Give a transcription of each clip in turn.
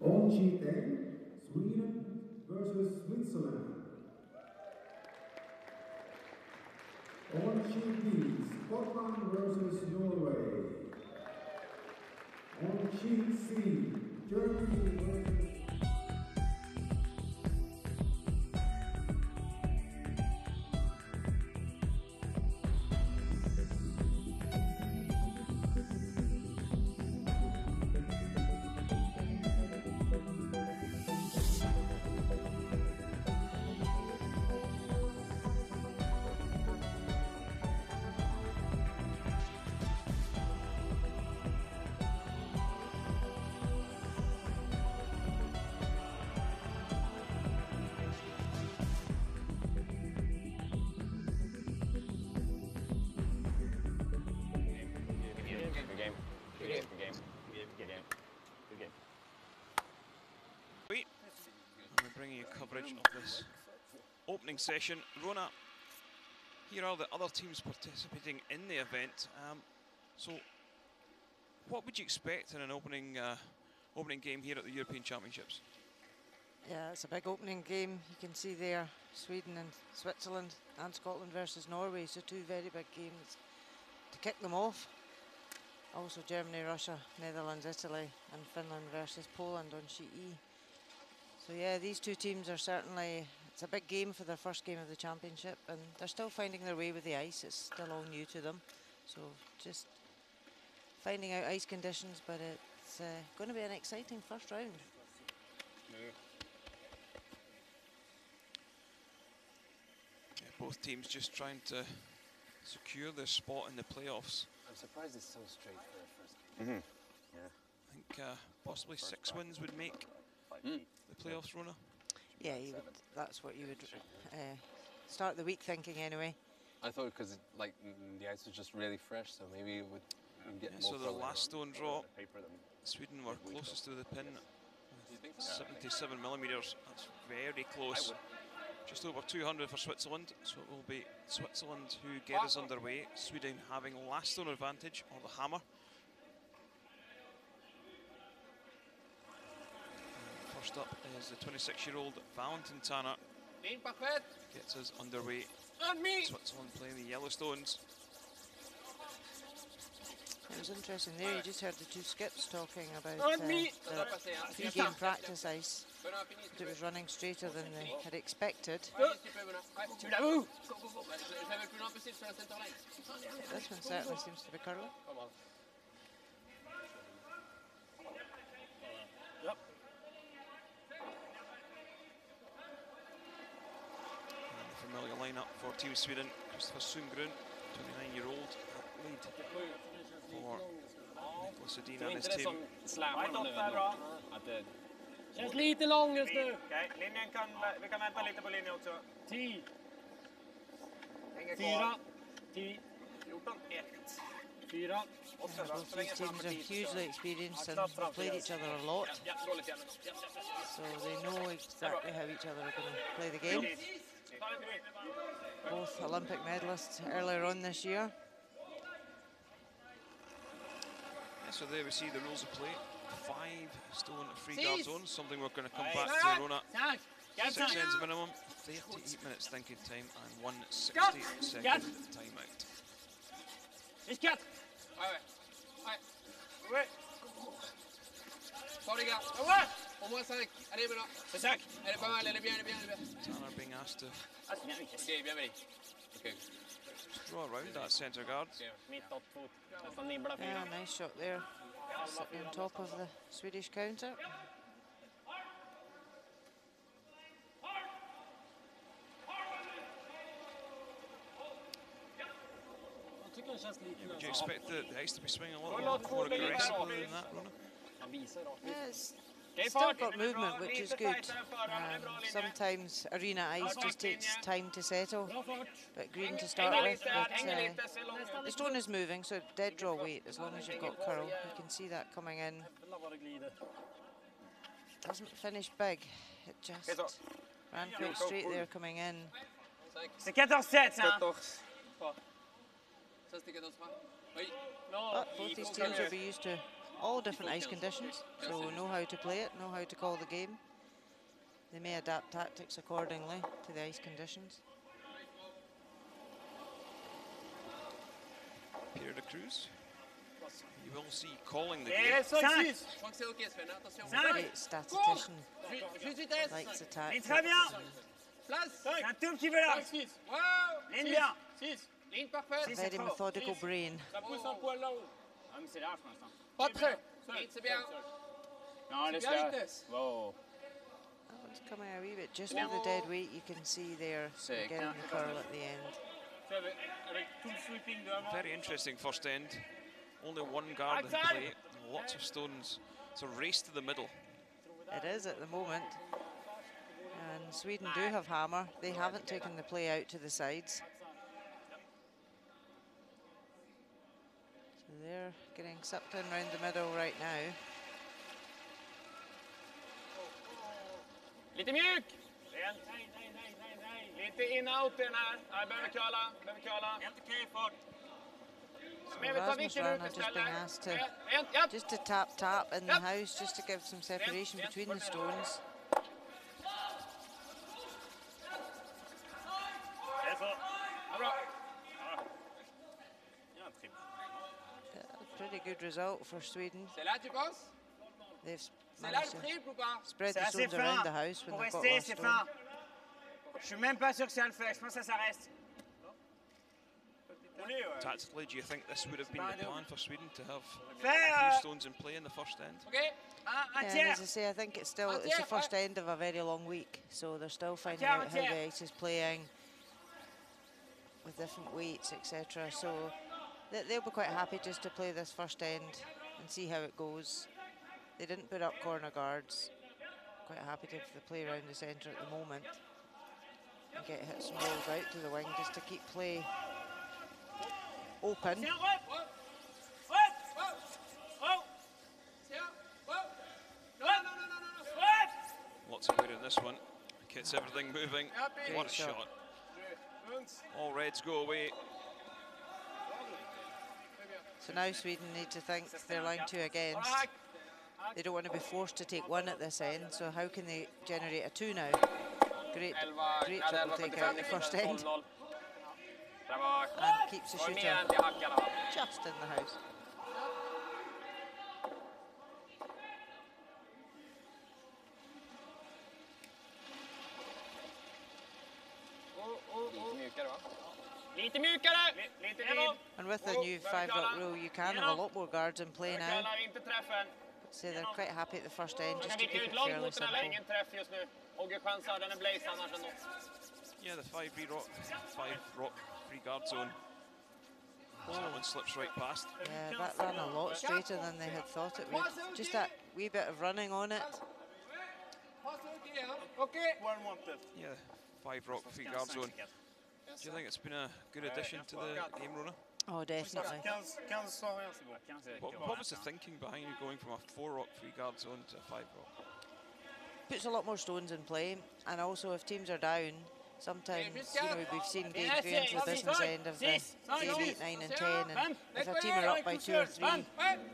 On sheet A, Sweden versus Switzerland. On sheet B, Scotland versus Norway. On sheet C, Germany versus... And we're bringing you coverage of this opening session. Rona, here are the other teams participating in the event. So, what would you expect in an opening game here at the European Championships? Yeah, it's a big opening game. You can see there Sweden and Switzerland and Scotland versus Norway, so two very big games to kick them off. Also Germany, Russia, Netherlands, Italy and Finland versus Poland on sheet E. So yeah, these two teams are certainly, it's a big game for their first game of the championship, and they're still finding their way with the ice. It's still all new to them. So just finding out ice conditions, but it's going to be an exciting first round. Yeah, both teams just trying to secure their spot in the playoffs. I'm surprised it's so straight for a first game. Yeah. I think possibly 6 wins would make the playoffs, Rona. Yeah, you would, that's what you would start the week thinking anyway. I thought because like the ice was just really fresh, so maybe it would get more. So the last stone draw, Sweden were closest to the pin, 77 millimeters. That's very close. Just over 200 for Switzerland, so it will be Switzerland who get us underway. Sweden having last stone advantage, or the hammer. First up is the 26-year-old Valentin Tanner. Gets us underway. Switzerland playing the Yellowstones. It was interesting there, you just heard the two skips talking about the pre-game practice ice. It was running straighter than they had expected. This one certainly seems to be curling. Familiar lineup for Team Sweden. Christopher Sundgren, 29-year-old lead for Nicholas Edin and his team. Känns lite lång just nu. Okej, linjen vi kan vänta lite på linjen också. 10. 4. 10. 14. 1. 4. Both these teams are hugely experienced and have played each other a lot. So they know exactly how each other are going to play the game. Both Olympic medalists earlier on this year. Yeah, so there we see the rules of play. 5 stone free guard zones, something we're going to come back to, Rona. 6 ends minimum, 38 minutes thinking time and 160-second timeout. Tanner being asked to draw around that centre guard. Yeah, nice shot there. Sitting on top of the Swedish counter. Would you expect the ice to be swinging a little more aggressively than that, Rona? Yeah, it's still got movement, which is good. Sometimes arena ice just takes time to settle. Bit green to start with, but the stone is moving, so dead draw weight as long as you've got curl. You can see that coming in. Doesn't finish big, it just ran quite straight there coming in. C'est 14-7, hein? But both these teams will be used to all different ice conditions, so know how to play it, know how to call the game. They may adapt tactics accordingly to the ice conditions. Pierre de Cruz, you will see calling the Et game. 5. Je crois que c'est OK, Sven. Attention. Great statistician, Juste vitesse. likes the Mais tactics. très bien. Place. C'est un tout petit peu là. 6. Wow. Ligne bien. 6. Ligne parfaite. Six. Very c'est trop. methodical brain. Ça pousse un poil là-haut. Ah, mais c'est large pour l'instant. Pas très. Ligne, c'est bien. Non, C'est laisse bien la. vitesse. Wow. That one's coming a wee bit just with the dead weight. You can see there Sick. getting the curl at the end. Avec tout le sweeping de avant. Very interesting first end. Only one guard in play, lots of stones. It's a race to the middle. It is at the moment. And Sweden do have hammer. They haven't taken the play out to the sides. So they're getting sucked in round the middle right now. Lite mjuk! Lite in-out i den här. Nej, behöver curla. Helt okej fart. Men vi tar Rasmus vinkeln Rana ut just istället. being asked to Japp. just to tap in the house, just to give some separation between the stones. Det är så. Ja, bra. A pretty good result for Sweden. C'est là, tu penses? They've C'est là managed le to triple ou pas? spread C'est the assez stones fin. around the house when Pour they've got rester, last c'est stone. fin. Je suis même pas sûr que ça le fait. Je pense que ça reste. Tactically, do you think this would have been the plan for Sweden to have Fais a few stones in play in the first end? OK. un Yeah, and tiers. as I say, I think it's the first end of a very long week, so they're still finding out how the ice is playing with different weights, etc. So they'll be quite happy just to play this first end and see how it goes. They didn't put up corner guards. Quite happy to play around the centre at the moment and get hits and rolls out to the wing just to keep play open. Tiens, hop. Hop. Oh. Tiens. Wow. Non, Hop. non, non, non, non. Hop. Lots of weight in this one. Gets everything moving. Happy. What a Great shot. shot. All reds go away. So now Sweden need to think their line 2 against. They don't want to be forced to take 1 at this end, so how can they generate a 2 now? Great triple take out the first end and keeps the shooter just in the house. Lite mjukare, va? Lite mjukare. Lite vid. And with the new 5-dot rule, you can have a lot more guards in play now. Curlar inte träffen. So they're quite happy at the first end Du just kan to vicka keep ut it långt fairly mot den här simple. ingen träff just nu. Ogge chansar, den är blaze annars ändå. Yeah, the 5 rock free guard zone. That one slips right past. Yeah, that ran a lot straighter than they had thought it would. Just that wee bit of running on it. Passe OK, hein? OK. Yeah, 5 rock free guard zone. Do you think it's been a good addition to the game, Rona? Oh, definitely. 15 sans rien, c'est bon. What was the thinking behind going from a 4 rock free guard zone to a 5 rock? Puts a lot more stones in play, and also if teams are down, sometimes we've seen games go into the business end of the game 8, 9 and 10, and if a team are up by 2 or 3,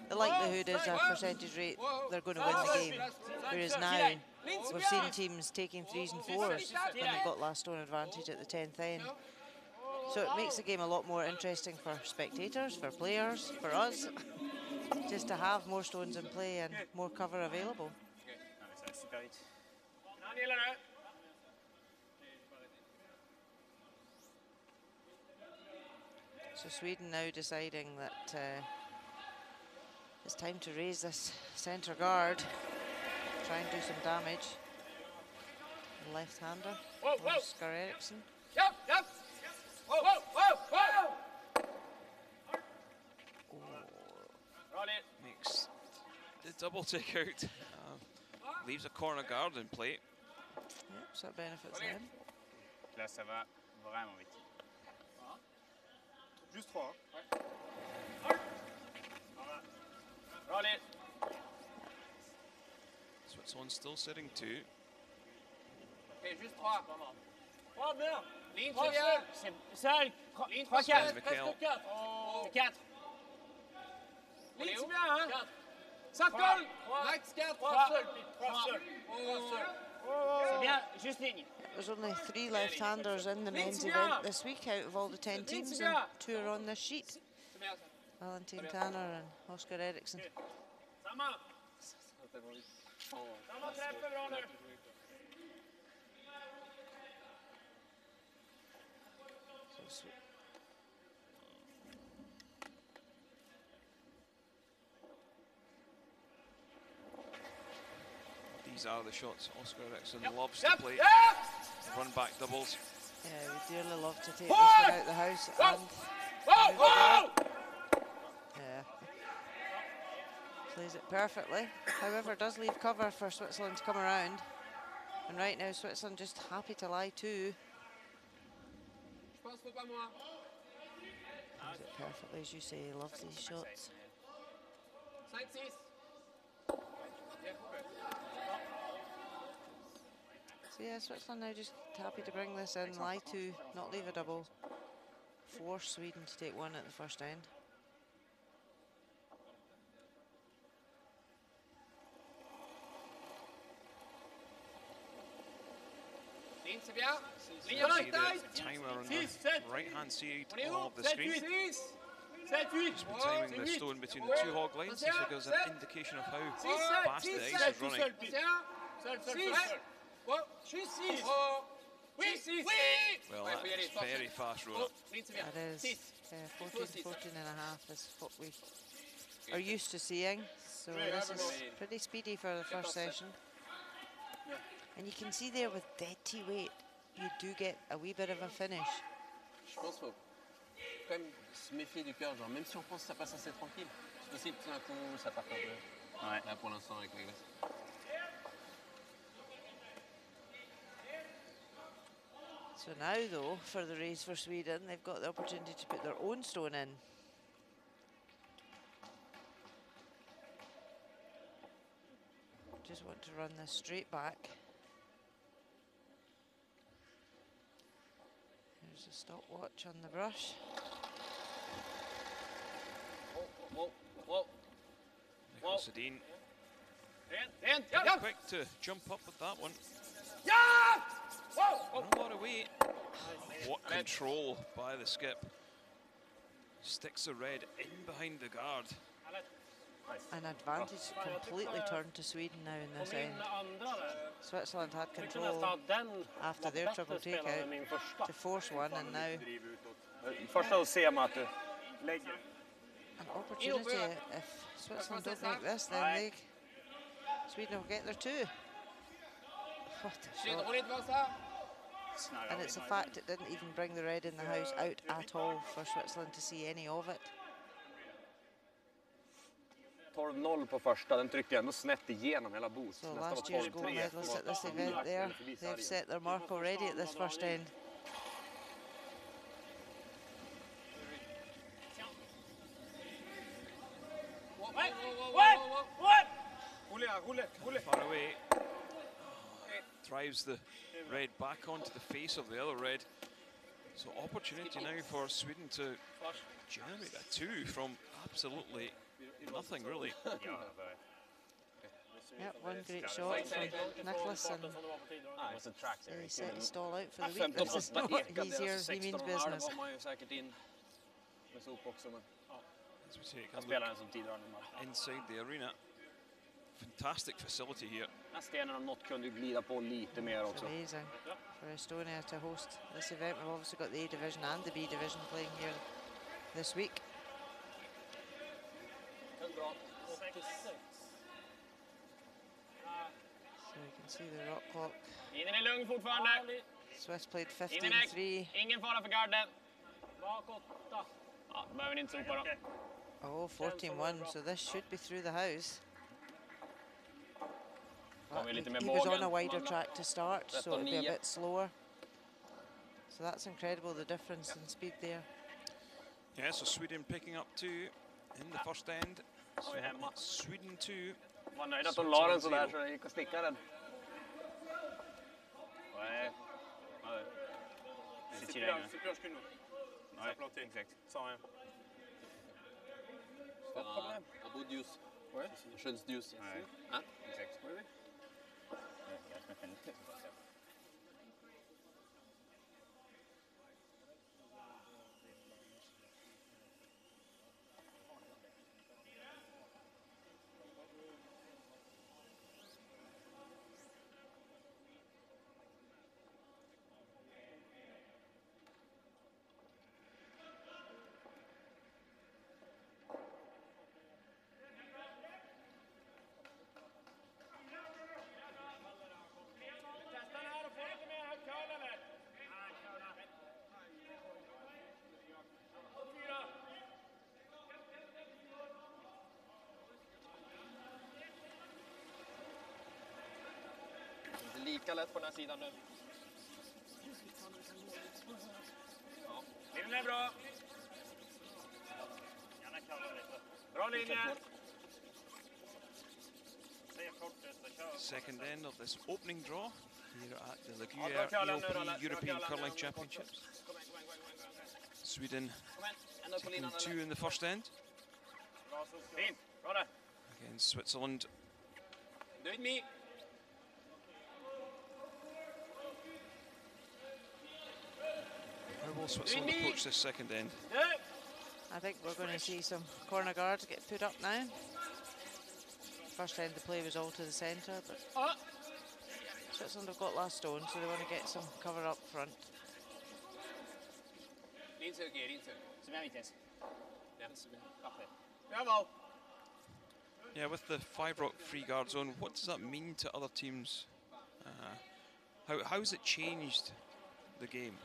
the likelihood is a percentage rate they're going to win the game. Whereas now, we've seen teams taking 3s and 4s when they've got last stone advantage at the 10th end. So it makes the game a lot more interesting for spectators, for players, for us, just to have more stones in play and more cover available. Super vite. Han gillar det. So Sweden now deciding that it's time to raise this centre guard, try and do some damage. The left-hander, Oscar Eriksson. Japp, japp. Wow, wow, wow. Bra led. Makes the double take out. Leaves a corner guard in play. Yep, so that benefits them. Là, ça va vraiment vite. Juste 3. Bra led. Switzerland still sitting 2. OK, juste 3. Oh, bien. Ligne, Trois c'est bien. seuls. C'est seul. Ligne, 3-4. Michael. presque 4. Oh. 4. Ligne, C'est c'est bien, hein? Circle! Max 4. 3 seuls, Pete, 3 seuls. 3 seuls. C'est bien, juste ligne. There's only 3 left-handers in the men's event this week out of all the 10 teams, and 2 are on this sheet. Valentin Tanner and Oscar Eriksson. Samma. Samma träff är bra nu. These are the shots Oscar Eriksson loves to play. Run back doubles. Yeah, we dearly love to take this one out the house. And yeah, plays it perfectly. However, does leave cover for Switzerland to come around. And right now, Switzerland just happy to lie to. Plays it perfectly, as you say. He loves these shots. So yeah, Switzerland now just happy to bring this in, lie to, not leave a double. Force Sweden to take one at the first end. See the timer on the right-hand side of the screen. Just been timing the stone between the 2 hog lines. This gives an indication of how fast the ice is running. Well, that's very fast roll. That is 14 and a half is what we are used to seeing. So this is pretty speedy for the first session. And you can see there with dead T weight, you do get a wee bit of a finish. Je pense qu'il faut quand même se méfier du cœur, genre même si on pense que ça passe assez tranquille, c'est possible que tout d'un coup ça parte un peu. Ouais. Là pour l'instant avec les gosses. So now though, for the race for Sweden, they've got the opportunity to put their own stone in. Just want to run this straight back. There's a stopwatch on the brush. Nicholas Sedin. Quick to jump up with that one. Not a lot of weight. What control by the skip. Sticks the red in behind the guard. An advantage completely turned to Sweden now in this end. Switzerland had control after their triple takeout to force one, and now an opportunity. If Switzerland don't make this, then Sweden will get their 2. What a shot. And it's the fact it didn't even bring the red in the house out at all for Switzerland to see any of it. 12-0 på första, den tryckte ändå snett igenom hela boost. So last year's gold medalists at this event there, they've set their mark already at this first end. Far away. Drives the red back onto the face of the other red. So opportunity now for Sweden to generate a 2 from absolutely nothing really. Yep, one great shot from Nicholas, and he set his stall out for the week. This is not easier, he means business. As we take a look inside the arena. Fantastic facility here. It's amazing for Estonia to host this event. We've obviously got the A division and the B division playing here this week. So you can see the rock clock. Swiss played 15-3. Oh, 14-1, so this should be through the house. He was on a wider track to start, so it'll be a bit slower. So that's incredible, the difference in speed there. Yeah, so Sweden picking up 2 in the first end. So Sweden 2. Var nöjd att de la den sådär så det gick att sticka den. Nej. C'est tiré. Exact. Sans rien. Faire un beau deuce. Ouais, Sean's Deuce. Ouais. Hein? Exact. Oui, oui. Lika lätt på den här sidan nu. Ja. Linjen är bra. Gärna kalla lite. Bra linje. Second end of this opening draw here at the Gruyère AOP European Curling Championships. Sweden taking 2 in the first end Fint. Bra där. against Switzerland. Do it me. How will Switzerland approach this second end? I think we're going to see some corner guards get put up now. First end the play was all to the centre, but Switzerland have got last stone, so they want to get some cover up front. Insök er, insök. Som jag vet. Yeah, with the 5-rock free guard zone, what does that mean to other teams? How has it changed the game?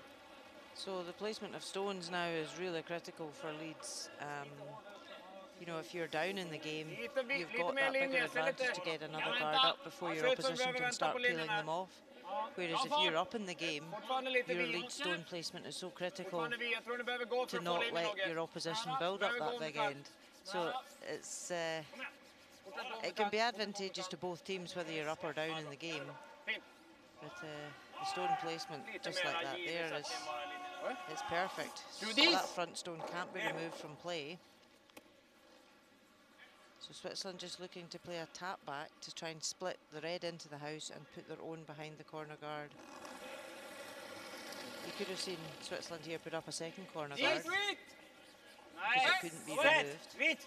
So the placement of stones now is really critical for Leeds. You know, if you're down in the game, you've got that bigger advantage to get another guard up before your opposition can start peeling them off. Whereas if you're up in the game, your lead stone placement is so critical to not let your opposition build up that big end. So it's it can be advantageous to both teams whether you're up or down in the game. But the stone placement, just like that there, it's perfect. So that front stone can't be removed from play. So Switzerland just looking to play a tap back to try and split the red into the house and put their own behind the corner guard. You could have seen Switzerland here put up a second corner guard because it couldn't be removed.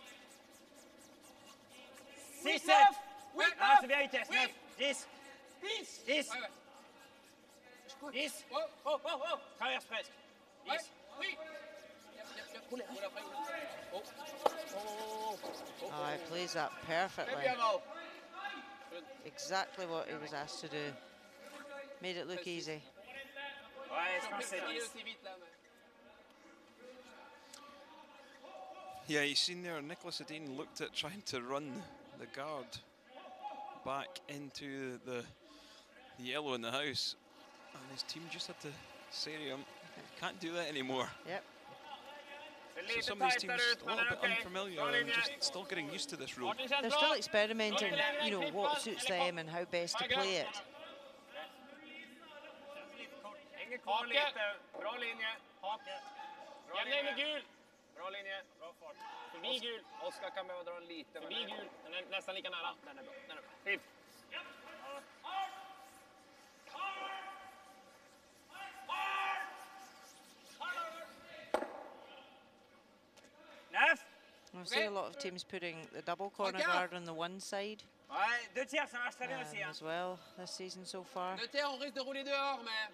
Så vi har ju test. 10. 10. 10. Traverse presque. 10. Oh, he plays that perfectly. Exactly what he was asked to do. Made it look easy. Ouais, je pense que c'est 10. Yeah, you've seen there, Nicholas Adine looked at trying to run the guard back into the yellow in the house, and his team just had to say to him, can't do that anymore. Yep. So some of these teams a little bit unfamiliar and just still getting used to this rule. They're still experimenting, you know, what suits them and how best to play it. Bra linje. Jämna in med gul. Bra linje. Bra fart. Förbi gul. Oskar kan behöva dra lite. Förbi gul. Den är nästan lika nära. Den är bra. Den är bra. Fint. I see a lot of teams putting the double corner guard on the one side as well this season so far. Deux tiers, on risque de rouler dehors, mais...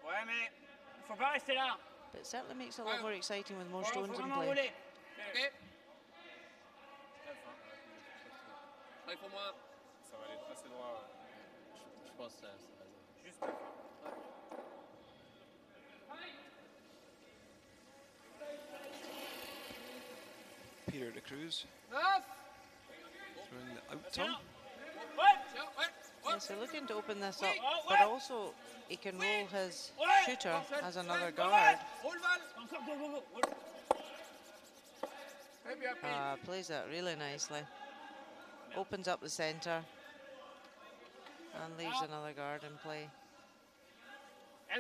Ouais, mais faut pas rester là. But it certainly makes it a lot more exciting with more stones in play. Ok. Il faut moins... Ça va aller assez droit. Je pense que ça va. Juste. Peter de Cruz throwing the out turn. Yeah, so looking to open this up, but also he can roll his shooter as another guard. Plays that really nicely. Opens up the centre and leaves another guard in play.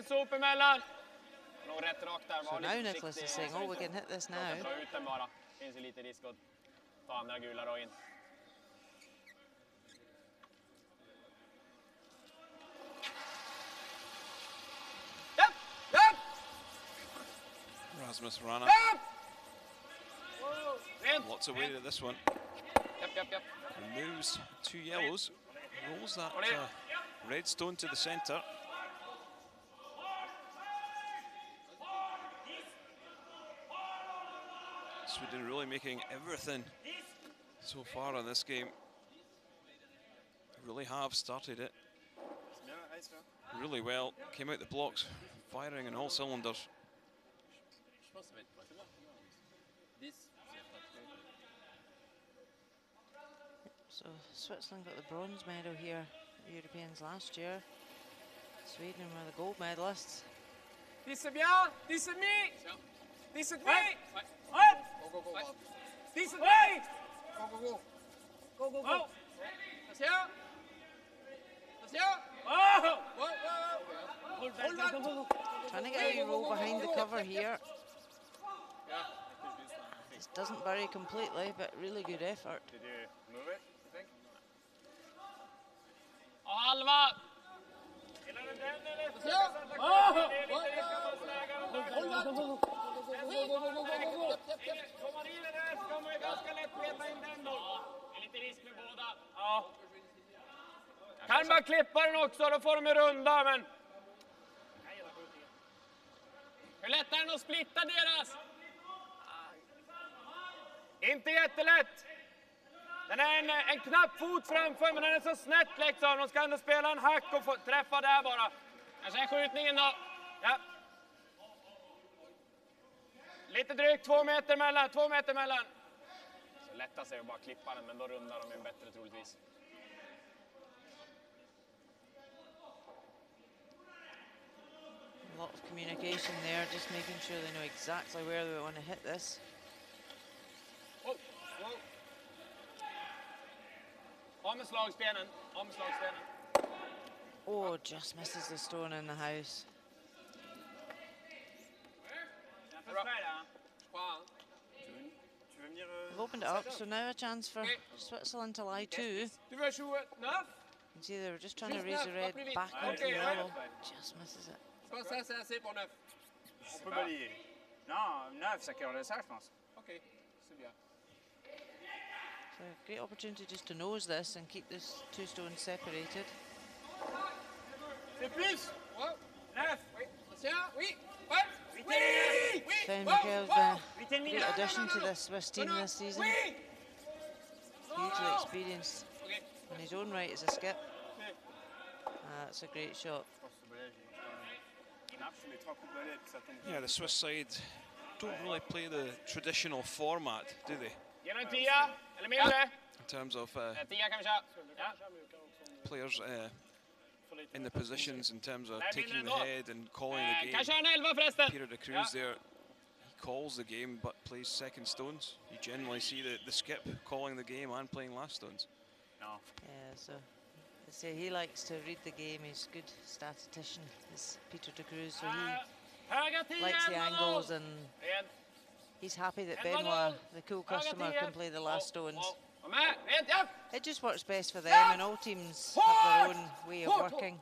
So now Nicholas is saying, oh, we can hit this now. Rasmus Rana. Lots of weight at this one. Removes 2 yellows. Rolls that red stone to the centre. Sweden really making everything so far in this game. Really have started it really well. Came out the blocks, firing on all cylinders. So Switzerland got the bronze medal here at the Europeans last year. Sweden were the gold medalists. 10 bien, 10 et demi. 10 et demi. Hop. Go, go, go. 10 et demi. Go, go, go. Go, go, go. Attention. Attention. Oh. Go, go. Hold back, go, go, go. Trying to get a roll behind the cover here. This doesn't bury completely, but really good effort. Did you move it, you think? Halva. Kan bara klippa den också, då får de ju runda, men... Hur lätt är den att splitta deras? Inte jättelätt. Den är en knapp fot framför, men den är så snett liksom. De ska ändå spela en hack och få träffa där bara. Kanske är skjutningen då. Ja. Lite drygt 2 meter mellan, 2 meter mellan. Så lättast är att bara klippa den, men då rundar de ju bättre troligtvis. A lot of communication there, just making sure they know exactly where they want to hit this. Oh, wow. Av med slagstenen, av med slagstenen. Oh, just misses the stone in the house. They've opened it up, so now a chance for Switzerland to lie 2. You can see they were just trying to raise the red back onto the yellow. Just misses it. Ça, c'est assez pour 9. On peut balayer. Non, 9, ça cœur ça, je pense. Ok, c'est bien. So a great opportunity just to nose this and keep this 2 stones separated. C'est plus. 9. Oui. Attention. Oui. Ouais. Oui. Sven Mikkel's a great addition to the Swiss team this season. Hugely experienced in his own right as a skip. That's a great shot. Yeah, the Swiss side don't really play the traditional format, do they? In terms of players in the positions, in terms of taking the head and calling the game. Peter de Cruz there, he calls the game but plays second stones. You generally see the skip calling the game and playing last stones. Yeah, so they say he likes to read the game. He's a good statistician, is Peter de Cruz, so he likes the angles, and he's happy that Benoit, the cool customer, can play the last stones. It just works best for them, and all teams have their own way of working.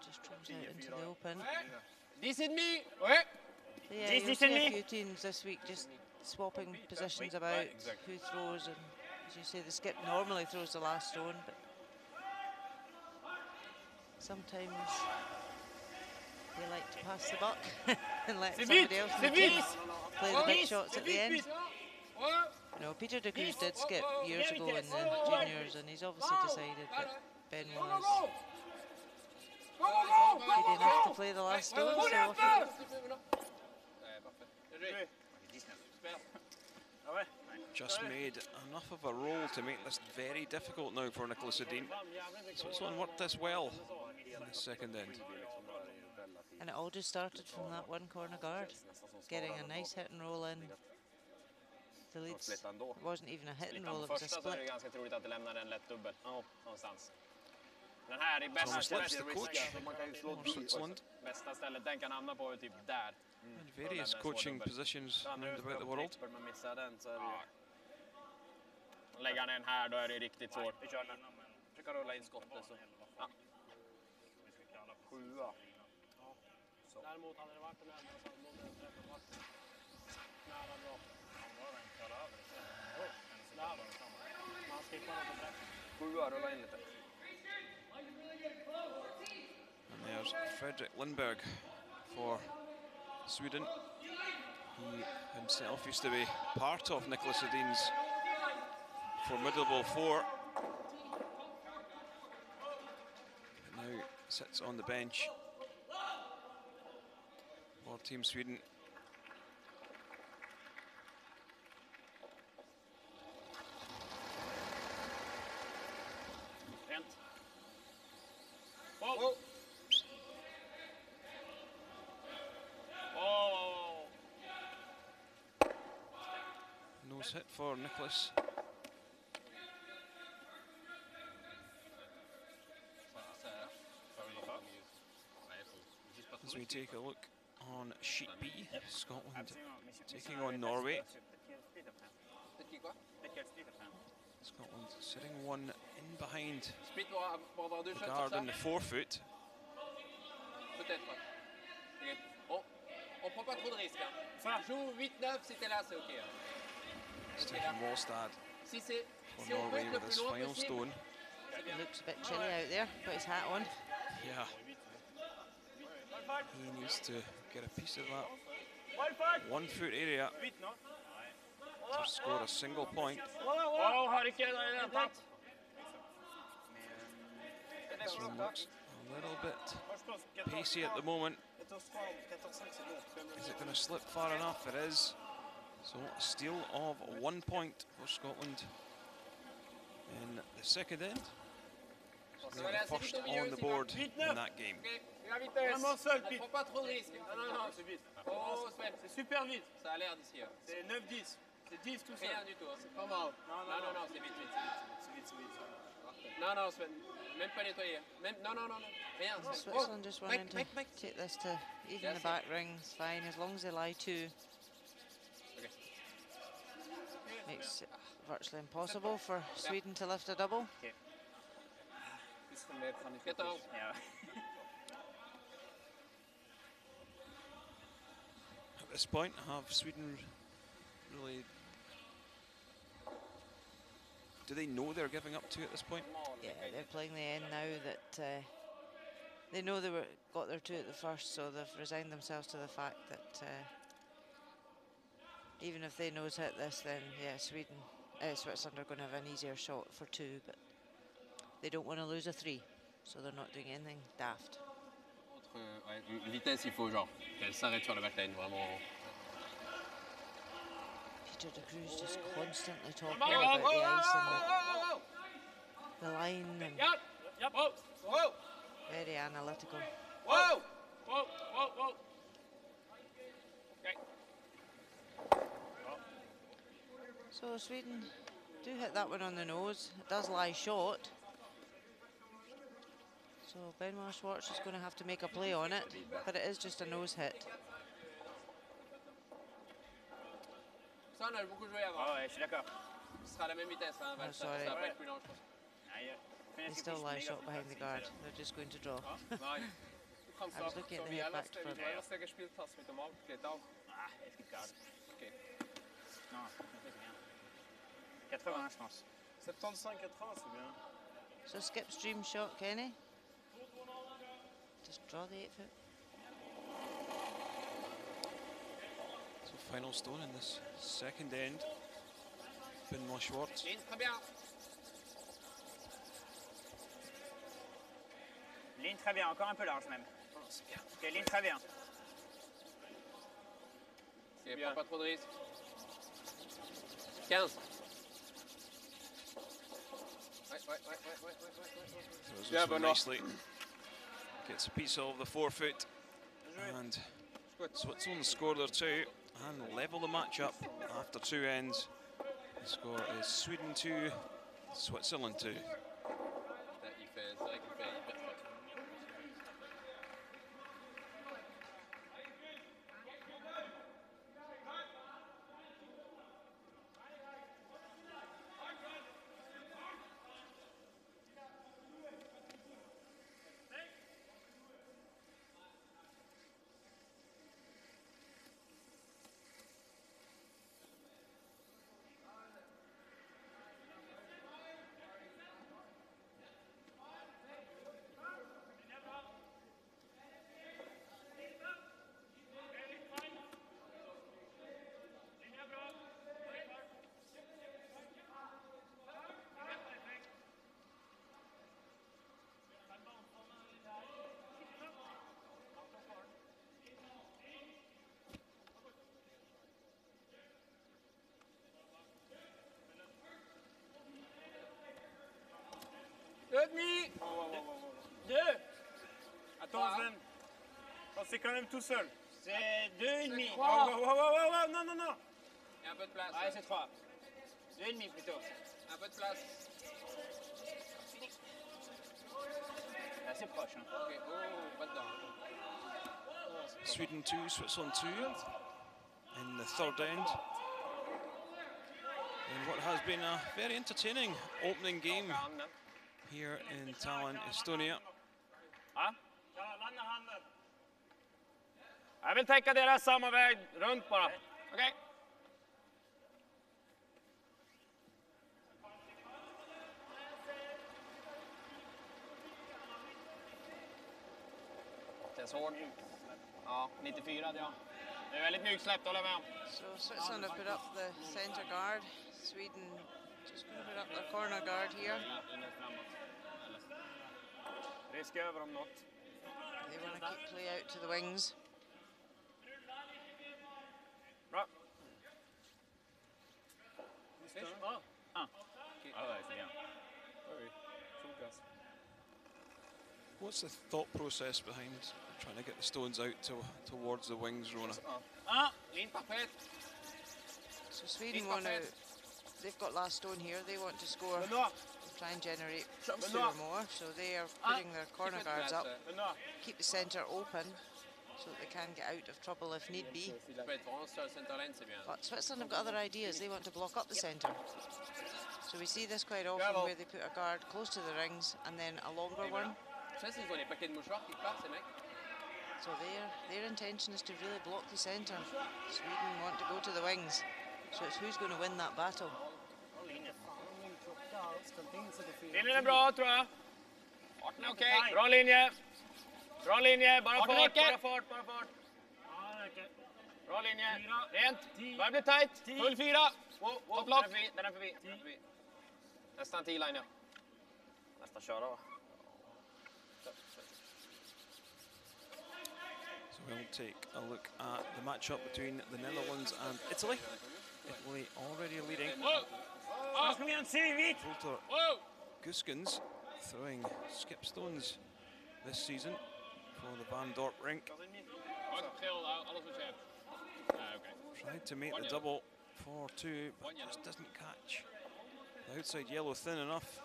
Just comes out into the open. Yeah, you'll see a few teams this week just swapping positions about who throws, and as you say, the skip normally throws the last stone, but sometimes they like to pass the buck and let somebody else in the team play the big shots at the end. No, Peter de Cruz did skip years ago in the juniors, and he's obviously decided that Benoit is good enough to play the last stone, so off he goes. Just made enough of a roll to make this very difficult now for Nicolas Edin. Switzerland worked this well in the second end. And it all just started from that one corner guard, getting a nice hit and roll in. The leads, it wasn't even a hit and roll, it was a split. Thomas Lips, the coach for Switzerland. In various coaching positions around about the world. Lägger han en här, då är det riktigt svårt. Försöka rulla in skottet så. Ja. 7. Däremot hade det varit en enda så hade Monden träffat varit nära bra. Han var en klar över. Man skippar honom direkt. 7 rulla in lite. And there's Fredrik Lindberg for Sweden. He himself used to be part of Nicholas Edin's formidable four. But now sits on the bench for Team Sweden. Rent. Wow. Oh. Nose hit for Nicholas. As we take a look on sheet B, Scotland taking on Norway. Scotland sitting one in behind Split pour avoir 2 the shots guard sur ça. in the forefoot. Peut-être, ouais. Ok. On prend pas trop de risques. Hein. Joue 8-9, si t'es là, c'est ok. Hein. Stefan Wallstad Si for on peut Norway être le with plus his loin final possible. stone. It looks a bit chilly out there, put his hat on. Yeah. He needs to get a piece of that 1 foot area to score a single point. Wow, har ikke den tatt. This one looks a little bit pacey at the moment. Is it going to slip far enough? It is. So a steal of 1 point for Scotland in the second end. So they are the first on the board in that game. La vitesse. Vraiment seul, On Pete. prend pas trop de risques. Non. C'est vite. Oh, Sven. C'est super vite. Ça a l'air d'ici. Hein. C'est 9-10. C'est 10 tout seul. Rien du tout. Hein. C'est pas mal. Non, c'est vite. C'est vite. Non, Sven. Même pas nettoyer. Même... Non. Rien. Switzerland just wanting to Mike. take this to even the back rings, fine, as long as they lie two. Okay. Makes it virtually impossible for Sweden to lift a double. Okay. 14. Ja. At this point, have Sweden really... Do they know they're giving up two at this point? Yeah, they're playing the end now that they know they got their two at the first, so they've resigned themselves to the fact that even if they nose hit this, then yeah, Switzerland are going to have an easier shot for two, but they don't want to lose a three, so they're not doing anything daft. Vitesse, il faut genre qu'elle s'arrête sur la backline, vraiment. Peter de Cruz just constantly talking about the ice and the line, and Yep. Whoa. very analytical. Whoa. Okay. So Sweden do hit that one on the nose. It does lie short. So Benoit Schwartz is going to have to make a play on it, but it is just a nose hit. Ça, on a beaucoup joué avant. Ah ouais, je suis d'accord. Ce sera à la même vitesse. Hein, Oh, ça sorry. va pas être plus lent, je pense. They still lie short behind the guard. They're just going to draw. I was looking at the head back for Als du gespielt hast mit dem Auge, geht auch. Ah, es gibt garde. Ok. Non, c'est rien. 80, je pense. 75-80, c'est bien. So skip stream shot, Kenny. Just draw the 8 foot. So final stone in this second end. Benoit Schwartz. Ligne, très bien. Ligne très bien, encore un peu large même. Ok, ligne très bien. Ok, prends pas trop de risques. 15. Ouais. Throws Yeah, this one Benoit. nicely. Gets a piece of the forefoot. And Switzerland score their two and level the match up after two ends. The score is Sweden 2, Switzerland 2. C'est vrai qu'il fait hyper fort. Oh, c'est quand même tout seul. C'est 2,5. C'est Wow, wow, wow, wow, wow, non, non, non. Et un peu de place. Ouais, c'est 3. 2,5 plutôt. Un peu de place. C'est assez proche. Hein. Ok, oh, pas dedans. Sweden 2, Switzerland 2 in the third end. In what has been a very entertaining opening game here in Tallinn, Estonia. Ja. Jag vill täcka deras samma väg runt bara. Okej. Känns hård. Ja, 94 hade jag. Det är väldigt mjuksläppt, håller jag med om. So Switzerland have put up the centre guard. Sweden just going to put up their corner guard here. Risk över om något. They want to keep play out to the wings. Bra. Ja. Ja, det är bien. What's the thought process behind trying to get the stones out towards the wings, Rona? Ja, ligne parfait. So Sweden want to, they've got last stone here, they want to score, try and generate 2 or more, so they are putting their corner guards up, keep the centre open, so that they can get out of trouble if need be. But Switzerland have got other ideas, they want to block up the centre. So we see this quite often where they put a guard close to the rings and then a longer one. So their intention is to really block the centre. Sweden want to go to the wings. So it's who's going to win that battle. Linjen är bra, tror jag. Farten är okej. Bra linje. Bra linje. Bara fart, bara fart, bara fart. Bra linje. Rent. Börjar bli tight. Full 4. Topplock. Den är förbi. Nästan 10 line. Nästan köra, va? So we'll take a look at the matchup between the Netherlands and Italy. Italy already leading. Walter Guskens throwing skip stones this season for the Van Dorp rink. Tried to make the double for 2, but just doesn't catch. The outside yellow thin enough.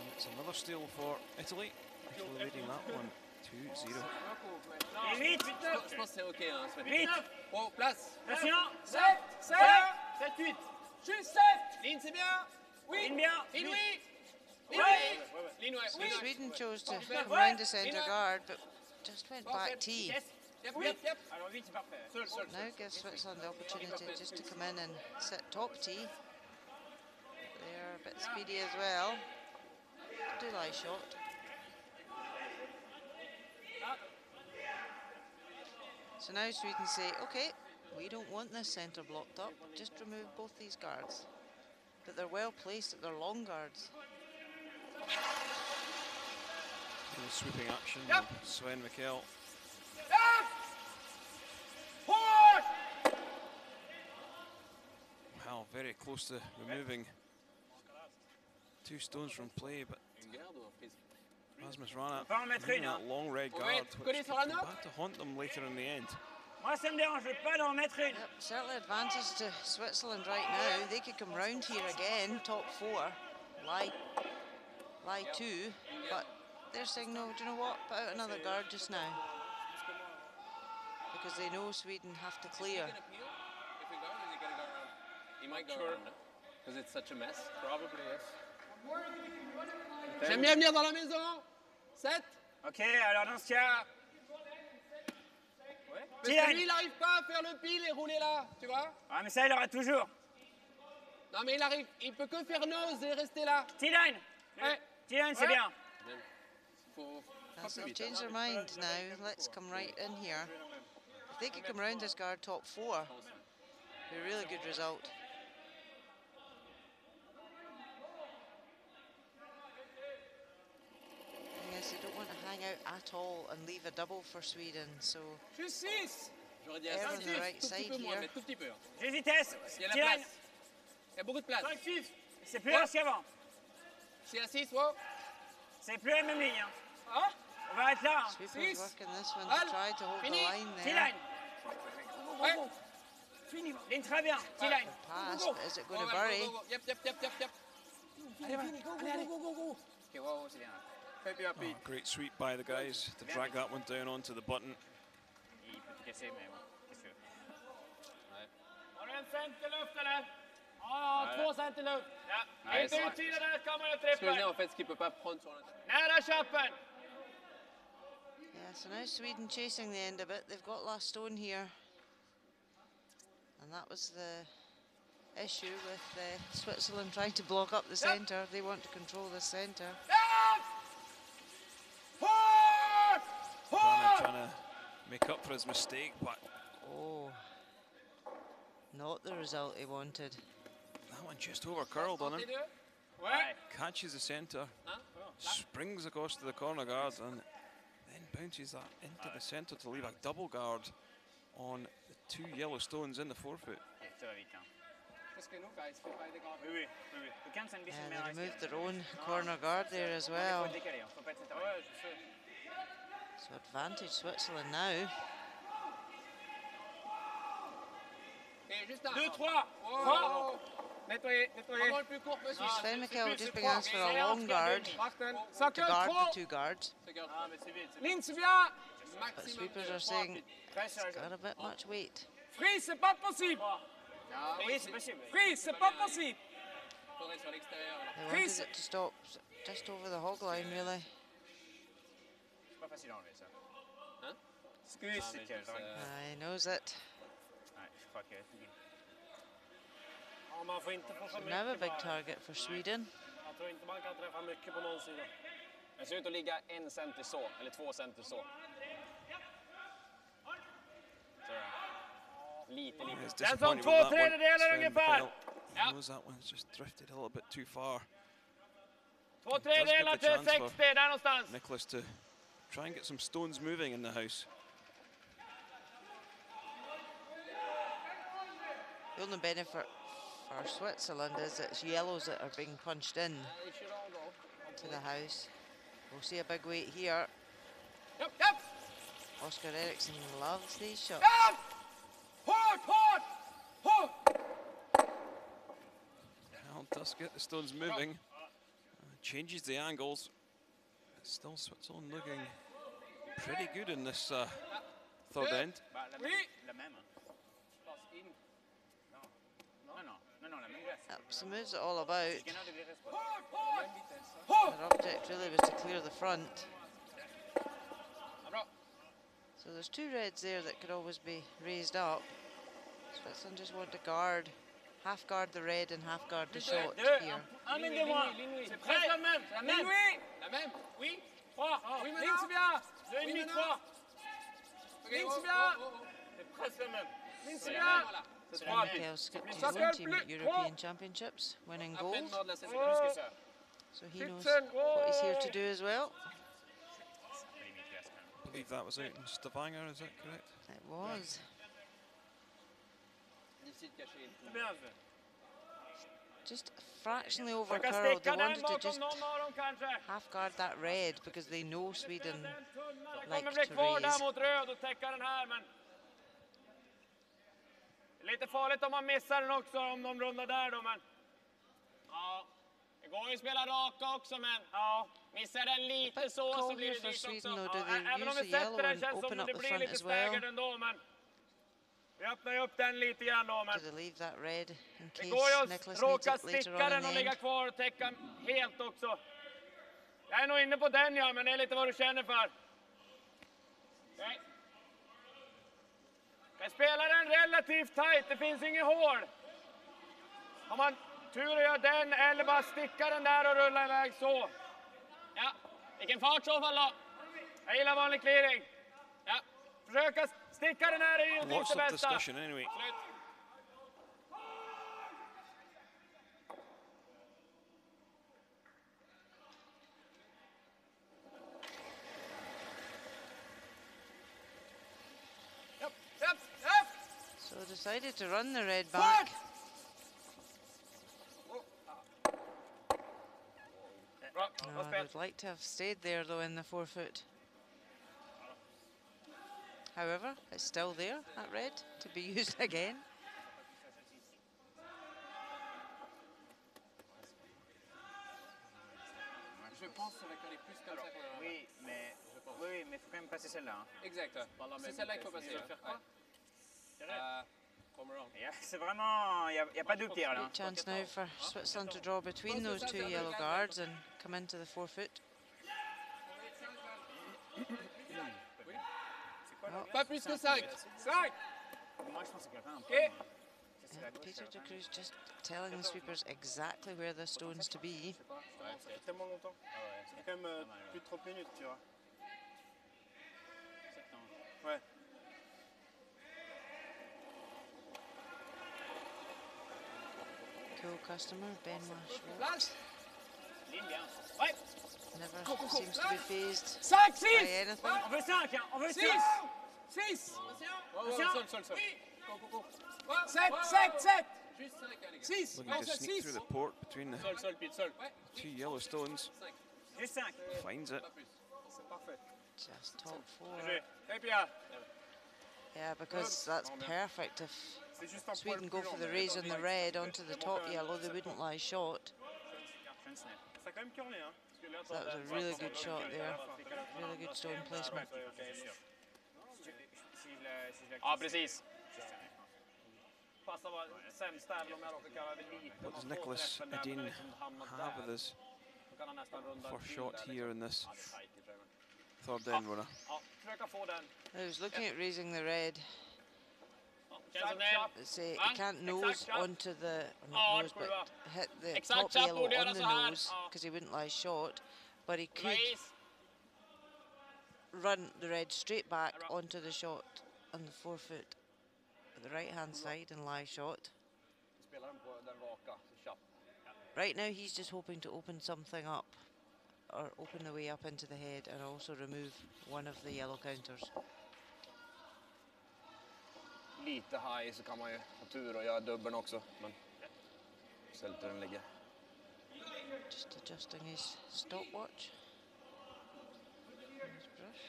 And it's another steal for Italy. Italy leading that one 2-0. Je pense que c'est ok. Hein, vite. Oh, place. 7, 7, 7, 7, 8. Juste 7. Ligne, c'est bien. Oui. Ligne bien. Ligne, oui. Ligne, oui. Ligne, ouais. So Sweden chose to come round the centre guard, but just went back T. Yep, yep, yep. Alors vite, c'est parfait. Now gives Switzerland the opportunity just to come in and sit top T. They're a bit speedy as well. Delay shot. So now Sweden say, okay, we don't want this centre blocked up, just remove both these guards. But they're well placed at their long guards. Sweeping action, Sven Mikkel. Wow, very close to removing 2 stones from play, but Rasmus Rana moving that long red guard, which could come back to haunt them later in the end. Moi, ça me dérange pas d'en mettre une. Yep, certainly advantage to Switzerland right now. They could come round here again, top 4, lie 2, but they're saying, no, do you know what, put out another guard just now. Because they know Sweden have to clear. If we go, is he going to go around? He might go around because it's such a mess. Probably, yes. J'aime bien venir dans la maison. 7. Ok, alors dans ce cas... Parce que lui, il n'arrive pas à faire le pile et rouler là, tu vois. Ah, mais ça, il aura toujours. Non, mais il peut que faire nose et rester là. T-line. Ouais. T-line, c'est bien. They've changed their mind now. Let's come right in here. If they could come round this guard top 4, it'd be a really good result. Yes, they don't want to hang out at all and leave a double for Sweden, so Juste 6. J'aurais dit à they're 5, on the right tout petit side peu moins, here. mais tout petit peu. J'ai vitesse. Il y a la T-line. place. Il y a beaucoup de place. 5, 6. C'est plus haut qu'avant. C'est à 6, wow. C'est plus la même ligne. Hein. Sweeper's working this one to try to hold the line there. Good pass, but is it going to bury? Oh, great sweep by the guys to drag that one down onto the button. Yeah, so now Sweden chasing the end of it. They've got last stone here. And that was the issue with Switzerland trying to block up the centre. They want to control the centre. Trying to make up for his mistake, but oh, not the result he wanted. that one just over curled on him. Catches the centre, springs across to the corner guard, and then bounces that into the centre to leave a double guard on the two yellow stones in the forefoot. And they removed their own corner guard there as well. So advantage Switzerland now. Sven Mikkel just being asked for a long guard to guard the two guards. But sweepers are saying it's got a bit much weight. Free, c'est pas possible. Free, c'est pas possible. They wanted it to stop just over the hog line, really. He knows it. So now a big target for Sweden. Det ser ut att ligga 1 centi så, eller 2 centi så. Lite. Den som 2/3 ungefär. He knows that one's just drifted a little bit too far. 2/3 till 60, där någonstans. Nicholas to try and get some stones moving in the house. The only benefit for Switzerland is it's yellows that are being punched in to the house. We'll see a big weight here. Yep. Oscar Eriksson loves these shots. Hårt! Now does get the stones moving. Changes the angles. It's still Switzerland looking pretty good in this third end. So moves it all about. Their object really was to clear the front. So there's two reds there that could always be raised up. Switzerland just want to guard, half guard the red and half guard the shot here. Mikkel skipped his own team at European Championships, winning gold. So he knows what he's here to do as well. I believe that was out in Stavanger, is that correct? It was. Just fractionally over curled. They wanted to just half guard that red because they know Sweden like to raise. Lite farligt om man missar den också om de rundar där då, men ja, det går ju att spela raka också, men ja, missar den lite så blir det dyrt också. Även om vi sätter den känns som det blir lite staggered ändå, men vi öppnar ju upp den lite grann då, men det går ju att råka sticka den och ligga kvar och täcka helt också. Jag är nog inne på den, ja, men det är lite vad du känner för. Okay. Jag spelar den relativt tight, det finns ingen hål. Har man tur att göra den eller bara sticka den där och rulla iväg så. Ja, vilken fart så fall då. Jag gillar vanlig clearing. Ja, försöka sticka den här är ju inte bästa. Slut. So decided to run the red back. I would like to have stayed there though in the forefoot. However, it's still there, that red, to be used again. Je pense que ça va coller plus comme ça qu'on a. Oui, mais il faut quand même passer celle-là. Hein. Exact. C'est celle-là qu'il faut passer. Faire quoi? Yeah, c'est vraiment, il n'y a pas de tir là. Chance now for Switzerland to draw between those two yellow guards and come into the forefoot. Pas plus que 5. 5. Moi, je pense que quelqu'un a un peu. And Peter de Cruz just telling the sweepers exactly where the stone's to be. Ça fait tellement longtemps. Ça fait quand même plus de 30 minutes, tu vois. Ouais. Cool customer, Benoit Schwartz. Place. Ligne bien. Ouais. Never seems to be phased 5, 6. by anything. On veut 5, hein. On veut 6. 6. Sol. 7. Juste 5, les gars. 6. Looking to sneak through the port between the Sol, Pete, sol. two yellow stones. Juste 5. Finds it. C'est parfait. Just top four. Très bien. Yeah, because that's perfect. If C'est juste un Sweden poil go plus for long, the mais raise attends, on the direct. red onto the top yellow, they wouldn't lie short. Ça a quand même curlé, hein. Parce que là, So that was a really good shot there. Really good stone placement. Ja, precis. Passar bara sämst även om jag råkar kalla det lite. What does Nicholas Edin have with his first shot here in this third end runner? Ja, försöka få den. I was looking at raising the red. Känns som det. Say he can't nose onto the not nose, but hit the Exakt top chatt, yellow borde göra on the så här. nose Ja. because he wouldn't lie short. But he could Raise. run the red straight back onto the shot on the forefoot at the right hand side and lie short. Spelar den på den raka, så tjapp. Right now he's just hoping to open something up or open the way up into the head and also remove one of the yellow counters. Lite high så kan man ju ha tur och göra dubbeln också. Men istället där den ligger. Just adjusting his stopwatch. His brush.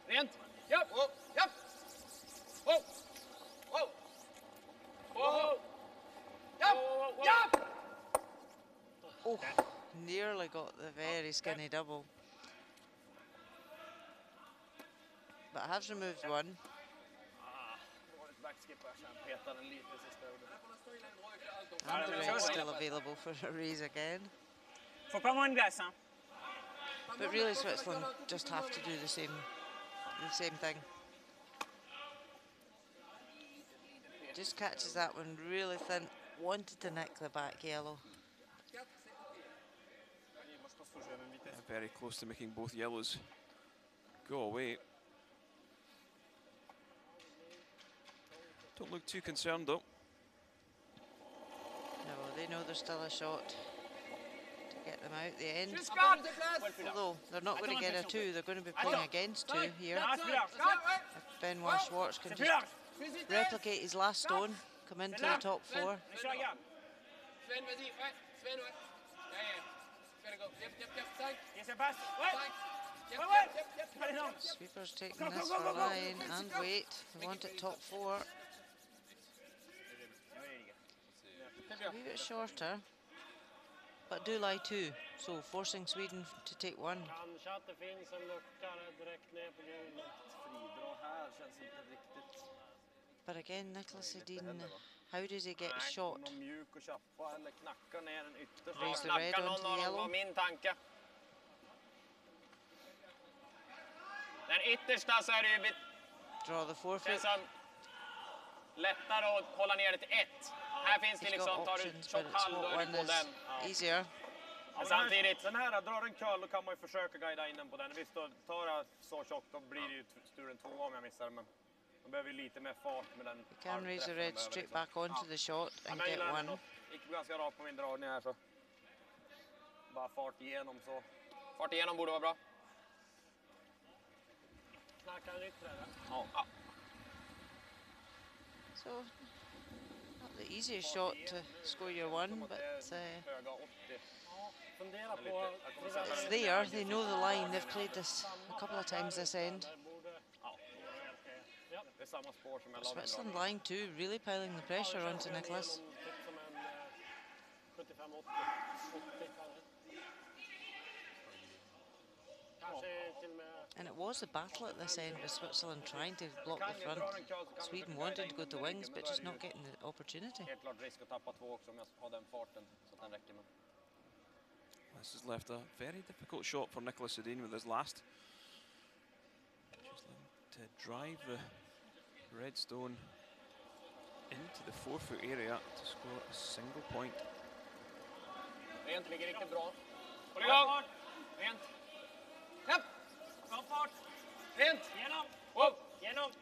Rent. Japp. Japp. Wow. Wow. Wow. Japp. Japp. Oh, nearly got the very skinny double. But has removed one. And the red's still available for a raise again. Faut pas moins de glace, hein. But really Switzerland just have to do the same thing. Just catches that one really thin. Wanted to nick the back yellow. Very close to making both yellows go away. Don't look too concerned though. No, they know there's still a shot to get them out the end. Although they're not going to get a two, they're going to be playing against two here. If Benoit Schwartz can just replicate his last stone, come into the top four. Sven, vas-y. Ouais. Sven, ouais. Sven, go. Yep. Sweepers taking this for a line and wait. They want it top four. A wee bit shorter, but do lie two, so forcing Sweden to take one. Kanske att det finns en lucka direkt ner på hjulet. Fridrag här känns inte riktigt. But again, Nicholas Edin, how does he get shot? Någon mjuk och tjappa eller knacka ner den yttersta. Raise the red onto the yellow. Var min tanke. Den yttersta så är det ju Draw the forefoot. känns som lättare att hålla ner det till 1. Här finns det He's liksom, got tar du options, tjock but halv it's då what är det one på is den. easier. Men samtidigt, Den här, drar en curl, då kan man ju försöka guida in den på den. Visst, då tar jag så tjockt, då blir det ju sturen 2 om jag missar. Men man behöver ju lite mer fart med den. You can raise the red straight back onto the shot and Jag get gillar den one. ändå. Gick ganska rakt på min dragning här så. Bara fart igenom så. fart igenom borde vara bra. Knacka en yttre eller? Ja. So, not the easiest shot to score your one, but It's there, they know the line, they've played this a couple of times this end. But Switzerland line too, really piling the pressure onto Nicholas. And it was a battle at this end with Switzerland trying to block the front. Sweden wanted to go to wings, but just not getting the opportunity. This has left a very difficult shot for Nicholas Sedin with his last. Just looking to drive the red stone into the 4-foot area to score a single point. Rent ligger riktigt bra. Håll igång! Rent. Hem! Bra fart! Rent! Genom! Wow! Genom!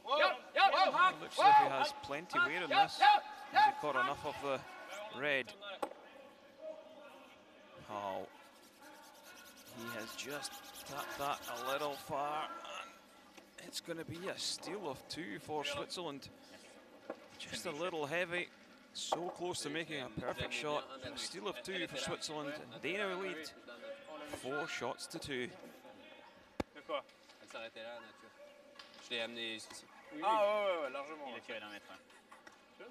It looks like he has plenty wear in this. Has he caught enough of the red? Oh, he has just tapped that a little far, and it's going to be a steal of 2 for Switzerland. Just a little heavy, so close to making a perfect shot. A steal of 2 for Switzerland, and they now lead 4 shots to 2. Elle s'arrêtait là, nature. Je l'ai amené ici. Ah ouais, largement. Il est tiré d'un mètre. Je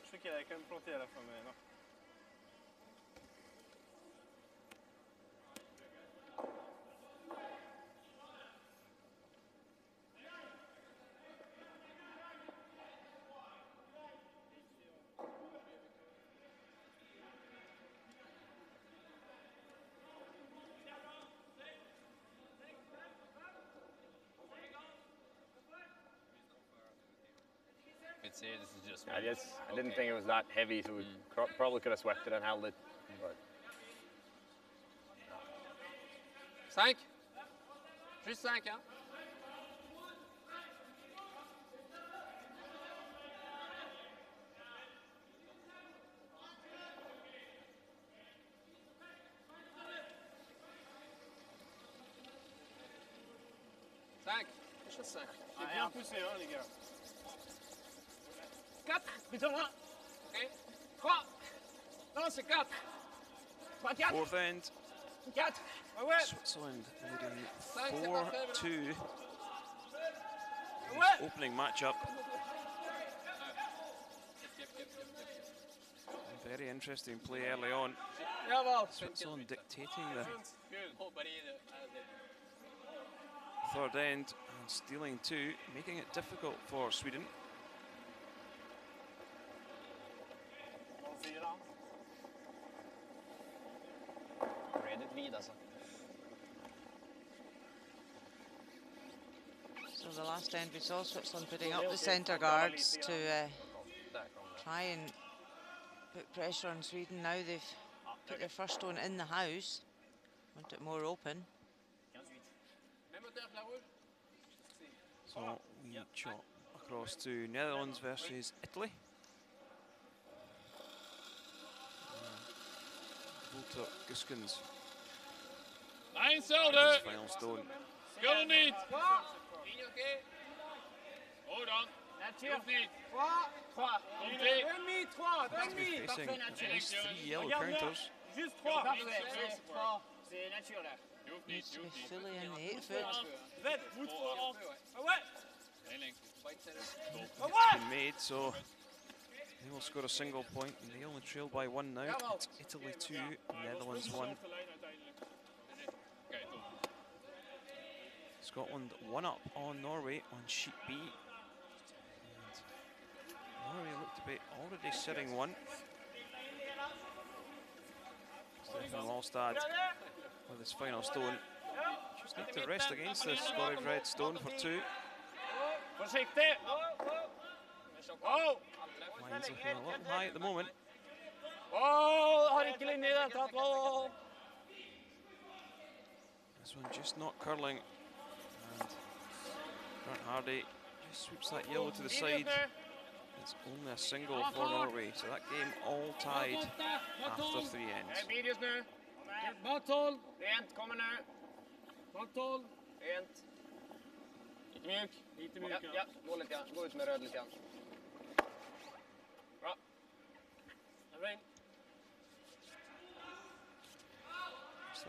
crois qu'il avait quand même planté à la fin, mais non. This is just. I didn't think it was that heavy, so we probably could have swept it and held it. But 5. Juste 5, hein. Juste 5. Il est bien poussé, hein, les gars. 4, plutôt là. Ok. 3. Non, c'est 4. 3, 4. Fourth end. 4. Ouais. Switzerland leading 4-2. Ouais. Opening matchup. Very interesting play early on. Switzerland dictating the third end and stealing 2, making it difficult for Sweden. So the last end we saw Switzerland putting up the centre guards to try and put pressure on Sweden. Now they've put their first stone in the house, want it more open. So we chop across to Netherlands versus Italy. Walter Guskens. His final stone. Go niet. Hold on. Hoeft niet. 3. Demi, 3. Facing at least 3 yellow counters. Juste 3. C'est nature là. Needs to be fully in the 8-foot. It's been made, so they will score a single point, and they only trail by 1 now. It's Italy 2, Netherlands 1. Scotland 1 up on Norway on sheet B. And Norway look to be already sitting 1. Stefan Wallstad with his final stone. Just need to rest against this scored red stone for 2. Försiktig! Lines looking a little high at the moment. Har ikke linje I det hele tatt. This one just not curling. And Grant Hardy just sweeps that yellow to the side. It's only a single for Norway, so that game all tied after 3 ends. Videos nu. Bakhåll. Rent, kommer nu. Bakhåll. Rent. Lite mjuk. Lite mjuk, ja. Gå lite grann. Gå ut med röd lite grann. Bra.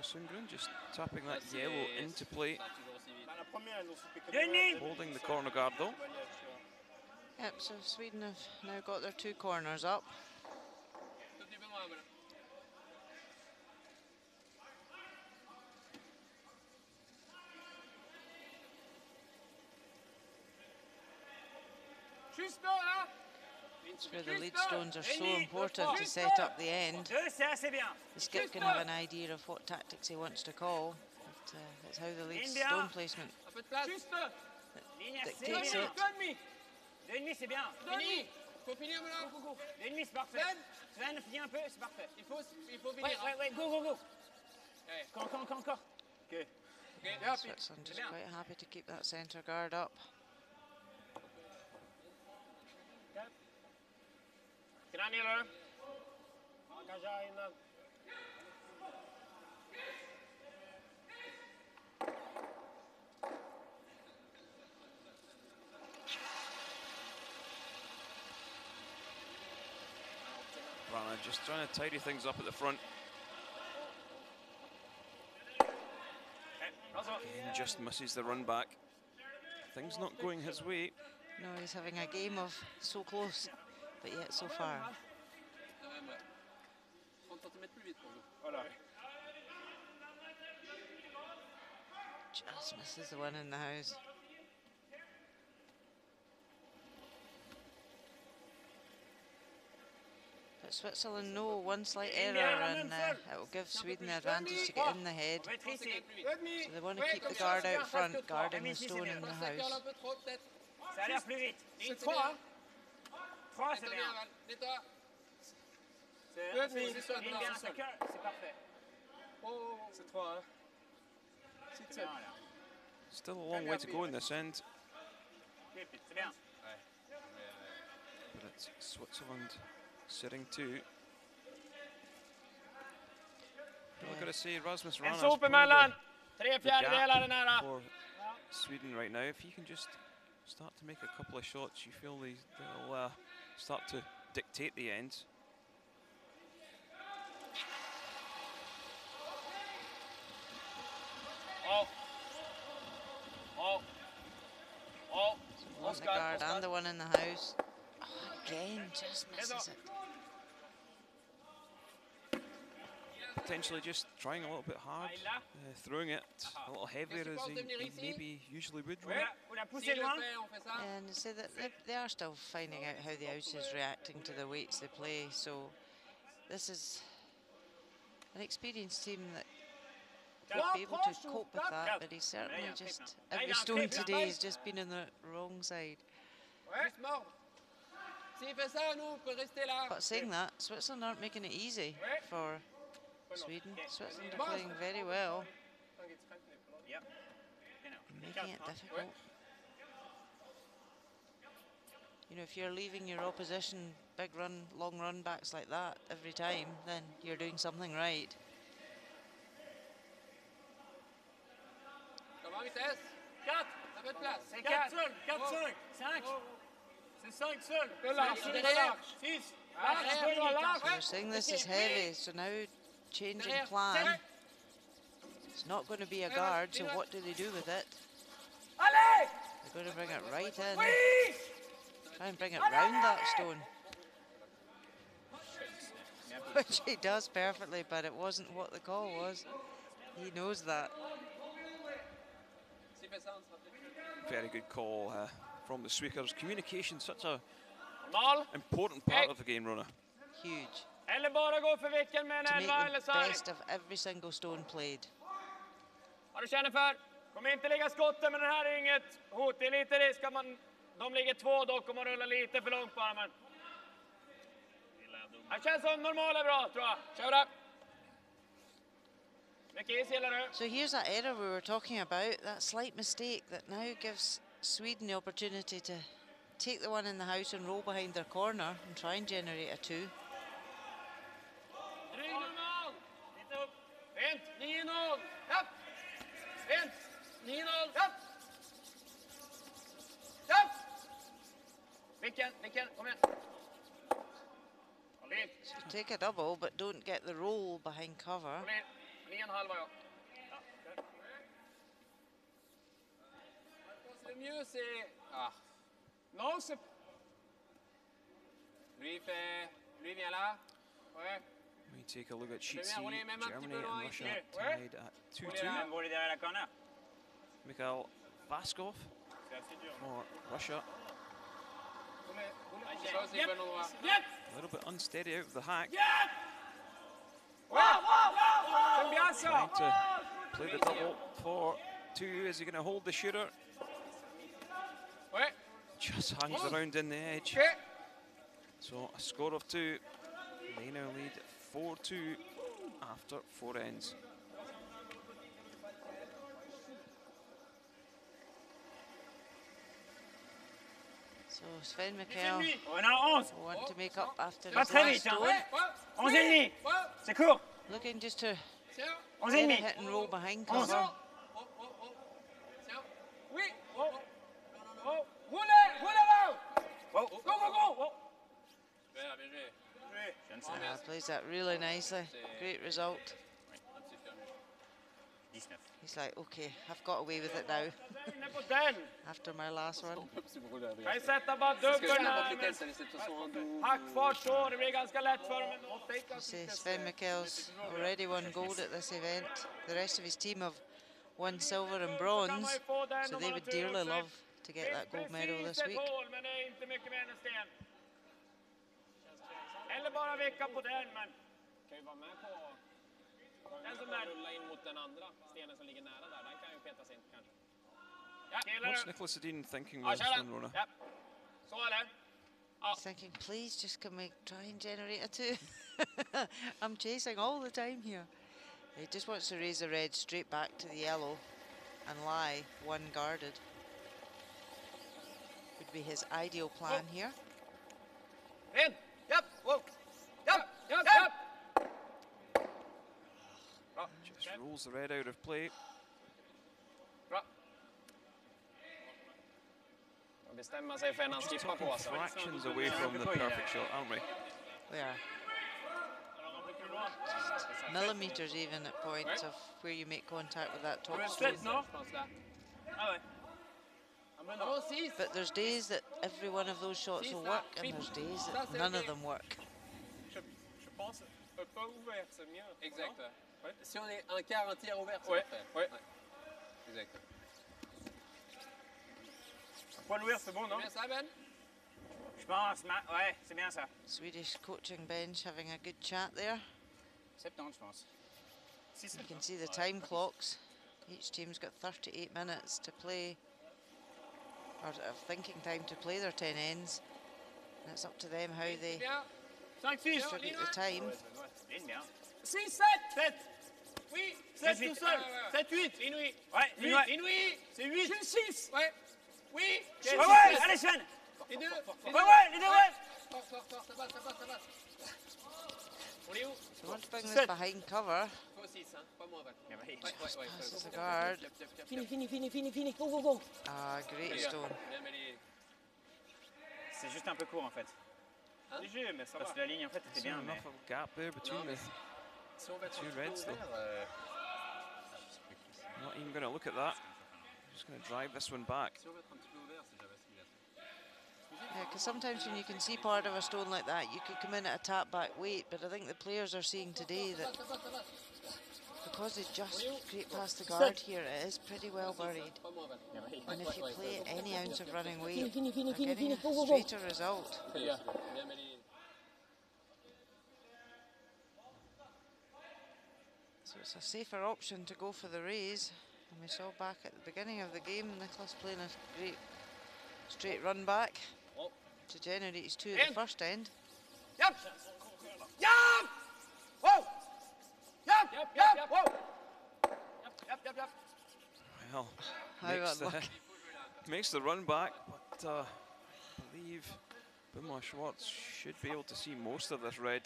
Sundgren just tapping that yellow into play. Holding the corner guard though. Yep, so Sweden have now got their 2 corners up. That's where the lead stones are so important to set up the end. The skip can have an idea of what tactics he wants to call, but it's how the lead stone placement dictates it. 2,5 c'est bien. Fini. Faut finir maintenant. Go, go. 2,5 c'est parfait. Sven, finis un peu, c'est parfait. Il faut finir. Ouais, go, go, go. Encore. Okay. Switzerland just quite happy to keep that centre guard up. Granilor. Engagea innan. Rana just trying to tidy things up at the front. Again, just misses the run back. Things not going his way. No, he's having a game of so close, but yet so far. Just misses the one in the house. But Switzerland know one slight error and it will give Sweden the advantage to get in the head. So they want to keep the guard out front, guarding the stone in the house. Ça a l'air plus vite. C'est 3, hein? 3, c'est bien. C'est parfait. C'est 3, hein? Still a long way to go in this end. C'est bien. But it's Switzerland sitting 2. I've got to say, Rasmus Rana En super mellan. 3/4 nära. For Sweden right now. If he can just start to make a couple of shots, you feel they'll start to dictate the end. One the guard and the one in the house. Oh, again, just misses it. Potentially just trying a little bit hard, throwing it a little heavier as he maybe usually would. And say that they are still finding out how the house is reacting to the weights they play. So this is an experienced team that would be able to cope with that, but he's certainly just, every stone today has just been on the wrong side. But saying that, Switzerland aren't making it easy for Sweden. Switzerland are playing very well, making it difficult. You know, if you're leaving your opposition big run, long run backs like that every time, then you're doing something right. We're saying this is heavy, so now changing plan. It's not going to be a guard, so what do they do with it? They're going to bring it right in. Try and bring it round that stone. Which he does perfectly, but it wasn't what the call was. He knows that. Very good call from the Sweakers. Communication, such a important part of the game, Rona. Huge. Eller bara gå för vilken med en 11 eller the best of every single stone played. Vad du känner för? Kommer inte ligga skotten, men den här är inget hot. Det är lite risk att de ligger 2 dock om man rullar lite för långt bara, men det känns som normal är bra, tror jag. Kör det. So here's that error we were talking about, that slight mistake that now gives Sweden the opportunity to take the one in the house and roll behind their corner and try and generate a 2. So take a double, but don't get the roll behind cover. 9,5 var jag. Le mieux, c'est... Ah. Non, c'est... Lui vient là. Ouais. We take a look at sheet C. Roulez même un petit Germany peu loin and Russia ici. tied at 2-2. Même voler derrière la corner. Mikhail Vaskov C'est assez dur. for Russia. Ça, c'est le bon endroit. A little bit unsteady out of the hack. J'aime bien ça. Trying to play the double for 2. Is he going to hold the shooter? Ouais. Just hangs around in the edge. Okay. So a score of 2. They now lead 4-2 after 4 ends. So Sven Mikhail On a 11. want to make up after Pas his très last vite, hein. stone. 11 et demi. C'est court. Looking just to 11 et get a demi. hit and roll behind 11. cover. Tiens. Oui. Roulez là. Go, go, go. Bien joué. Plays that really nicely. Great result. Un petit fermé. 19. He's like, okay, I've got away with it now På den. after my last one. On peut plus brûler avec. Kan sätta bara Parce que dubbeln n'importe här. lequel, ça laissait de toute façon en dos. Hackfart så, det blir ganska lätt för dem. You see, Sven Mikhail's already won gold at this event. The rest of his team have won silver and bronze, so they would dearly love to get that gold medal this week. Men det är inte mycket mer än en sten. Eller bara vicka på den, men kan ju vara med på den som där rullar in mot den andra stenen som ligger nära där. Den kan ju petas in kanske. Ja, What's Nicholas Edin thinking with this one, Rona? Ja. Så är det. He's thinking, please just can we try and generate a 2? I'm chasing all the time here. He just wants to raise the red straight back to the yellow and lie one guarded. Would be his ideal plan here. In! Japp! Whoa! Japp! Japp! Japp! Bra. Just rolls the red out of play. Bra. Bestämma sig för en han skippar på alltså. Fractions away from the perfect shot, aren't we? We are. Millimeters even at points of where you make contact with that top stone. Non? Ah ouais. But there's days that every one of those shots will work, and there's days that none of them work. Je pense pas ouvert, c'est mieux. Exact. Ouais. Si on est un quart, un tiers ouvert, c'est Ouais. parfait. Ouais. Exact. Poil ouvert, c'est bon, non? Bien ça, Ben? Je pense, ouais, c'est bien ça. Swedish coaching bench having a good chat there. 70, je pense. You can see the time clocks. Each team's got 38 minutes to play, or thinking time to play their 10 ends. And it's up to them how they Bien. 5, 6. distribute the time. Ligne bien. 6, 7. 7. Oui. 7 tout seul. 7, 8. Inouï. Ouais, Inouï. C'est 8. 6. Ouais. Oui. Ouais, ouais, allez Sven. Les deux. Ouais, les deux, ouais. Fort, ça passe, ça passe. On est où? So once bring this behind cover, Toi 6, hein, pas moi, Val. Ouais, passes the guard. Fini, go. Ah, great stone. Bien, Mélie. C'est juste un peu court en fait. Léger, mais ça va. Parce que la ligne en fait était Is bien, there mais... enough of a gap there between Non, mais the... si on va être Two un petit peu reds, though. ouvert, Not even going to look at that. Just going to drive this one back. si on va être un petit peu ouvert, c'est jamais ce qu'il a fait. Yeah, because sometimes when you can see part of a stone like that, you could come in at a tap back weight, but I think the players are seeing today that because they just scrape past the guard here, it is pretty well buried. Pas moi, Val. And if you play any ounce of running weight, you're getting a straighter result. Bien, Mélie. So it's a safer option to go for the raise. And we saw back at the beginning of the game, Nicholas playing a great straight run back to generate his 2 at the first end. Japp! Japp! Whoa! Japp! Whoa! Japp! Well, How unlucky. makes the run back, but I believe Benoit Schwartz should be able to see most of this red.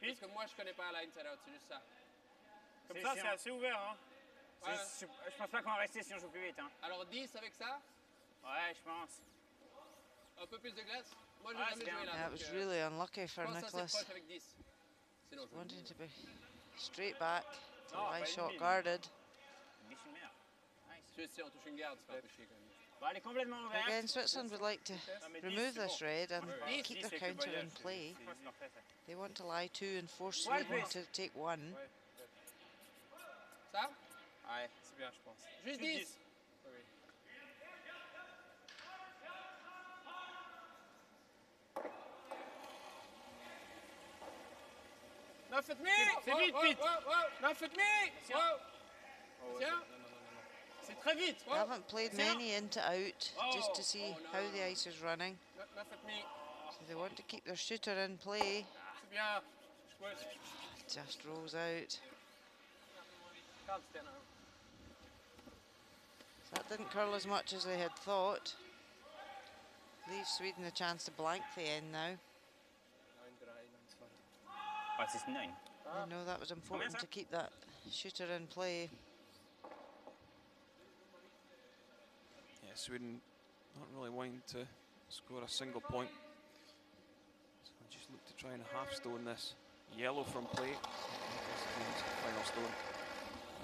Parce que moi, je connais pas la inside out, c'est juste ça. Comme ça, c'est assez ouvert, hein. Ouais. Je pense pas qu'on va rester si on joue plus vite, hein. Alors 10 avec ça, Ouais, je pense. un peu plus de glace. Moi, j'ai Ouais, jamais c'est joué bien. là. Yeah, it donc, was really unlucky for je pense assez Nicholas. proche avec 10. Sinon, je Wanting to be straight back, to lie shot guarded. Tu sais, si on touche une garde, ça fait un peu chier quand même. Bah, elle est complètement ouverte. Again, Switzerland would like to remove this red and keep their counter in play. They want to lie 2 and force Sweden to take 1. Ça? Ouais, c'est bien, je pense. Juste 10. Oui. Neuf et demi. C'est vite, vite. 9 et demi. Tiens. C'est très vite. They haven't played many into out just to see how the ice is running. 9 et demi. So they want to keep their shooter in play. C'est bien. Chouette. Just rolls out. So that didn't curl as much as they had thought. Leaves Sweden a chance to blank the end now. Ah, c'est 9. I know that was important to keep that shooter in play. Yeah, Sweden not really wanting to score a single point. So they just look to try and half-stone this. Yellow from play. Final stone.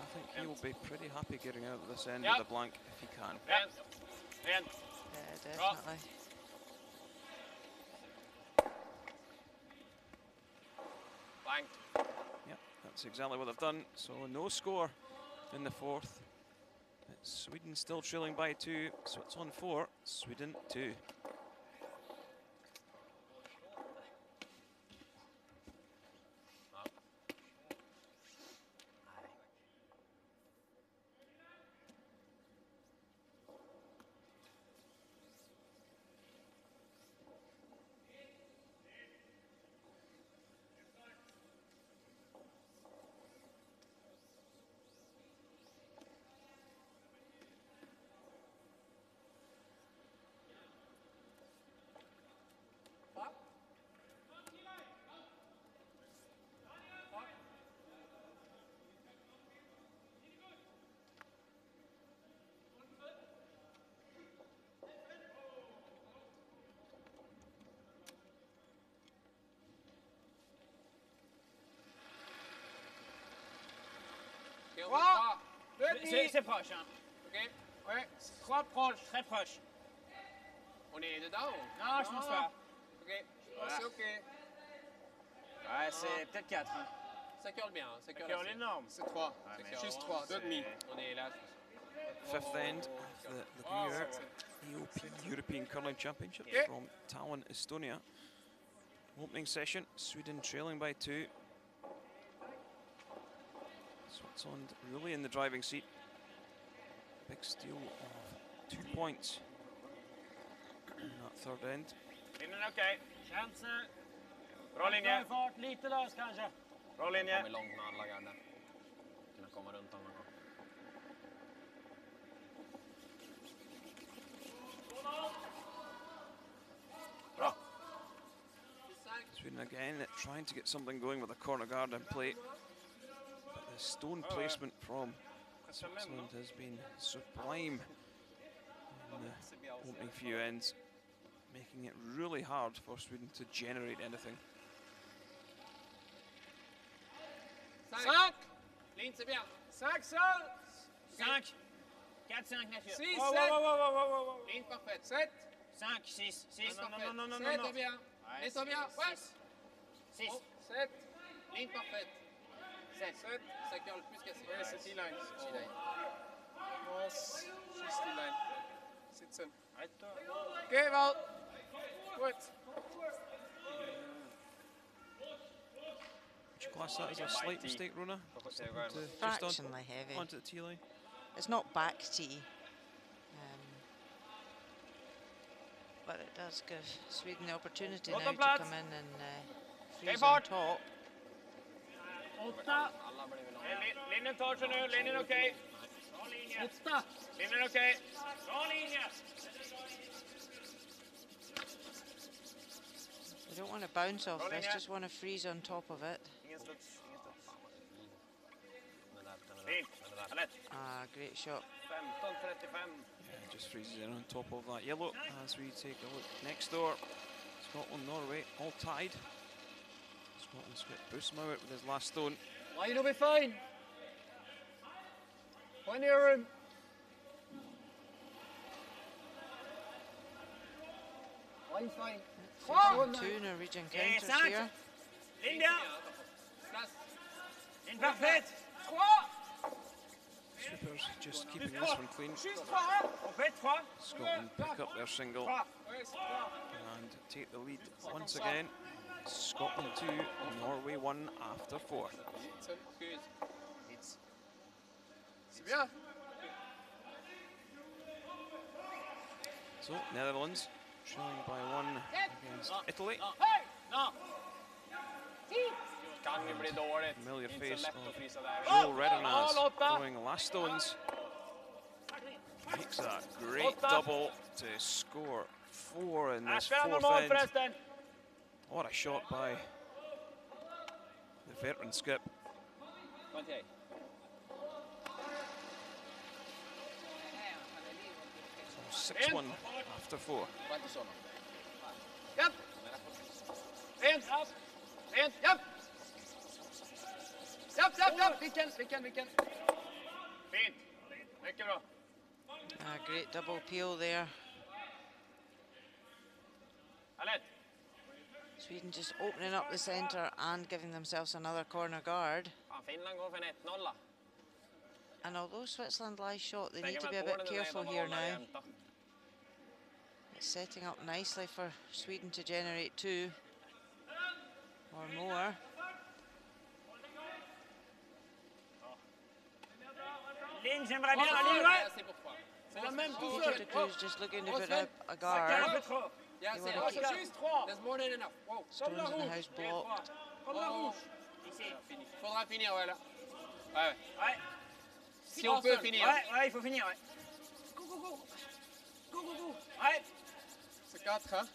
I think he will be pretty happy getting out of this end with a blank if he can. Yeah, definitely. Blank. Yep, that's exactly what they've done. So no score in the fourth. It's Sweden still trailing by 2. Switzerland 4, Sweden 2. C'est proche, hein. Ok. Ouais. 3 proches, très proche. On est dedans ou? Non, je pense pas. Ok. Voilà. C'est ok. Ouais, c'est peut-être 4. Hein. Ça curle bien. Ça curle curle assez. énorme. C'est 3. Ouais, C'est juste 3. 2,5. On est là. Fifth end of the Gruyère AOP European Curling Championship from Tallinn, Estonia. Opening session, Sweden trailing by 2. Switzerland really in the driving seat. Big steal of 2 points in that third end. Linjen är okej. Chanser. Bra linje. Fart, lite lös kanske. Bra linje. Kommer långt med alla garden. Kunna komma runt honom. Bra. Sweden again trying to get something going with the corner guard in play. But the stone placement from Switzerland has been sublime in the opening few ends, making it really hard for Sweden to generate anything. 5. Ligne, c'est bien. 5 seul. 5. 4, 5, 9, 6, 7. Ligne parfaite. 7. 5, 6, 6. Non. 7 bien. Nettoie bien. Ouais. 6. 7. Ligne parfaite. 7. 7. Ça curle plus qu'assez. Ouais, c'est T-line. T-line. Non, juste T-line. C'est ça. Arrête-toi. Ok, Val. Good. Would you class that as a slight mistake, Rona? Fractionally heavy. Onto the tee line. It's not back tee. But it does give Sweden the opportunity now to come in and freeze on top. 8. Linjen tar sig nu. Linjen är okej. Bra linje. 8. Linjen är okej. Bra linje. They don't want to bounce off this, just want to freeze on top of it. Ingen studs. Fint. Ah, great shot. 15-35. Yeah, just freezes in on top of that yellow as we take a look next door. Scotland, Norway, all tied. Scotland's got Boosmauer with his last stone. Line will be fine. Plenty of room. Line's fine. Two Norwegian counters here. India. In parfait. Sweepers just keeping this one clean. Scotland pick up their single and take the lead once again. Scotland 2, Norway 1 after 4. C'est bien. So, Netherlands trailing by 1 against Italy. Familiar face of Joel Redernaz throwing last stones. Makes a great double to score 4 in this fourth end. What a shot by the veteran skip. 6-1 after 4. Yep. Hands up. Hands. Yep. Yep. Vi kan. Fint. Mycket bra. A great double peel there. Sweden just opening up the centre and giving themselves another corner guard. Finland går för en 1-0. And although Switzerland lies short, they need to be a bit careful here now. It's setting up nicely for Sweden to generate 2 or more. Peter de Cruz just looking to put up a guard. Yeah, c'est There's more than enough. Wow. Stones in the house blocked. Faudra finir, ouais, là. Ouais. Si on peut finir. Ouais, il faut finir, ouais. Go. Ouais. C'est 4, hein?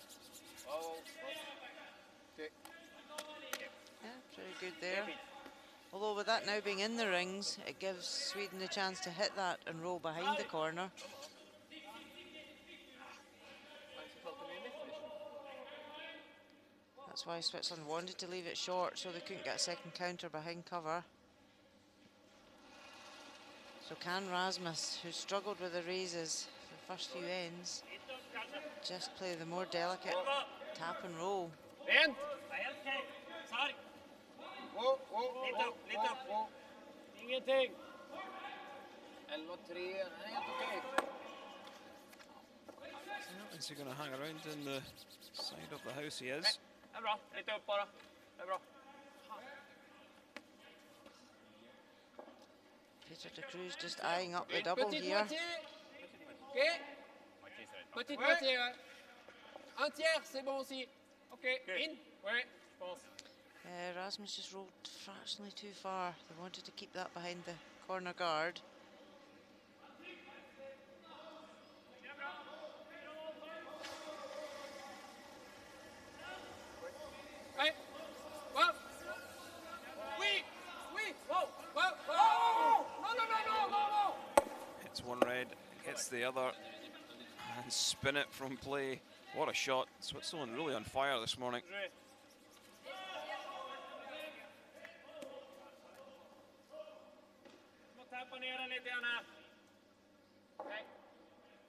Yeah, pretty good there. Although with that now being in the rings, it gives Sweden the chance to hit that and roll behind the corner. That's why Switzerland wanted to leave it short so they couldn't get a second counter behind cover. So can Rasmus, who struggled with the raises for the first few ends, just play the more delicate tap and roll? Rent. Sorry. Lite upp. Ingenting. 11-3. Helt okej. Is he going to hang around in the side of the house? He is. Det är bra. Lite upp bara. Det är bra. Peter de Cruz just eyeing up the double here. Ok. Petite moitié, ouais. Un tiers, c'est bon aussi. Ok. In. Ouais. Rasmus just rolled fractionally too far. They wanted to keep that behind the corner guard. Ouais. Wow. Oui. Whoa. No. Hits one red, hits the other, and spin it from play. What a shot. Switzerland really on fire this morning.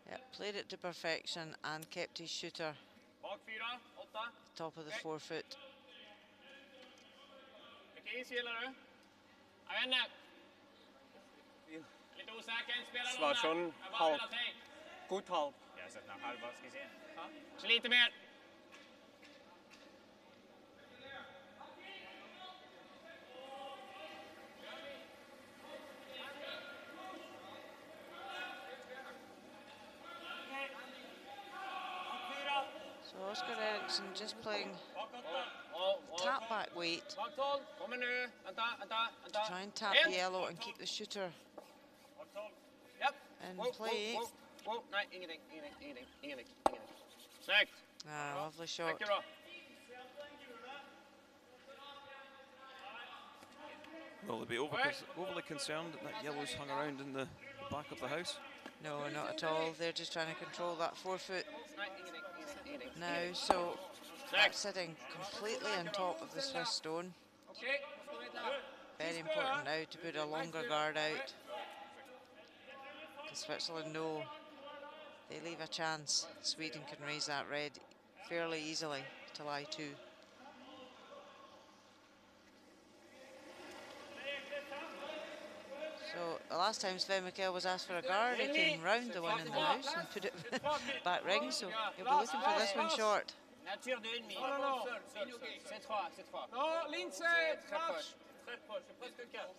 Yeah, played it to perfection and kept his shooter top of the 4 foot. Svarsson, halv. God halv. Jag har sett den halva, ska vi se. Så lite mer. So Oscar Eriksson just playing tap back weight to try and tap the yellow and keep the shooter in play. Nej, ingenting. Snyggt. Lovely shot. Mycket bra. Will they be overly concerned that yellow's hung around in the back of the house? No, not at all. They're just trying to control that 4 foot now. So That's sitting completely on top of the Swiss stone. Very important now to put a longer guard out. Because Switzerland know they leave a chance. Sweden can raise that red fairly easily to lie 2. So the last time Sven Mikkel was asked for a guard, he came round the one in the house and put it back ring, so he'll be looking for this one short. Nature de ennemi. C'est 3, c'est 3. Non, ligne c'est Très proche. Très proche, c'est presque 4.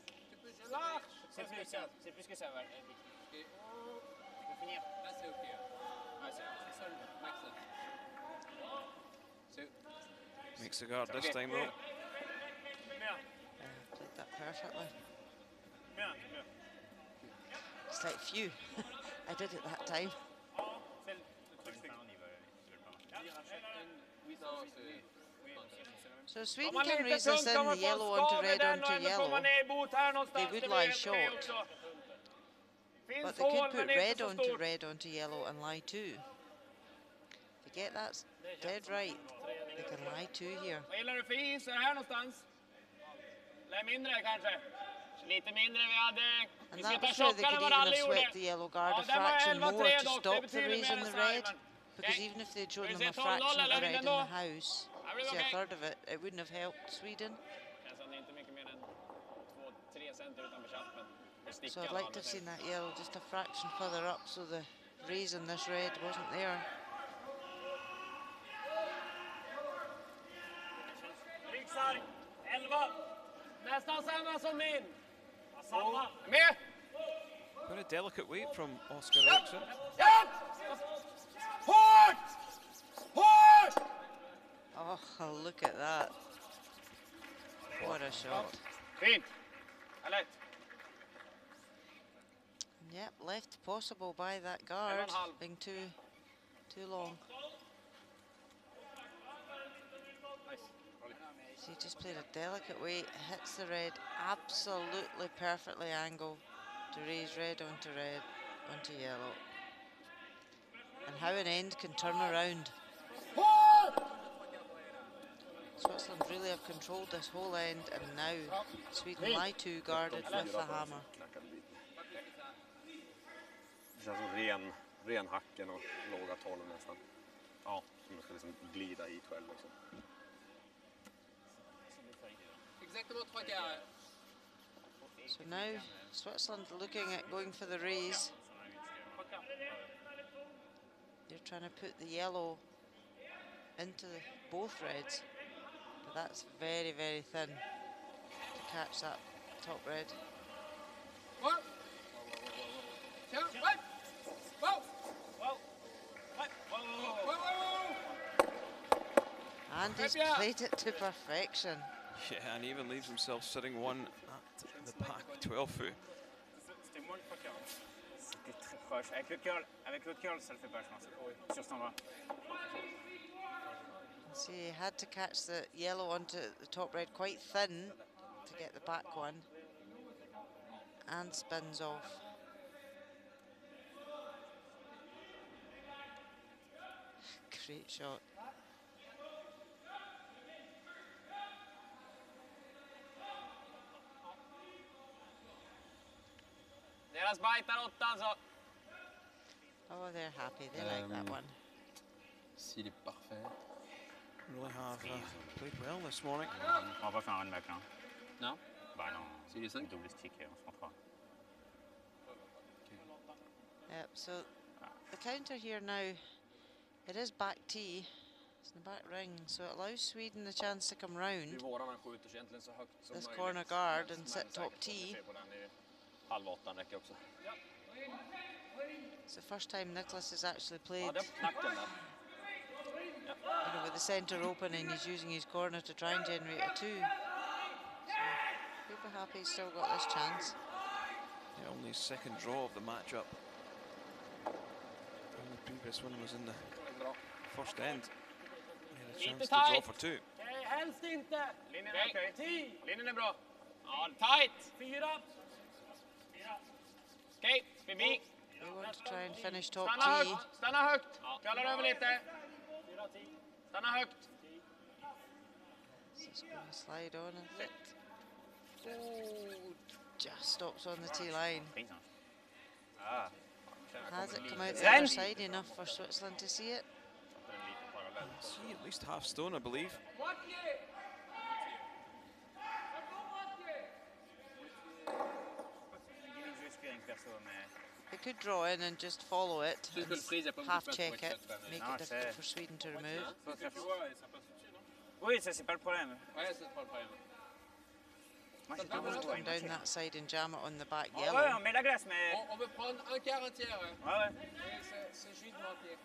C'est plus ça, c'est plus que ça, ouais. Tu peux finir. Là c'est ok. Ouais, c'est C'est ça le max. Makes the guard this time though. Played that perfectly. It's like, phew, I did it that time. So Sweden can raise this in, the yellow onto red onto yellow. They would lie short. But they could put red onto yellow and lie 2. If you get that dead right, they can lie 2 here. Vad gillar du för is? Är det här någonstans? Eller mindre kanske? Lite mindre vi hade. And that was where they could even have swept the yellow guard a fraction more to stop the raise in the red. Because even if they'd shown them a fraction of the red in the house, see a third of it, it wouldn't have helped Sweden. So I'd like to have seen that yellow just a fraction further up so the raise in this red wasn't there. Nästan samma som min. Samma. Med. Very delicate weight from Oscar Eriksson. Hårt! Hårt! Oh, look at that. What a shot. Fint. Lätt. Yep, left possible by that guard being too long. So he just played a delicate weight, hits the red absolutely perfectly angled to raise red onto yellow. And how an end can turn around. Switzerland really have controlled this whole end, and now Sweden lie 2 guarded with the hammer. Det känns som ren hacken och låga 12 nästan. Ja, som ska liksom glida i 12 liksom. Exactement 3 quarts. So now Switzerland looking at going for the raise. They're trying to put the yellow into both reds, but that's very, very thin to catch that top red. And he's played it to perfection. Yeah, and he even leaves himself sitting one at the back, 12 foot. See, he had to catch the yellow onto the top red quite thin to get the back one, and spins off. Great shot. Deras bajtar 8 alltså. Oh, they're happy. They like that one. S'il est parfait. Really have played well this morning. On va pas faire un match, hein. Non? Bah non. S'il est 5? Double stick et on se prend 3. Yep, so the counter here now, it is back tee. It's in the back ring, so it allows Sweden the chance to come round this corner guard and sit top tee. Halv 8 räcker också. It's the first time Nicholas has actually played, with the centre open, and he's using his corner to try and generate a 2. So people happy he's still got this chance. Yeah, only his second draw of the matchup. And the previous one was in the first end. He had a chance to draw for 2. Helst inte. Linjen är okej. 10. Linjen är bra. Ja, tight. 4. Okej, förbi. They want to try and finish top Stanna tee. högt. Stanna högt. Kallar över lite. Stanna högt. Just going to slide on and fit. Oh, just stops on the T-line. Has it come out the other side enough for Switzerland to see it? See at least half stone, I believe. They could draw in and just follow it, and half check it, make it difficult for Sweden to remove. Oui, ça c'est pas le problème. Ouais, c'est pas le problème. Moi, j'ai Come down that side and jam it on the back yellow. Ouais, on met la glace, mais. On veut prendre un quart entière. Ouais, ouais. C'est juste mentir.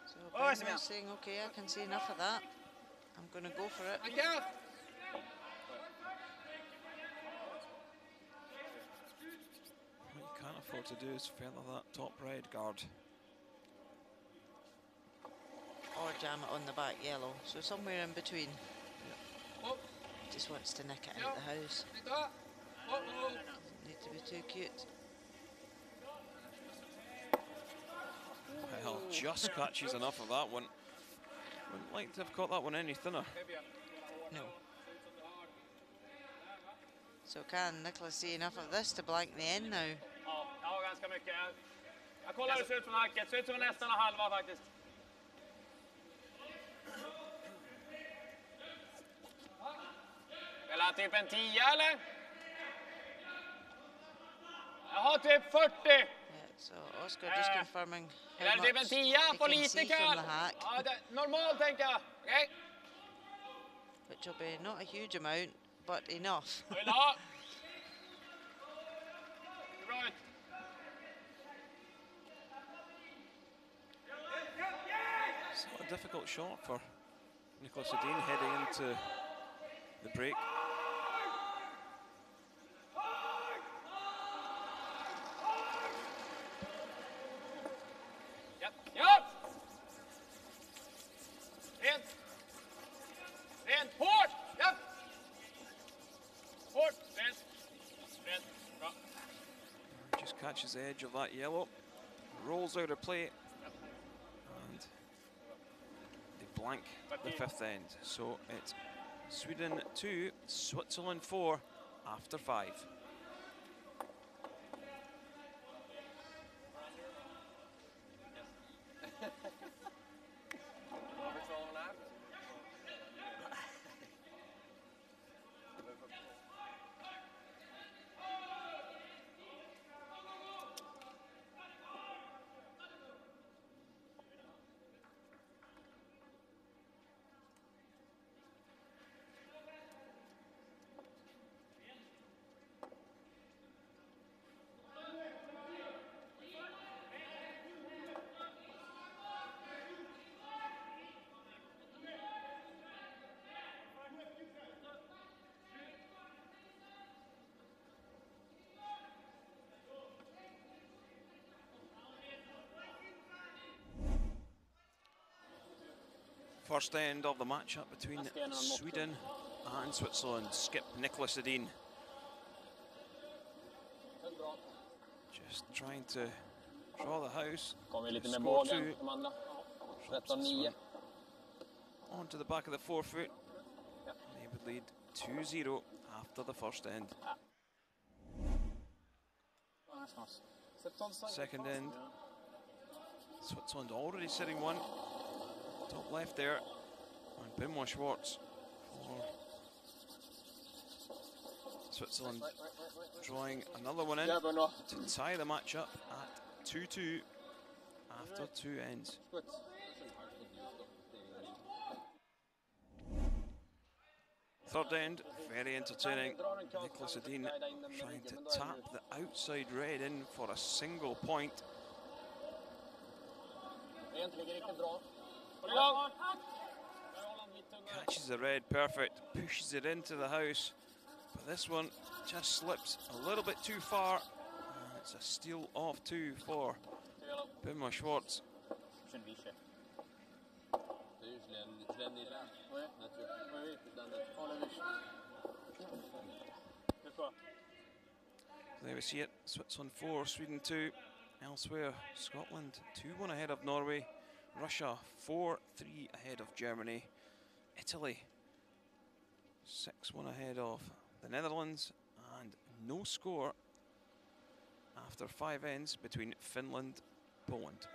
So Ben was saying, okay, I can see enough of that. I'm going to go for it. Un quart. What you can't afford to do is feather that top red guard. Or jam it on the back yellow, so somewhere in between. Oh. Just wants to nick it out the house. Tais-toi. Oh, oh. Doesn't need to be too cute. Well, just catches enough of that one. Wouldn't like to have caught that one any thinner. No. So can Nicholas see enough of this to blank the end now? Ja, ganska mycket. Jag kollar hur det ser ut från hacket. Ser ut som nästan en halva faktiskt. Eller typ en 10 eller? Jag har typ 40. Yeah, so Oscar just confirming how Eller much typ en 10 he på can lite see from kall. the hack, Ja, normalt tänker jag. Okej? which will be not a huge amount, but enough. Jag vill ha. Bra ut. It's not a difficult shot for Nicholas Edin heading into the break. Ja! Rent! Rent! Hårt! Ja! Hårt! Rent! Rent! Bra. Just catches the edge of that yellow, rolls out of play, and they blank the fifth end. So it's Sweden 2, Switzerland 4 after 5. First end of the matchup between Sweden and Switzerland. Skip Nicholas Edin. Just trying to draw the house. Kommer lite med Score bågen, two. de andra. Drops this 13-9. one onto the back of the forefoot. They would lead 2-0 after the first end. Second end. Switzerland already sitting one. Top left there. And Benoit Schwartz for Switzerland drawing another one in to tie the match up at 2-2 after two ends. Third end, very entertaining. Nicholas Edin trying to tap the outside red in for a single point. Catches the red perfect, pushes it into the house, but this one just slips a little bit too far. And it's a steal off two for Benoit Schwartz. There we see it, Switzerland 4, Sweden 2. Elsewhere, Scotland 2-1 ahead of Norway, Russia 4-3 ahead of Germany. Italy 6-1 ahead of the Netherlands, and no score after 5 ends between Finland, Poland.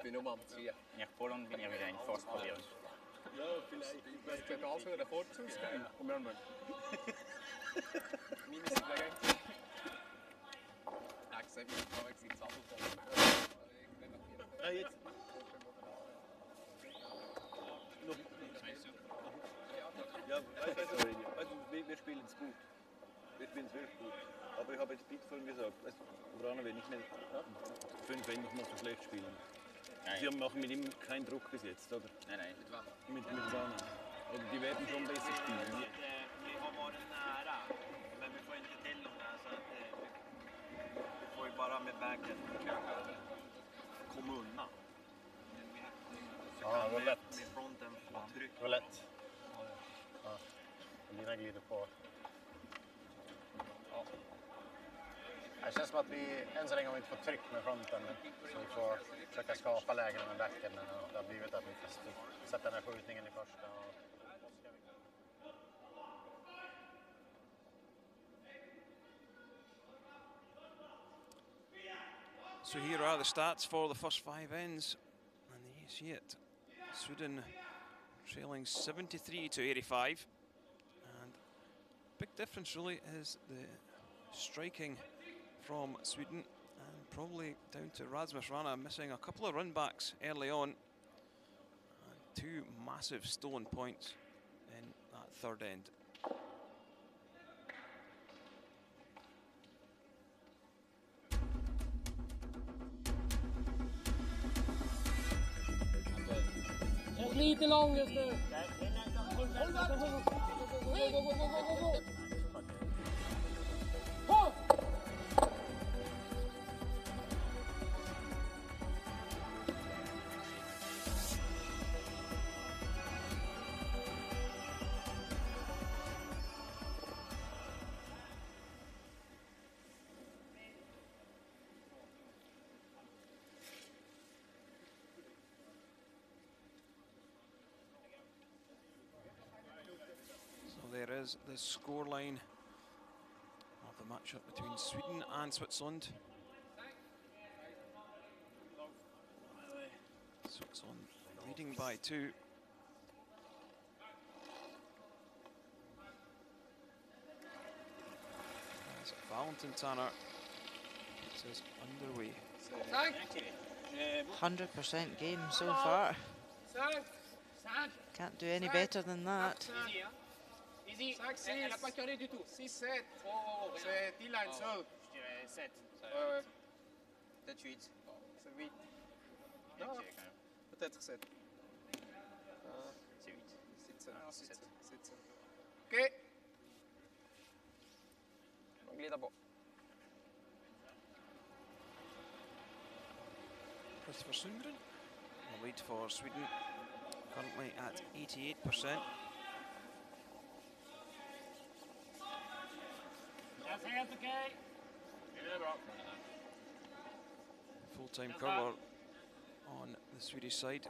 Venir Polen, venir wieder in Force probieren. Ja, vielleicht. Ich könnte aufhören, davor zu sein. Kom igen, man. Minus i hver gang. Axel, jeg får ikke sige sammen. Ja, jetzt. Ja, weißt du, wir spielen es gut. Wir spielen es wirklich gut. Aber ich habe jetzt Bitfilm gesagt, weißt du, Brana will nicht mehr 5 Enden noch so schlecht spielen. Sie machen mit ihm keinen Druck bis jetzt, oder? Nein. Mit Brana. Oder die werden schon besser spielen. Vi har varit nära, men vi får inte till dem där, så att vi får ju bara med backen försöka komma undan. Så Ja, det var lätt. med fronten få tryck. Det var lätt. Ja. Lina glider på. Ja. Det känns som att vi än så länge har inte fått tryck med fronten. Så vi får försöka skapa lägen med backen. Det har blivit att vi får sätta den här skjutningen i första. So here are the stats for the first 5 ends, and there you see it. Sweden trailing 73-85, and big difference really is the striking from Sweden, and probably down to Rasmus Rana missing a couple of run backs early on, and 2 massive stolen points in that third end. Lite lång just nu. Gå! There is the scoreline of the matchup between Sweden and Switzerland. Switzerland leading by 2. As Valentin Tanner gets us underway. 100% game so far. Can't do any better than that. Easy. Elle n'a pas carré du tout. 6-7. C'est 10 lines seul. Je dirais 7. Peut-être 8. C'est 8. Non, peut-être 7. c'est 8. 7. Ok. Man glider på. Christopher Sundgren, the lead for Sweden, currently at 88%. Helt okej. Det är bra. Full-time curler on the Swedish side.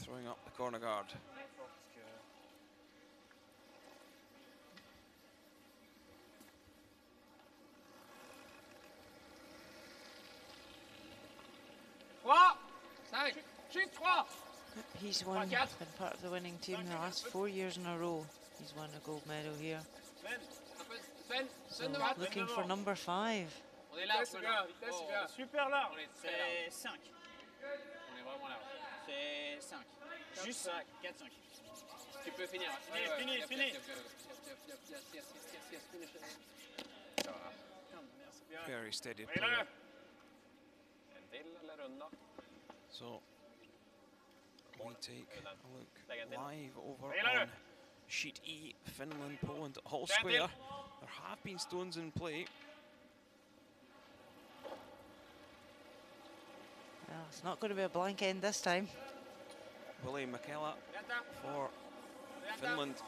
Throwing up the corner guard. He's won, been part of the winning team the last 4 years in a row. He's won a gold medal here. So looking for number 5. On est large maintenant. Super large. C'est 5. On est vraiment large. C'est 5. Juste 5. 4-5. Tu peux finir. Fini. Very steady Vad gillar player. du? En till eller runda? So we take a look live over Vad gillar on du? sheet E, Finland, Poland, all square. There have been stones in play. Well, it's not going to be a blank end this time. Willie McKella for Finland.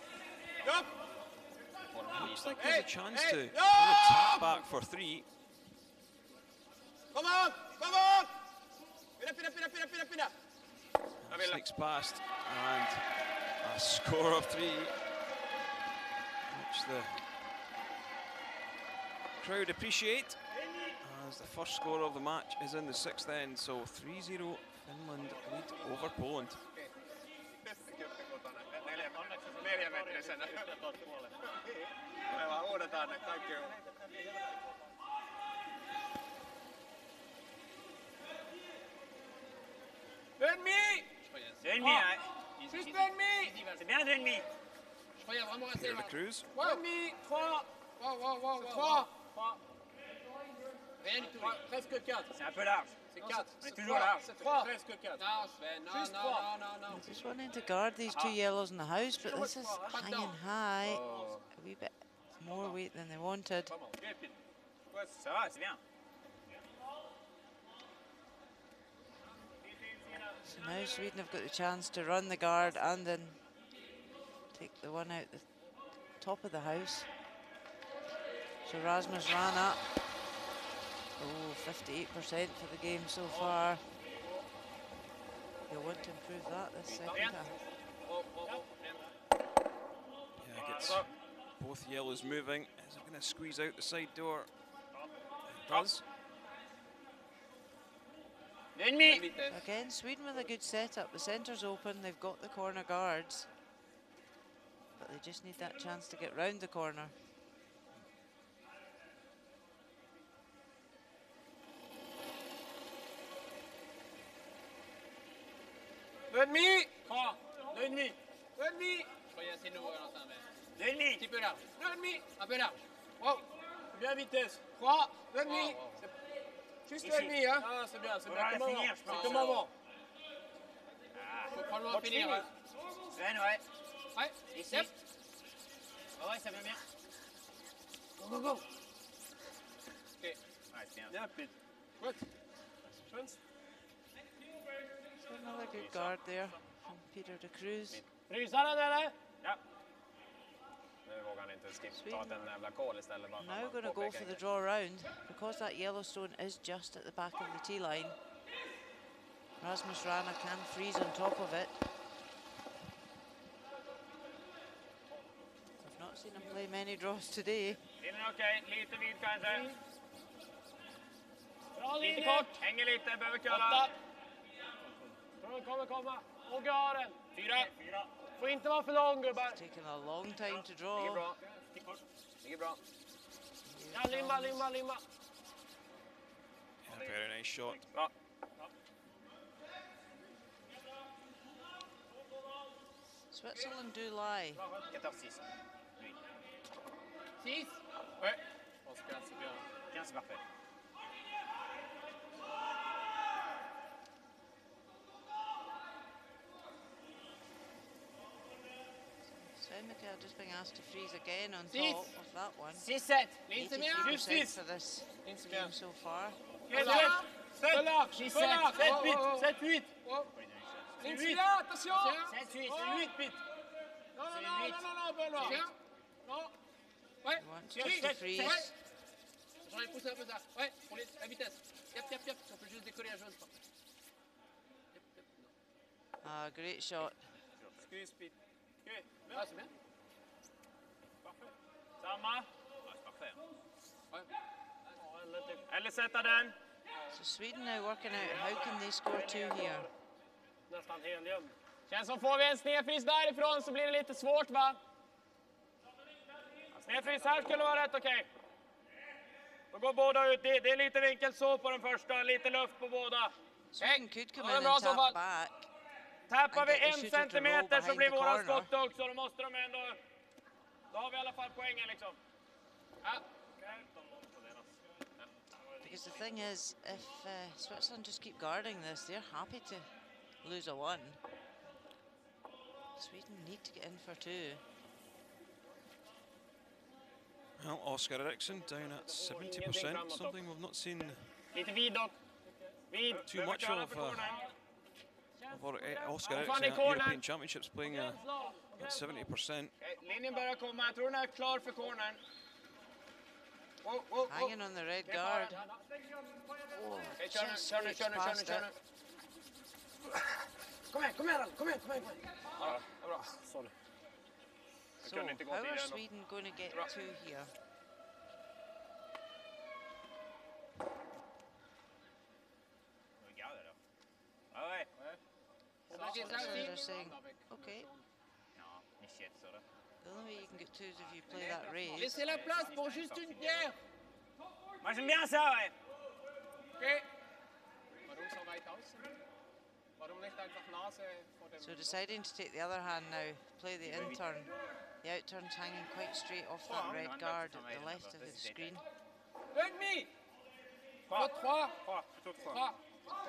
Looks like there's a chance to put a tap back for 3. Come on! Come on! Pina. Sneaks past, and a score of 3, which the crowd appreciate, as the first score of the match is in the 6th end, so 3-0 Finland lead over Poland. Deux demi! Juste deux demi! C'est bien 2,5. Je crois qu'il y a vraiment assez Here are là. the crews. Deux demi, 3. Wow. Rien du tout. Presque 4. C'est un peu large. C'est 4. On est toujours large. C'est 3. Presque 4. Non. Just wanting to guard these 2 yellows in the house, but this is hanging high. A wee bit more weight than they wanted. Ça va, c'est bien. So now Sweden have got the chance to run the guard and then take the one out the top of the house. So Rasmus ran up. Oh, 58% for the game so far. You'll want to improve that this second half. Yeah, gets both yellows moving. Is it going to squeeze out the side door? It does. Again, Sweden with a good setup. The centre's open, they've got the corner guards, but they just need that chance to get round the corner. Deux demi! 3. Deux demi! Deux demi! Je crois qu'il y a assez de nouveau à l'enceinte, mais... Deux demi! Un petit peu large. Deux demi! Un peu large. Wow! Bien vitesse. 3. Deux demi! Juste deux demi, hein? Ah, c'est bien comme avant. C'est comme avant. Faut probablement finir, hein? Sven, Ouais. Ici. Yep. Ouais, ça va bien. Go. Ok. Ouais, c'est bien. Bien, Pete. Good. Chance. So another good guard there from Peter de Cruz. Frysar den eller? Ja. Nu vågar han inte ta en jävla koll istället. Now going to go for the draw round because that Yellowstone is just at the back of the tee line. Rasmus Rana can freeze on top of it. I've not seen him play many draws today. Linjen okej, lite vid kanske. Bra linje. Lite kort, hänger lite, behöver köra. Tror den kommer komma. Och garen. 4. Får inte vara för lång gubbar. It's taken a long time to Ligger draw. bra. Ligger bra. Ja, limma. Yeah, very nice shot. Bra. Switzerland do lie. 14-6. Lui. 6. Ouais. Je pense que 15, c'est bien. 15, c'est parfait. Sven McKell just being asked to freeze again on Six. top of that one. 6-7. Ligne, c'est bien. 83% for this Ligne, c'est bien. game so far. 7. 7. 7-8. Ligne, c'est bien, attention. 7-8. C'est 8, Pete. Non, Benoît. Tiens. Non. Ouais. He wants just to freeze. J'aurais poussé un peu ça. Ouais, pour la vitesse. Yep. Si on peut juste décoller la jaune. Ah, great shot. Excuse Pete. Okej. Ah, c'est bien. Parfait. Samma. Ja, c'est parfait. Ouais. Eller sätta den. So Sweden now working out how can they score 2 here. Nästan helgömd. Känns som får vi en snedfrys därifrån så blir det lite svårt va? Snedfrys här skulle vara rätt okej. Då går båda ut. Det är lite vinkel så på den första. Lite luft på båda. Sweden could come Ja, in bra and så fall. tap back. Tappar vi get the 1 shooter to roll centimeter så behind blir the våran corner. skott också. Då måste de ändå... Då har vi i alla fall poängen liksom. Ah. Because the thing is, if Switzerland just keep guarding this, they're happy to lose a 1. Sweden need to get in for 2. Well, Oscar Eriksson down at 70%, something we've not seen Lite vid dock. Vid. too much of our Oscar Fan, Eriksson i at corner. European Championships, playing a at 70%. Linjen börjar komma. Jag tror den är klar för cornern. Hanging on the red guard. Oh, just squeaks past it. Kom igen. Ja, bra. Sorry. So, how are Sweden going to get two here? They're saying, okay. The only way you can get two is if you play that raise. Laissez la place pour juste une bière. Moi j'aime bien ça, ouais. Okay. Warum so weit außen? Warum nicht einfach Nase vor dem... So deciding to take the other hand now, play the in-turn. The out-turn's hanging quite straight off that red guard at the left of the screen. 2,5. 3. 3.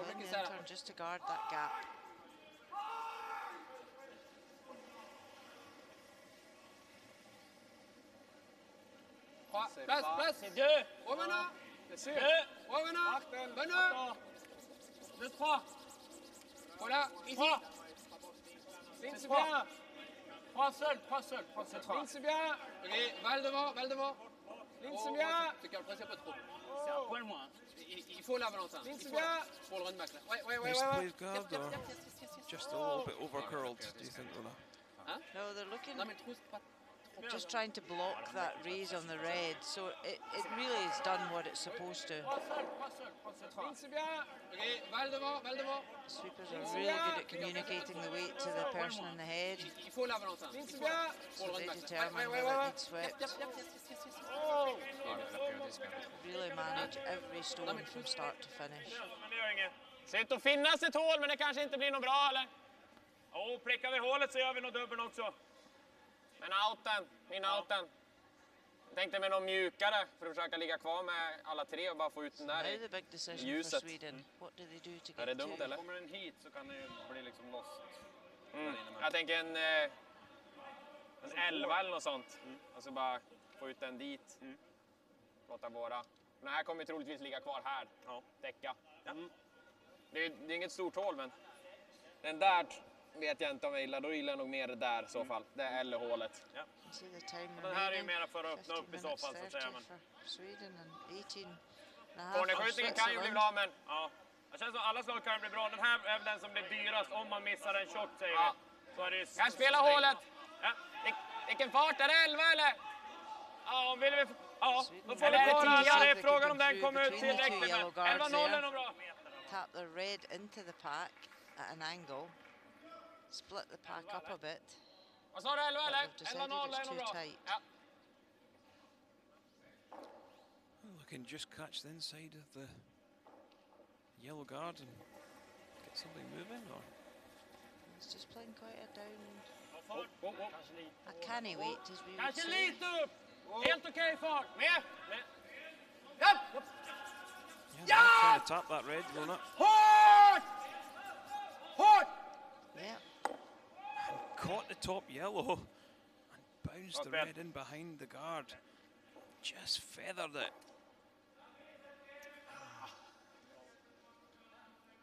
Playing the in-turn just to guard that gap. Place. C'est 2. Revenons. C'est sûr. 2. Revenons. Venons. 2, 3. Voilà. Ici. 3. Ligne, c'est bien. 3 seul. Ligne, c'est bien. Ok, Val devant. Ligne, c'est bien. C'est qu'elle presse un peu trop. C'est un poil moins. Il faut là, Valentin. Ligne, c'est bien. Pour le run back là. Ouais. Nice guard or just a little bit overcurled, do you think, Ola? No, they're looking... Non mais trop, c'est pas... Just trying to block that raise on the red, so it really has done what it's supposed to. 3 seul. Ligne, c'est bien. Ok, Val devant. Sweepers are really good at communicating the weight to the person in the head. Il faut là, Valentin. Ligne, c'est bien. So they determine whether it needs swept. Really manage every stone from start to finish. Men det gör inget. Ser ut att finnas ett hål, men det kanske inte blir något bra, eller? Prickar vi hålet så gör vi nog dubbeln också. Men outen. Jag tänkte med någon mjukare för att försöka ligga kvar med alla tre och bara få ut den där Now the big decision ljuset. for Sweden. What do they do to Är det get dumt two? eller? Kommer den hit så kan den ju bli liksom lost. Jag tänker en 11 eller något sånt. Alltså bara få ut den dit. Låta våra. Den här kommer troligtvis ligga kvar här. Ja. Täcka. Det är inget stort hål, men den där vet jag inte om jag gillar. Då gillar jag nog mer det där i så fall. Det är eller hålet. Ja. See the time Den här är ju remaining. mer för att öppna 15 upp i så minutes fall, så att säga. 30 Men for Sweden and 18 and a half for cornerskjutningen kan ju bli Switzerland. bra, men ja. Det känns som alla slag kan bli bra. Den här är väl den som blir dyrast om man missar en shot, säger vi. Så är det ju... Kan spela hålet. Ja. Vilken fart, är det 11 eller? Ja, om vill vi... Ja, då får Eller vi kvar alla. Det är they frågan could om den do kommer ut between the two tillräckligt. yellow Men guards 11-0 är there. nog bra. Tap the red into the pack at an angle. Split the pack up a bit. Vad sa du, 11 eller? But they've decided 11-0 it's är nog too bra. tight. Ja. Well, they can just catch the inside of the yellow guard and get something moving, or It's just playing quite a down, Oh. a canny weight as we would Kanske say. lite upp. Helt okej fart. Med. yeah, they're trying to tap that red, Lona. Yeah, Caught the top yellow and bounced the bad. red in behind the guard. Just feathered it.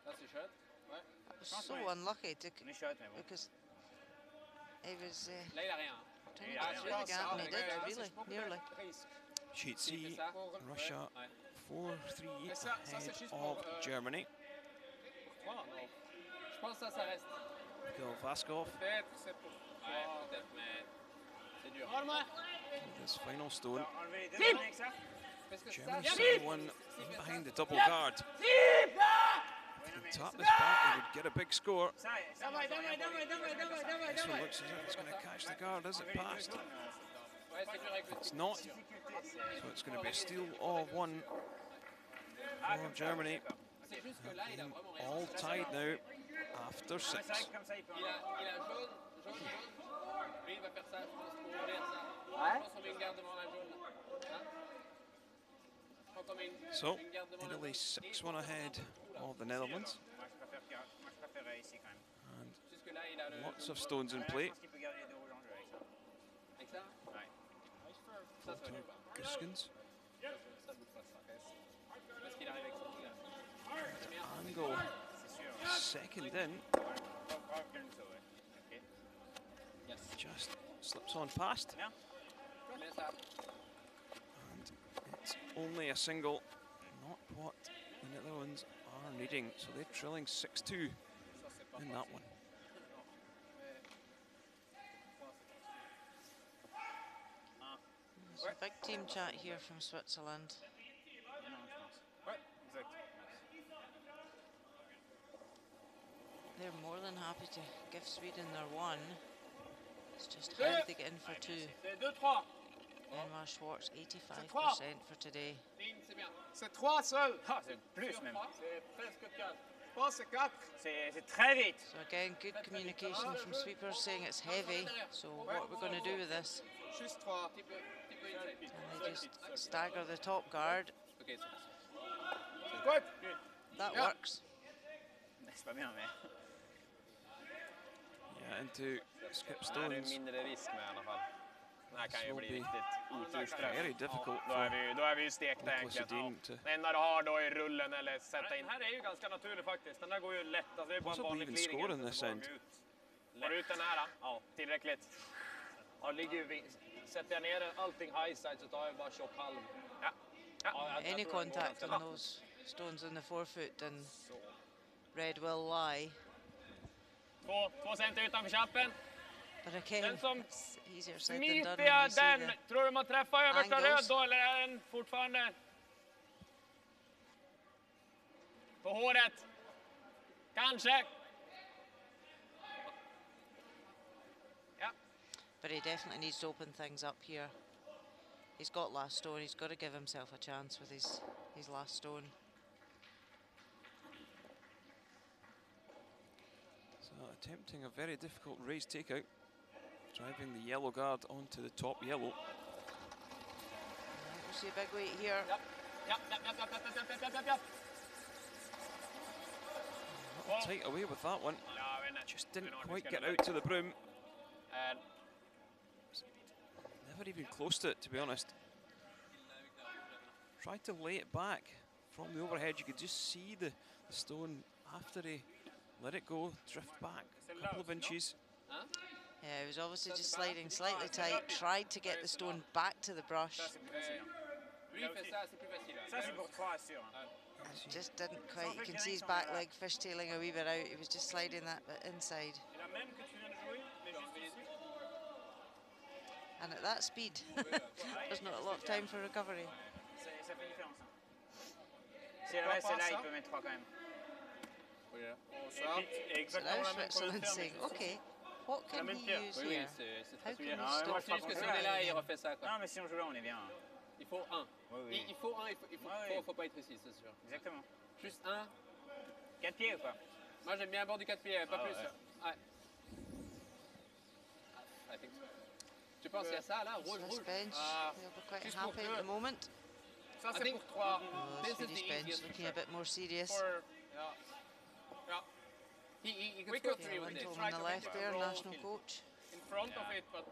Là c'est chouette. Ouais. that was so unlucky to because he was Là il a rien. trying to get through the gap and he did, really, nearly. Sheet C, Russia 4-3 ahead of Germany. Je pense que ça reste. Mikhail Vaskov Peut-être, c'est pour... Ouais, peut-être, mais c'est dur. with his final stone. Parce que ça, Germany sending one in behind the double guard. If he can tap this back, he would get a big score. This one looks as if it's going to catch the guard as it passed. ouais, c'est dur avec le It's not. So it's going to be a steal of one for Germany. C'est juste que là, il a vraiment rien. All tied now after 6. Il a jaune. Lui, il va faire ça, je pense, pour ouvrir ça. Je pense qu'on met une garde devant la jaune. Hein? Je crois qu'on met une So, garde devant la Italy jaune. 6-1 ahead of the Netherlands. And Jusque là, il a le... lots of stones in play. Avec ça? Ça, ça va nulle part. Guskins. Ça bouge pas, ça reste. Parce qu'il arrive avec son petit là. Angle second in. just slips on past. Yeah. And it's only a single, not what the Netherlands are needing. So they're trailing 6-2 in that one. There's a big team chat here from Switzerland. They're more than happy to give Sweden their one. It's just how did they get in for two? Enmar Schwartz, 85% for today. C'est 3 seul. Ah, c'est plus même. C'est presque 4. Je pense c'est 4. C'est très vite. So again, good communication from sweepers saying it's heavy. So what we're going to do with this? Juste 3. And they just stagger the top guard. Good. That Yeah. works. C'est pas bien, mais... Yeah, into skip Det är stones. mindre risk med i alla fall. Det här kan ju This bli will be riktigt otursträff. very difficult Då är vi ju stekta Nicholas egentligen. Edin to Det enda du har då är rullen eller sätta in. Den här är ju ganska naturlig faktiskt. Den där går ju lätt. Alltså det är bara en possibly vanlig even clearing. score in this end. Får du ut den här? Ja, tillräckligt. Ja, ligger ju... Sätter jag ner allting high side så tar jag bara tjock halv. Ja. Any contact on those stones in the forefoot and red will lie. 2 cent utanför chappen. But again, Den som it's easier said than done when Smitiga you see den. the Tror du man träffar översta angles. röd då eller är den fortfarande på håret? Kanske. But he definitely needs to open things up here. He's got last stone. He's got to give himself a chance with his last stone. So attempting a very difficult raise takeout, driving the yellow guard onto the top yellow. We see a big weight here. Not tight away with that one. Just didn't quite get out to the broom. Never even close to it, to be honest. Tried to lay it back from the overhead. You could just see the stone after he let it go, drift back a couple of inches. Yeah, he was obviously just sliding slightly tight, tried to get the stone back to the brush. Just didn't quite, you can see his back leg fishtailing a wee bit out. He was just sliding that bit inside. And at that speed, there's not a lot of time for recovery. So now Switzerland saying, okay, what can he use here? How can we stop Juste que si on est là, il refait ça. Non, mais si on joue là, on est bien. Il faut un. Il faut un, faut pas être ici, c'est sûr. Exactement. Juste un. 4 pieds ou pas? Moi j'aime bien un bord du 4 pieds, pas plus. Ouais. I think so. Tu penses qu'il y a ça là, rouge, Swiss rouge. bench, they'll be quite Juste happy pour at the moment. Ça c'est pour 3. Oh, the Swedish bench looking a bit more serious. He could go through with Lindholm this. on the left there, national coach. In front of it, but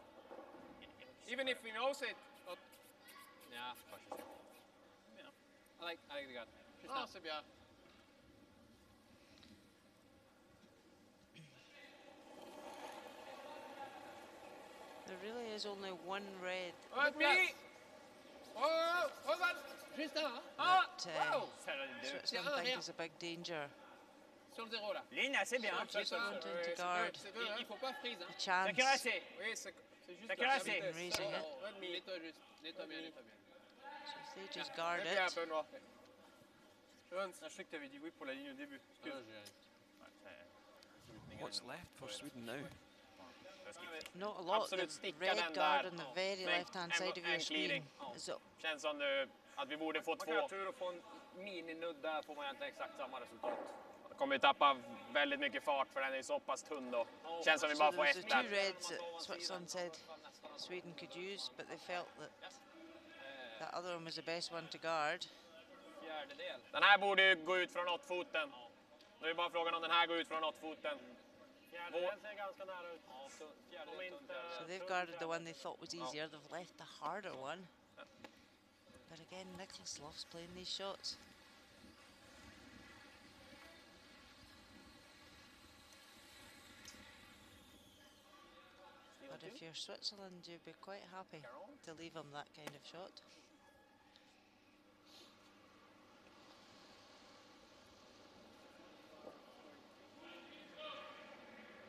even if he knows it. But Yeah, I like the guard. ah, c'est bien. There really is only one red Let me. Oh, hold on. Juste un. that Wow. Switzerland think is a big danger. Sur le 0 là. Ligne assez bien. Just wanting to guard Il faut pas freeze. a chance. Chacun assez. Oui, c'est juste Chacun la assez. vitesse. Raising it. Nettoie juste. Nettoie bien, nettoie bien. So if they just guard Bien, it, Benoît. Jones. Je sais que tu avais dit oui pour la ligne au début. What's left for Sweden now? not a lot. The Absolut sticka red den guard där. on the very Men left-hand side of your en clearing. screen is up. Känns som att vi borde få Man kan ha 2. tur och få en mininudd där får man egentligen exakt samma resultat. Kommer vi tappa väldigt mycket fart för den är så pass tunn då. Känns som vi So bara there får was the 1 two där. reds that Switzerland said Sweden could use, but they felt that that other one was the best one to guard. Fjärdedel. Den här borde ju gå ut från 8-foten. Nu är bara frågan om den här går ut från 8-foten. Fjärdedelen ser ganska nära ut. So they've guarded the one they thought was easier. They've left the harder one. But again, Nicholas loves playing these shots. But if you're Switzerland, you'd be quite happy to leave him that kind of shot.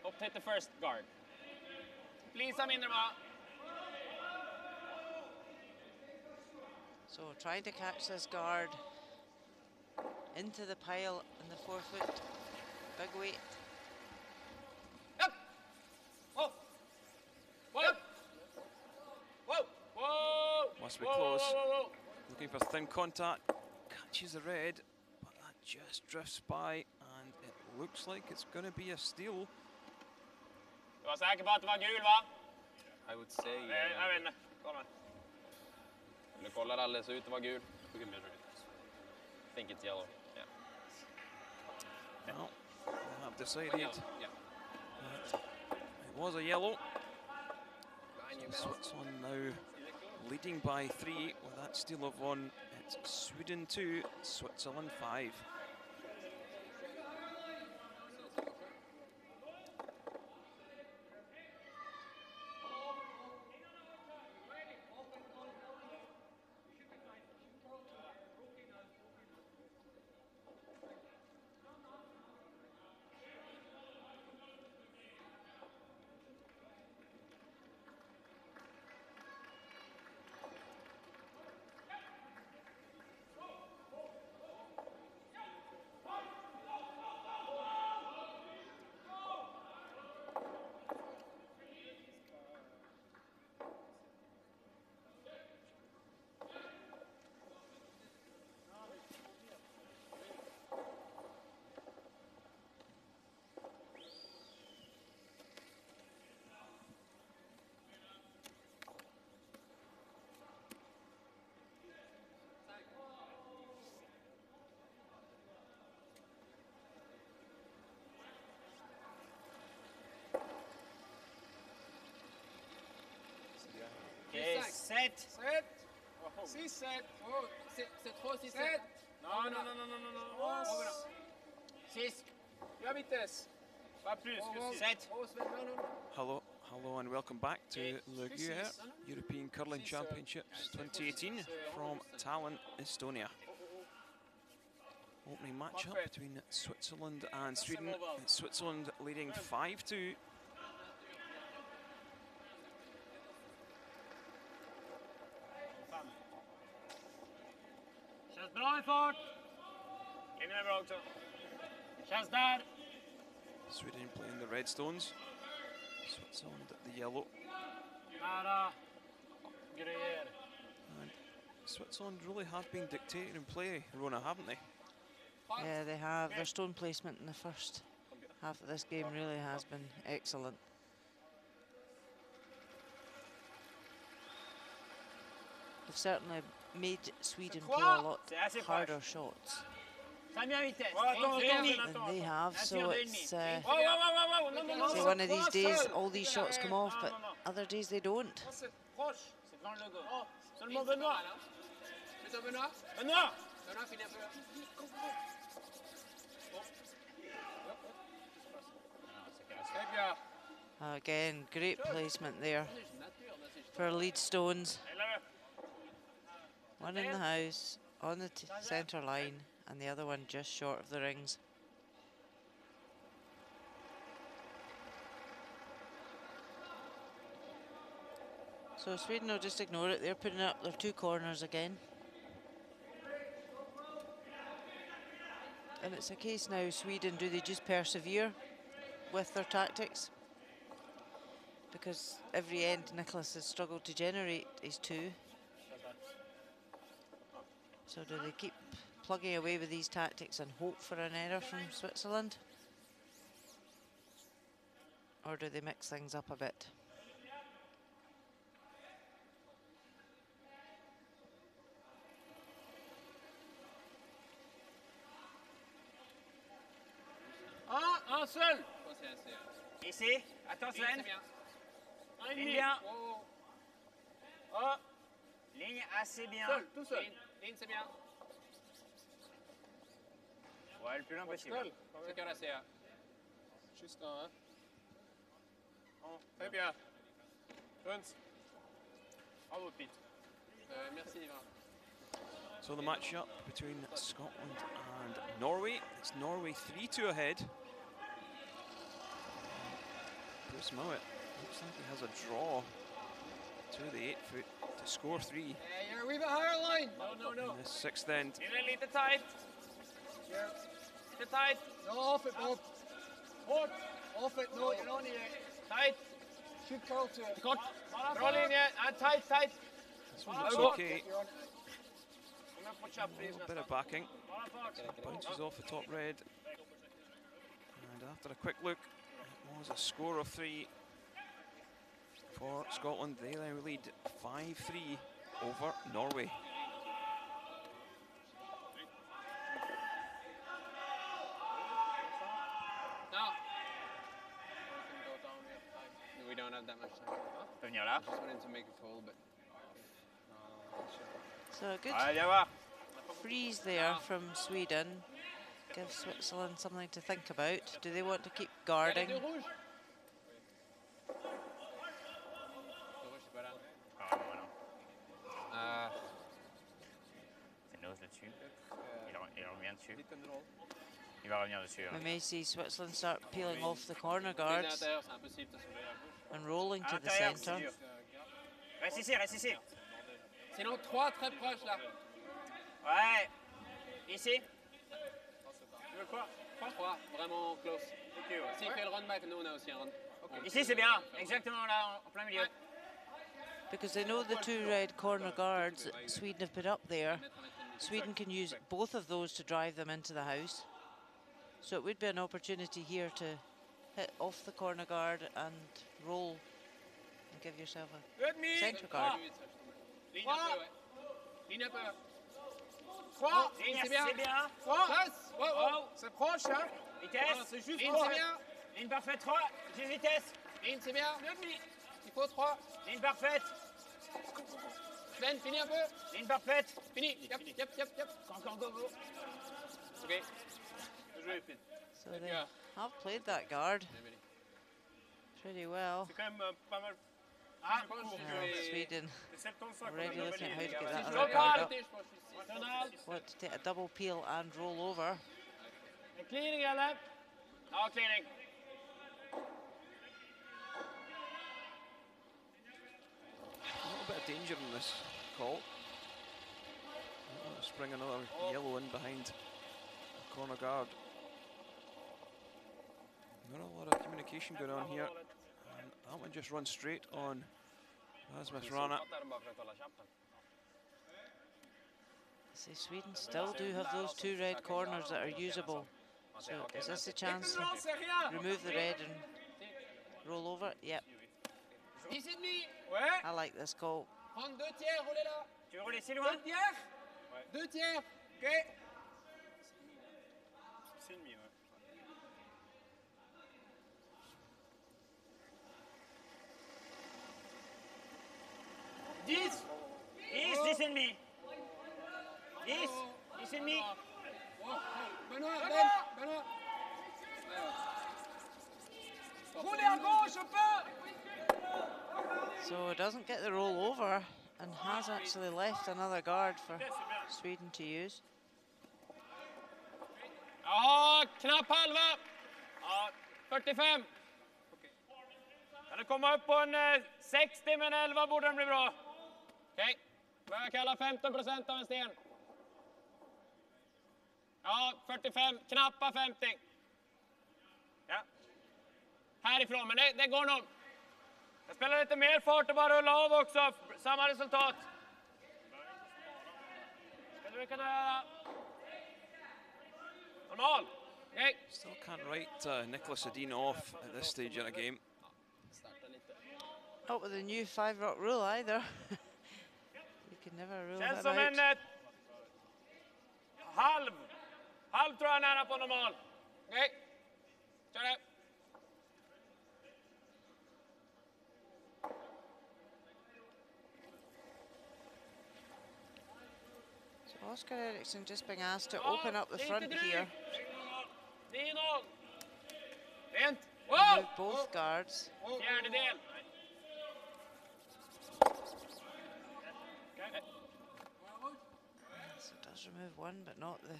Up hit the first guard. Please, I'm in there, Ma. So trying to catch this guard into the pile in the 4 foot, big weight. Up. Whoa. Whoa. Whoa. Whoa. Must be close. Whoa, whoa, whoa. Looking for thin contact. Catches the red, but that just drifts by, and it looks like it's going to be a steal. Du var säker på att det var gul, va? I would say... Jag vet inte. Kolla. Du kollar alldeles ut, det var gul. We can measure it. I think it's yellow. Yeah. Well, they have decided Yeah. that it was a yellow. So Switzerland now leading by 3 with that steal of 1. It's Sweden 2, Switzerland 5. Okay, set. Set. 6, 7. Oh, c'est trop, 6, 7. Non, non, non, non, non, non, non. 6. Ja, vitesse. Pas plus que 6. 7. Oh, Sven, non, non. Hello and welcome back to the Gruyère European Curling Championships 2018 from Tallinn, Estonia. Opening match-up between Switzerland and Sweden. It's Switzerland leading 5-2. Känns bra i fart. Linjen är bra också. Känns där. Sweden playing the red stones. Switzerland the yellow. Nära. Gruyère. And Switzerland really have been dictating play, Rona, haven't they? Yeah, they have. Their stone placement in the first half of this game really has been excellent. They've certainly made Sweden play a lot harder shots Samma vitesse. than they have, so it's say one of these days all these shots come off, but other days they don't. C'est devant le logo. Seulement Benoît. Plutôt Benoît. Benoît. Benoît, finis un peu. Très bien. Again, great placement there for lead stones. One in the house, on the centre line, and the other one just short of the rings. So Sweden will just ignore it. They're putting up their 2 corners again. And it's a case now, Sweden, do they just persevere with their tactics? Because every end Nicholas has struggled to generate his 2. So do they keep plugging away with these tactics and hope for an error from Switzerland? Or do they mix things up a bit? Un seul. Ici. Attends Sven. C'est bien. Ligne bien. Oh, Oh. Ligne assez bien. Seul, tout seul. Ligne, c'est bien. Ouais, le plus loin possible. Seul. C'est que c'est. Juste un, hein. Très bien. Guns. Bravo, Pete. Merci, Ivan. So the match-up between Scotland and Norway. It's Norway 3-2 ahead. Bruce Mowat looks like he has a draw to the 8-foot to score 3. Yeah, you're a wee bit higher line. No. In the 6th end. In a little tight. Little tight. No, off it, Bob. Hårt. Off it, no, you're on it. Tight. Shoot curl to it. Kort. Bra linje. Tight, tight. This one looks okay. You're on it. A little bit of backing. Bounces off the top red. And after a quick look, it was a score of 3 for Scotland. They now lead 5-3 over Norway. No. We don't have that much time. I just wanted to make a call, but... So a good freeze there from Sweden. Gives Switzerland something to think about. Do they want to keep guarding? We may see Switzerland start peeling off the corner guards and rolling to the centre. Reste ici, reste ici. Sinon, 3 très proches là. Ouais. Ici. Tu veux quoi? 3, vraiment close. Ok, ouais. S'il fait le run back, nous on a aussi un run. Okay. Ici c'est bien, exactement là, en plein milieu. Because they know the 2 red corner guards that Sweden have put up there. Sweden can use both of those to drive them into the house. So it would be an opportunity here to hit off the corner guard and roll and give yourself a centre guard. Ligne un peu, ouais. Ligne un peu. 3, c'est bien. 3, c'est proche, hein. Vitesse. C'est juste ligne, c'est bien. Ligne parfaite, 3, juste vitesse. Ligne, c'est bien. Il faut 3. Ligne parfaite. Sven, finis un peu. Ligne parfaite. Fini. Yep. Encore go. Ok. So they have played that guard pretty well. C'est quand même pas mal. Sweden already looking at how to get that Go other guard up. Tunnel. Want to take a double peel and roll over. Cleaning, eller? Ja, cleaning. A little bit of danger in this call. Spring another yellow in behind the corner guard. Not a lot of communication going on here. And that one just runs straight on Rasmus Rana. See, Sweden still do have those 2 red corners that are usable. So is this a chance to remove the red and roll over? Yep. 10 et demi. I like this call. Prendre 2 tiers, roulez là. Tu veux rouler si loin? 2 tiers. 2 tiers. Ok. C'est demi, ouais. 10 et demi. 10 et demi. Benoît. Roulez à gauche un peu. So it doesn't get the roll over and has actually left another guard for Sweden to use. Ja, knapp halva. Ja, 45. Kan det komma upp på en 60, men 11 borde den bli bra. Okej, börjar kalla 15% av en sten. Ja, 45, knappa 50. Ja. Härifrån, men det går nog. Jag spelar lite mer fart och bara rulla av också. Samma resultat. Skulle vi kunna göra normal? Okay. Still can't write Nicholas Edin off at this stage in a game. Not with the new 5-rock rule either. You can never rule Känns him som out. en halv tror jag nära på normal. Okej, kör det. So Oscar Eriksson just being asked to open up the front here. 9-0. Rent. Remove both guards. Fjärdedel. So it does remove one, but not the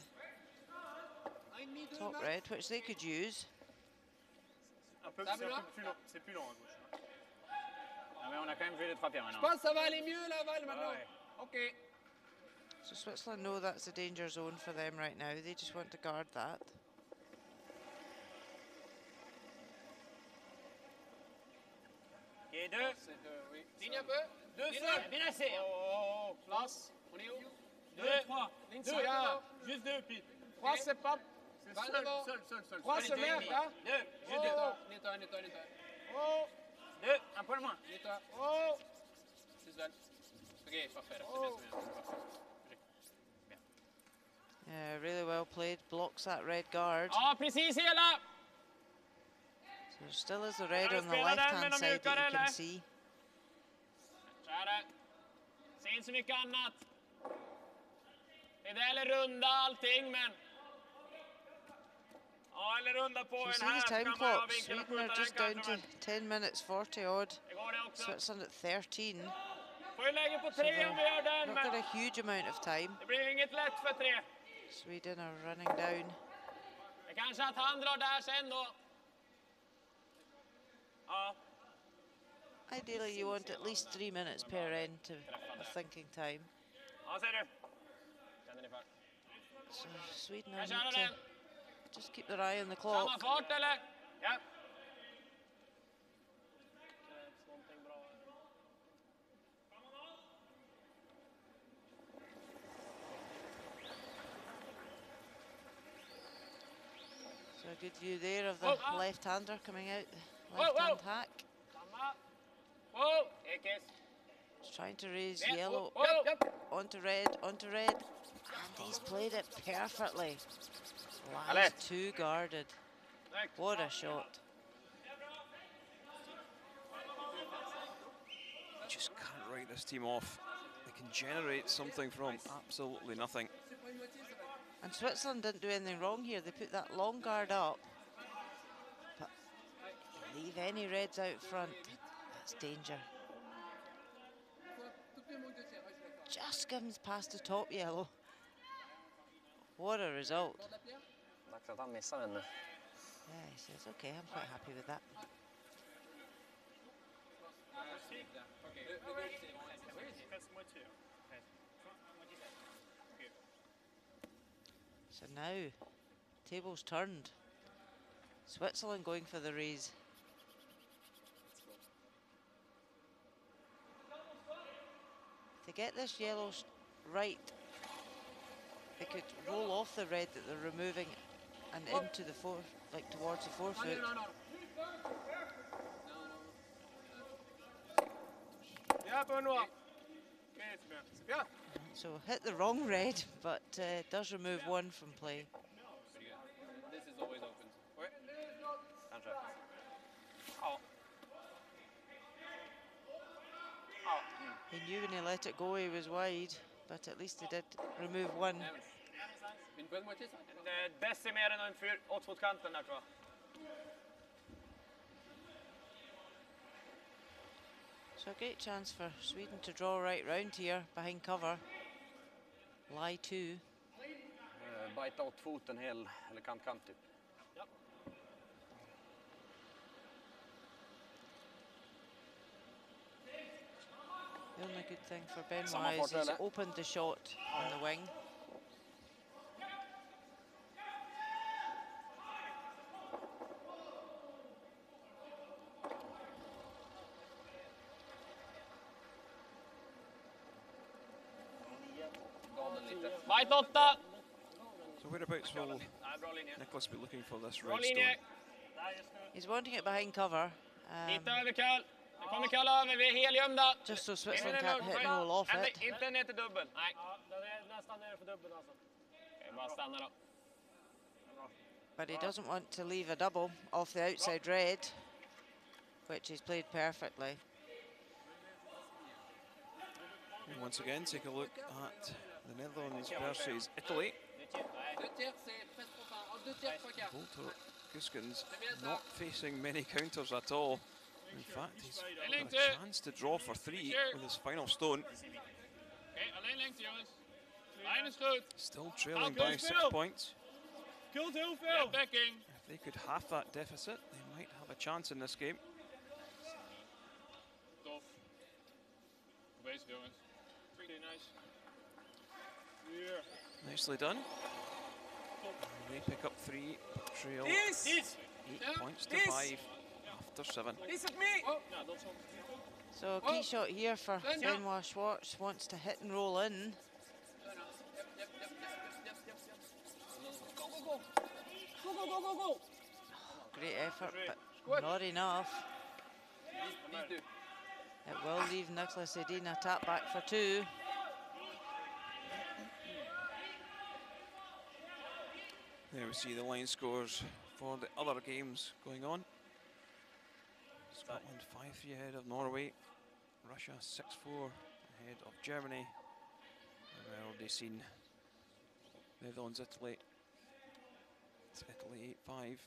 top red, which they could use. C'est plus long à gauche. Ah, mais on a quand même vu les 3 pierres maintenant. Je pense que ça va aller mieux là, Val, maintenant. Ok. So Switzerland know that's a danger zone for them right now. They just want to guard that. Et 2. Oui. Ligne un peu. 2 seul. Bien assez. Oh, place. On est où? 2, 3. Ligne 2, juste 2, Pete. 3, c'est pas. C'est seul. 3, c'est merde, hein? 2, juste 2. Nettoie. Oh. 2, un point de moins. Nettoie. Oh. C'est seul. Ok, parfait. C'est bien. Yeah, really well played. Blocks that red guard. Ja, precis hela! So there still is the red on the left-hand side that you can see. Kära. Se inte så mycket annat. Det är eller runda allting, men... Ja, eller runda på You en see här the så time kan man ha clock. vinkeln och Sweden are skjuta just den down kanten. to 10 minutes 40 odd. Det går det också. Switzerland at 13. Får ju lägga på So 3 om vi gör den, not got men a huge amount of time. det blir inget lätt för 3. Sweden are running down. Det kanske att han drar där sen då. Ja. Ideally, you want at least 3 minutes per end of thinking time. Ja, ser du. Känner ni för? So Sweden Jag need känner to den. just keep their eye on the Samma clock. fart eller? Ja. So a good view there of the left-hander coming out, the left-hand hack. Samma. Whoa. Ekis. He's trying to raise Yeah, yellow Yep. onto red, and he's played it perfectly. Lies Allez. too guarded. What a shot. Just can't write this team off. They can generate something from absolutely nothing. And Switzerland didn't do anything wrong here. They put that long guard up, but leave any reds out front. That's danger. Just skims past the top yellow. What a result. Dags att han missar den nu. Yeah, he says, okay, I'm quite happy with that. So now, tables turned. Switzerland going for the raise. If they get this yellow right, they could roll off the red that they're removing and into the towards the forefoot. So hit the wrong red, but does remove one from play. This is always open. Kanske. He knew when he let it go he was wide, but at least he did remove one. Une bonne moitié, ça? En decimeter och en 4 åt mot kanten där tror jag. So a great chance for Sweden to draw right round here behind cover. Lie 2. Bajta åt foten hel, eller kant typ. Ja. The only good thing for Benoit is he's opened the shot on the wing. Bajt 8. So whereabouts will Nicholas be looking for this Bra red linje. stone? He's wanting it behind cover. Lite över köl. Det kommer köl över, vi är helgömda. Just so Switzerland can't hit and roll off it. Inte ner till dubbel. Nej. Ja, den är nästan ner för dubbeln alltså. Okej, bara stanna då. But he doesn't want to leave a double off the outside red, which he's played perfectly. And once again, take a look at the Netherlands versus Italy. Volter Guskens not facing many counters at all. In fact, he's got a chance to draw for 3 with his final stone. Geen lengte, jongens. Lijn is goed. Still trailing by 6 points. Kult heel veel. Backing. If they could half that deficit, they might have a chance in this game. Tof. Goed bezig, jongens. Pretty nice. Here. Nicely done. They pick up 3, trail 8 points to 5 after 7. So key shot here for Benoit Schwartz, wants to hit and roll in. Go. Great effort, but not enough. It will leave Nicholas Edin a tap back for 2. There we see the line scores for the other games going on. Scotland 5-3 ahead of Norway. Russia 6-4 ahead of Germany. And we've already seen Netherlands, Italy. It's Italy 8-5. And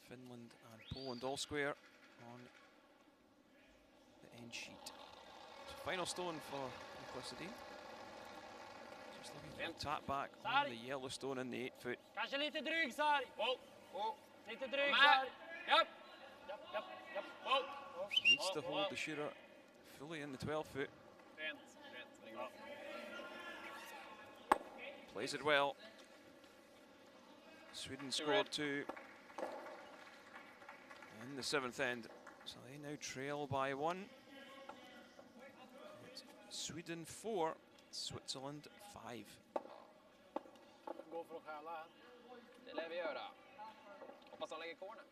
Finland and Poland all square on the end sheet. So final stone for Nicholas Edin. Just looking for a tap back on the yellow stone in the 8 foot. Kanske lite dryg, Sari. Lite dryg, Sari. Japp. Needs to hold the shooter fully in the 12 foot. Plays it well. Sweden scored 2 in the 7th end, so they now trail by 1. It's Sweden 4, Switzerland 5. Gå för att stjäla här. Det lär vi göra. Hoppas han lägger corner.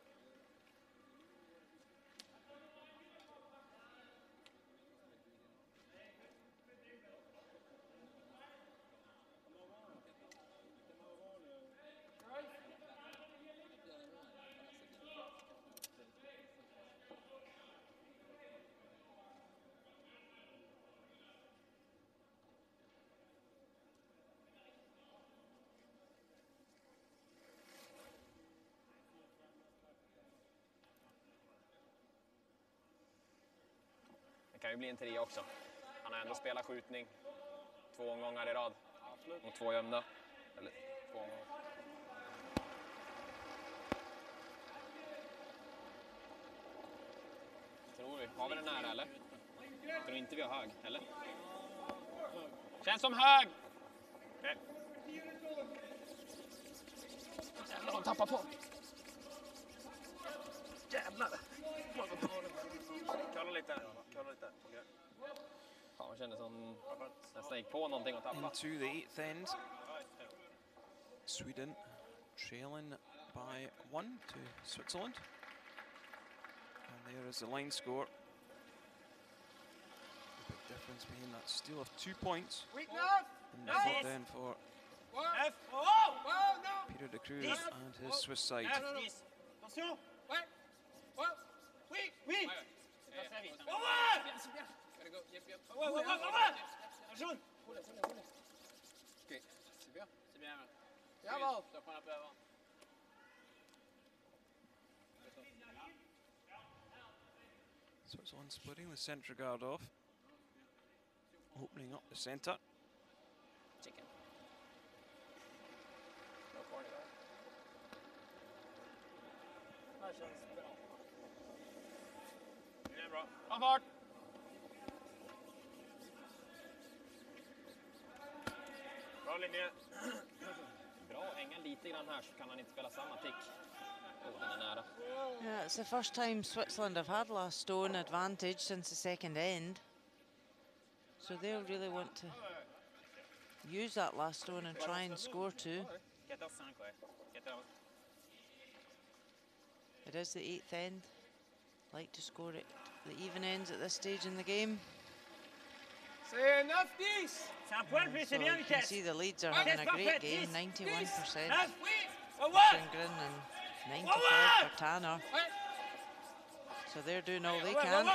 Det kan ju bli en 3 också. Han har ändå spelat skjutning 2 omgångar i rad. Mot 2 gömda. Eller 2 omgångar. Tror vi. Har vi den nära eller? Jag tror inte vi har hög, eller? Känns som hög! Okej. Jävlar, de tappar på. Jävlar! Kolla lite. Okay. Ja, det kändes som nästan gick på någonting och tappade. Into the 8th end. Sweden trailing by 1 to Switzerland. And there is the line score. The big difference being that steal of 2 points. And the foot then for Peter de Cruz and his Swiss side. Switzerland splitting the centre guard off, opening up the centre. Chicken. Det är bra. Ta fart! Bra linje. Bra att hänga lite grann här så kan han inte spela samma tick. Den är nära. Yeah, it's the first time Switzerland have had last stone advantage since the 2nd end. So they'll really want to use that last stone and try and score 2. It is the 8th end. Like to score it the even ends at this stage in the game. So you can see the Leeds are having a great game, 91%. Sjögren and 95 for Tanner. So they're doing all they can.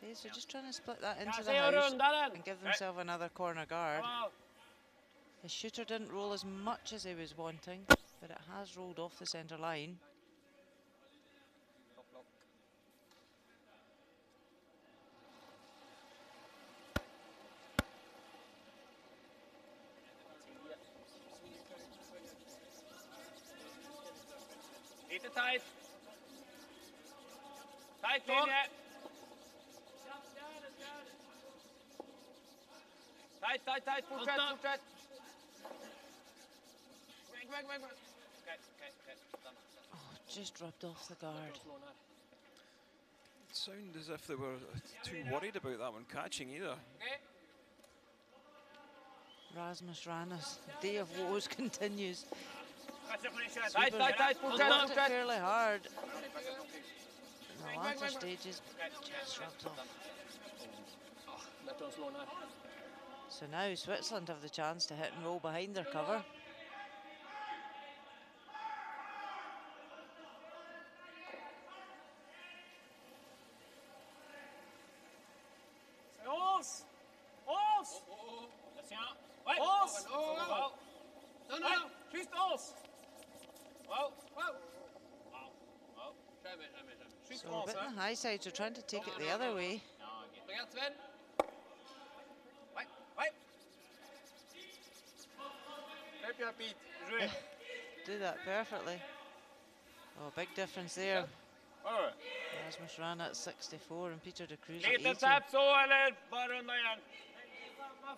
Okay, so just trying to split that into the house and give themselves another corner guard. His shooter didn't roll as much as he was wanting, but it has rolled off the centre line. Lite tight. Tight linje. Tight, tight, tight. Fortsätt, fortsätt. Väg. Okej. Oh, just rubbed off the guard. It sounded as if they were too worried about that one catching either. Rasmus Ranas, the day of woes continues. Tight, Fortsätt it fairly hard. In the latter stages, just rubbed off. So now Switzerland have the chance to hit and roll behind their cover. So a bit on the high side, so trying to take it the other way. Do that perfectly. Oh, big difference there. Rasmus ran at 64 and Peter de Cruz at 80. Lite tap så, eller bara runda igen.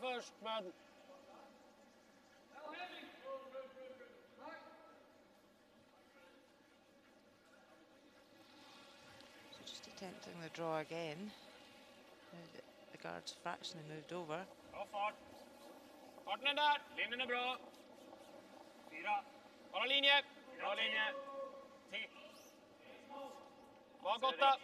Först med. So just attempting the draw again. The guard's fractionally moved over. Bra fart. Farten är där. Linjen är bra. 4. Bara linje. Bra linje. 10. Bak 8.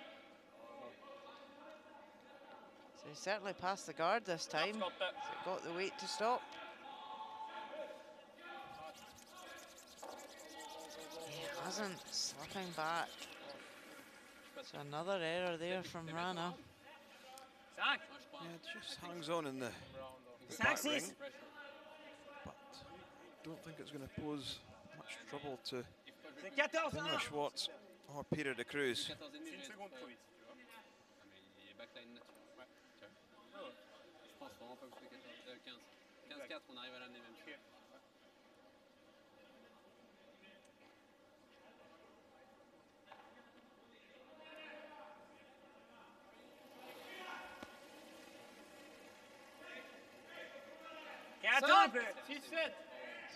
So he certainly passed the guard this time. So it got the weight to stop. He hasn't, slipping back. So another error there from Rana. Yeah, it just hangs on in the back ring, but I don't think it's going to pose much trouble to Henry Schwartz or Peter de Cruz.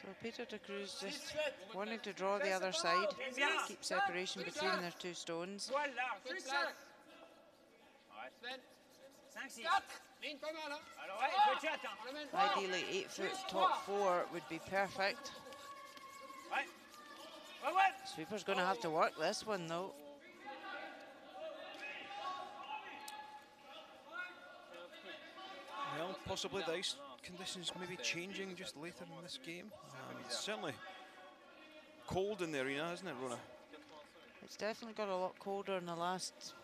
So Peter de Cruz just wanting to draw the other side, keep separation between their two stones. Ideally 8 foot top 4 would be perfect. Sweeper's going to have to work this one though. Well, possibly the ice conditions may be changing just later in this game. It's certainly cold in the arena, isn't it, Rona? It's definitely got a lot colder in the last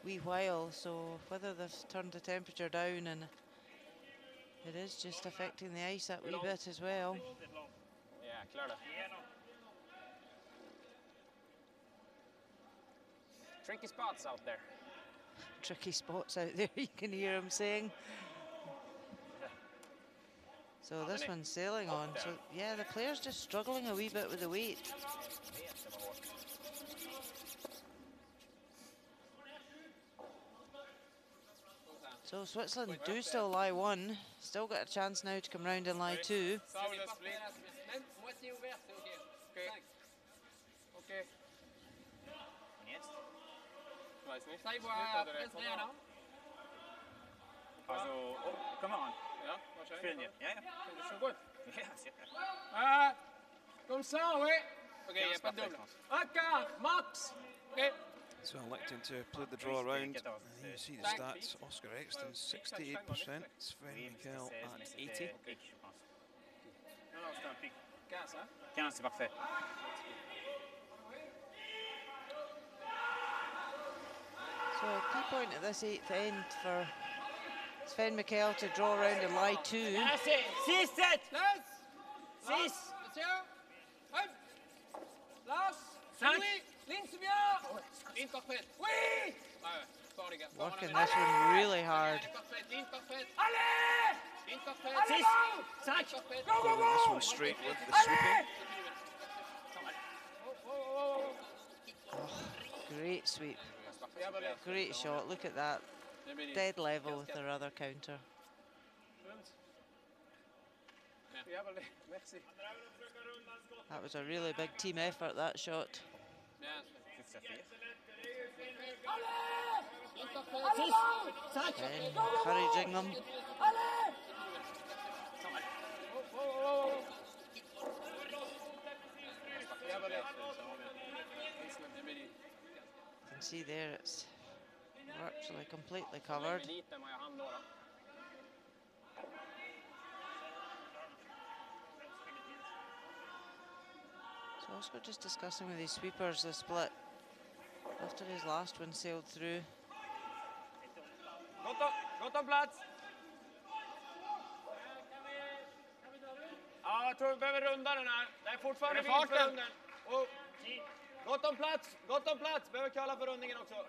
wee while, so whether they've turned the temperature down, and it is just affecting the ice that wee bit as well. Yeah, clearly. Tricky spots out there. Tricky spots out there, you can hear him saying. So this one's sailing on. So yeah, the player's just struggling a wee bit with the weight. So Switzerland do still lie 1. Still got a chance now to come round and lie 2. Also, come on. Ja, wahrscheinlich. Spielen wir. Ja, ja. Das ist schon gut. Ja, super. Comme ça, oui. Ok, il n'y a pas de double. Ok, max. Ok. So electing to play the draw around. And you see the stats. Oscar Exton 68%, Sven Mikkel at 80. Non, c'est un pic. 15, hein? 15, c'est parfait. So a key point at this 8th end for Sven Mikkel to draw around and lie 2. 6. Attention. Hop. Place. 5. Ligne, c'est bien. Ligne parfaite. Oui. Ouais, fort les gars. Working this one really hard. Ligne parfaite. Allez. Ligne parfaite. 6. 5. Pulling this one straight with the sweeping. Oh, great sweep. Great shot. Look at that. Dead level with their other counter. That was a really big team effort, that shot. Encouraging them. You can see there it's virtually completely covered. So Oscar just discussing with his sweepers the split after his last one sailed through. Gott om plats. Ja, jag tror vi behöver runda den här. Det är fortfarande vind för runden. Och gott om plats. Behöver kalla för rundningen också.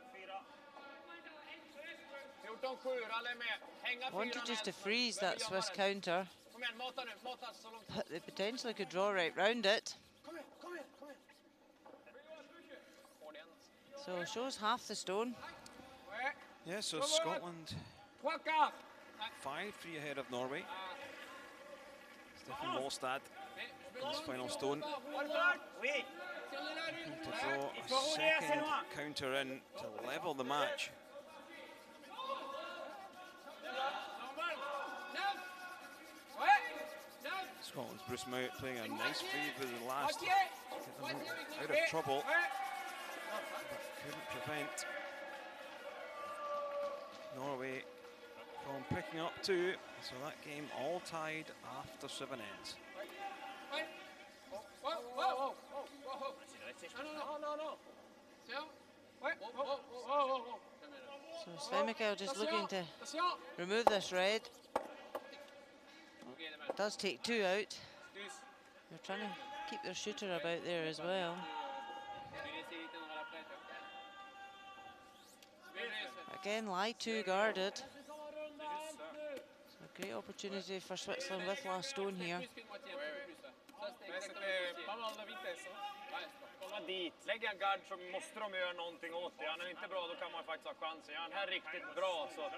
14-7, alla är med. Hänga 4. Wanted just to freeze that Swiss counter, Kom igen, mata nu, mata så långt. but they potentially could draw right round it. Kom igen. So shows half the stone. Yeah, so Scotland 5-3 ahead of Norway. Stefan Molstad in his final stone. Looking to draw a second counter in to level the match. Scotland's Bruce Mount playing a nice free with the last to get them out of trouble, but couldn't prevent Norway from picking up 2. So that game all tied after 7 ends. So Sven Mikkel just looking to remove this red. Does take 2 out. They're trying to keep their shooter about there as well. Again, lie 2 guarded. So a great opportunity for Switzerland with last stone here. Kolla dit. Lägger en guard så måste de göra någonting åt det. Han är inte bra, då kan man faktiskt ha chansen. Är han här riktigt bra så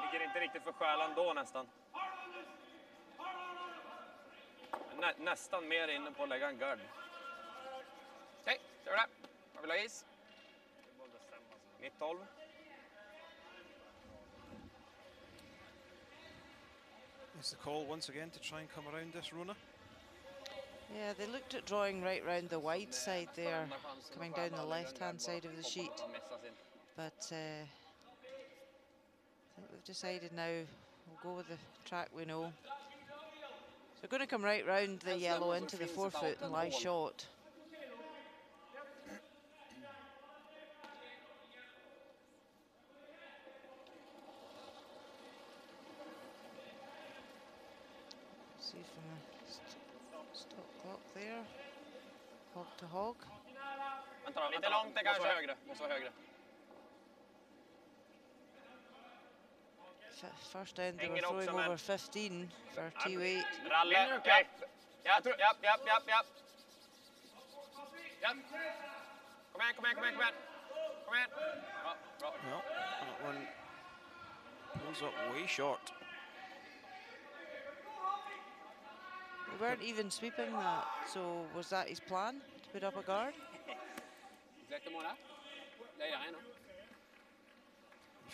ligger inte riktigt för själan då nästan. Nästan mer inne på att lägga en guard. Okej, kör det. Jag vill ha is. Mitt 12. Is the call once again to try and come around this, Rona? Yeah, they looked at drawing right round the wide side there, coming down the left-hand side of the sheet. But I think they've decided now we'll go with the track we know. So we're going to come right round the yellow into the 4-foot and lie short. See from the stop clock there, hog to hog. Vänta, lite långt, det kanske högre. Måste vara högre. First end they were throwing over 15 for T8. Ralle, okej. Ja. Kom igen. Kom igen. Bra. Well, that one pulls up way short. They weren't even sweeping that, so was that his plan, to put up a guard? Exactement là. Là, il n'y a rien, non?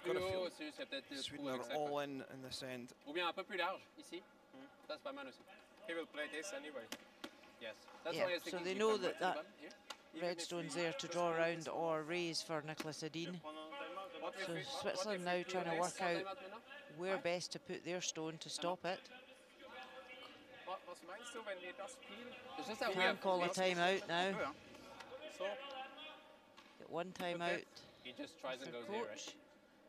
You've got to feel Sweden are all in this end. Ou bien un peu plus large, ici. Ça, c'est pas mal aussi. He will play this anyway. Yes. Yeah, so they know that redstone's there to draw around or raise for Nicholas Edin. So Switzerland now trying to work out where best to put their stone to stop it. Can call a timeout now. Get one timeout. He just tries and goes coach.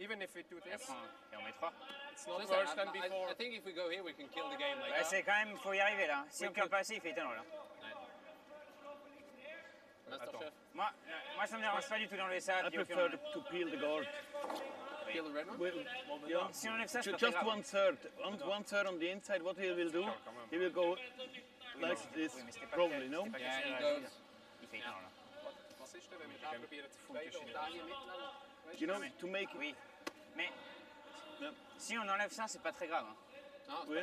Even if we do this, Et on met 3. it's not worse than before. I think if we go here, we can kill the game like Ouais, that. c'est quand même, faut y arriver là. Si on perd pas assez, il fait étonnant là. Masterchef. Moi, ça me dérange pas du tout d'enlever ça. I prefer to peel the guard. Peel the red one? Yeah. Si on enlève ça, c'est pas Just très grave. one third on the inside. What he will do, he will go like this, probably, no? Yeah, he goes. Il fait étonnant là. Was ist denn, wenn wir da probieren zu funken? Da hier mitten. You know, to make... Oui. Mais si on enlève ça, c'est pas très grave. Hein. Non, c'est Oui.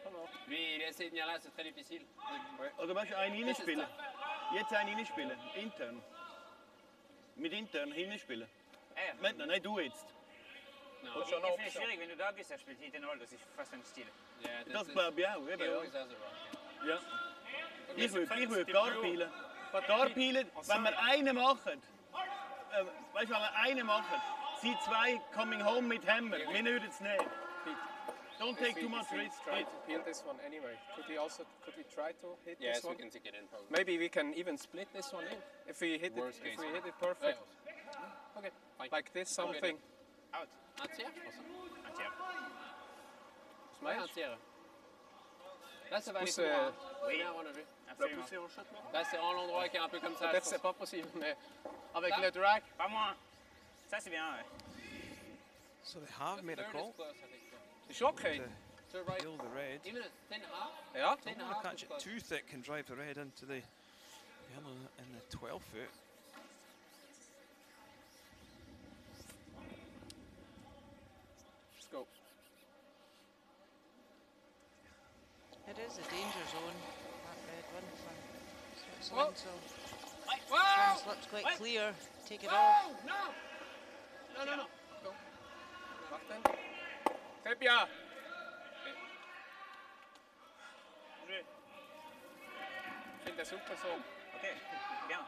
pas vraiment. Lui, il essaie de venir là, c'est très difficile. Oder weißt du, einen hinspielen. Jetzt einen hinspielen, intern. Mit intern hinspielen. Vänta, nej, du jetzt. Det är schwierig, wenn du da bist, er spielt hinten 0, das ist fast ein Stil. Yeah, Das bleibt ja auch, he eben. always has it wrong. Ja. Ich will gar pielen. Gar pielen, wenn wir einen machen. Weißt du, wenn wir einen machen, sie zwei coming home mit Hammer. Wir würden es nicht. Don't take too much risk. Try to peel this one anyway. Could we try to hit Yes, this we one? can take it in probably. Maybe we can even split this one in. If we hit Worst it, if case. we hit it perfect. Okay, fine. Like this, something. Out. Un tiers, je pense. Un tiers. Ouais, un tiers. Là, ça va aller Pousse, plus loin. oui. Bien, à mon avis. Absolument. Là, c'est vraiment l'endroit qui est un peu comme ça. Peut-être c'est pas possible, mais avec le drag. Pas moins. Ça, c'est bien, ouais. So they have made a call. Ist okay. So right, Peel the red. even a thin half. Ja. Don't want to catch it too thick and drive the red into the yellow in the 12 foot. Let's go. It is a danger zone, that red one for Switzerland, so Whoa! this looks quite clear. Take it Whoa! off. No! No. Go. Wachten. Sepia. Ich finde das super so. Ok, bien.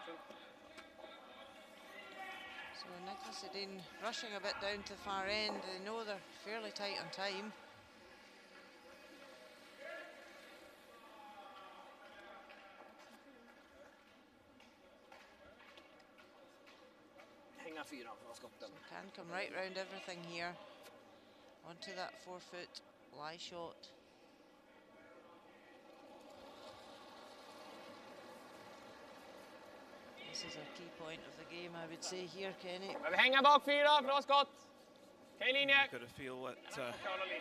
So Nicholas Edin rushing a bit down to the far end. They know they're fairly tight on time. Hänga 4 för skotten. So can come right round everything here. Onto that 4 foot lie shot. This is a key point of the game, I would say here, Kenny. Vi hänger bak 4, bra skott. Okej, linje. You've got to feel that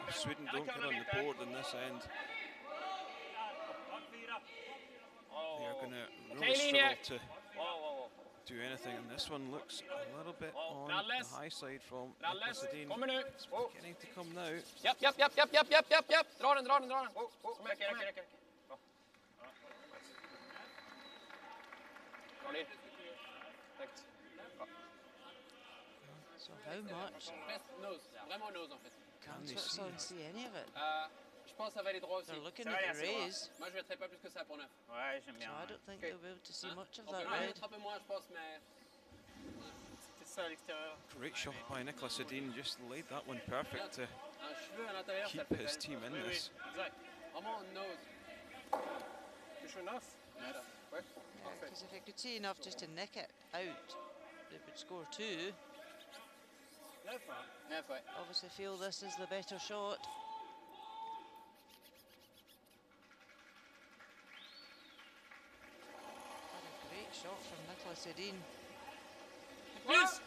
if Sweden don't get on the board in this end, they're going to really struggle to do anything. And this one looks a little bit on the high side from Nicholas Edin. Kommer nu. It's beginning to come now. Japp. Dra den. Räcker. Bra. Bra, Lin. Perfekt. Bra. So how much Best nose, vraiment nose en fait. can Switzerland see any of it? Je pense que ça va aller droit aussi. They're looking Ça va at aller the assez droit. raise, Moi, je mettrai pas plus que ça pour 9. Ouais, j'aime so bien. I don't think they'll be able to see much of Un that peu, red. un peu moins, je pense, mais C'est ça à l'extérieur. Great shot by Nicholas Edin, just laid that one perfect to un cheveu à l'intérieur, ça keep fait his team in this. Exact. Vraiment nose. Touche enough. Ouais. Because if they could see enough just to nick it out, they would score 2. 9, ouais. Obviously feel this is the better shot. What a great shot from Nicholas Edin. Please!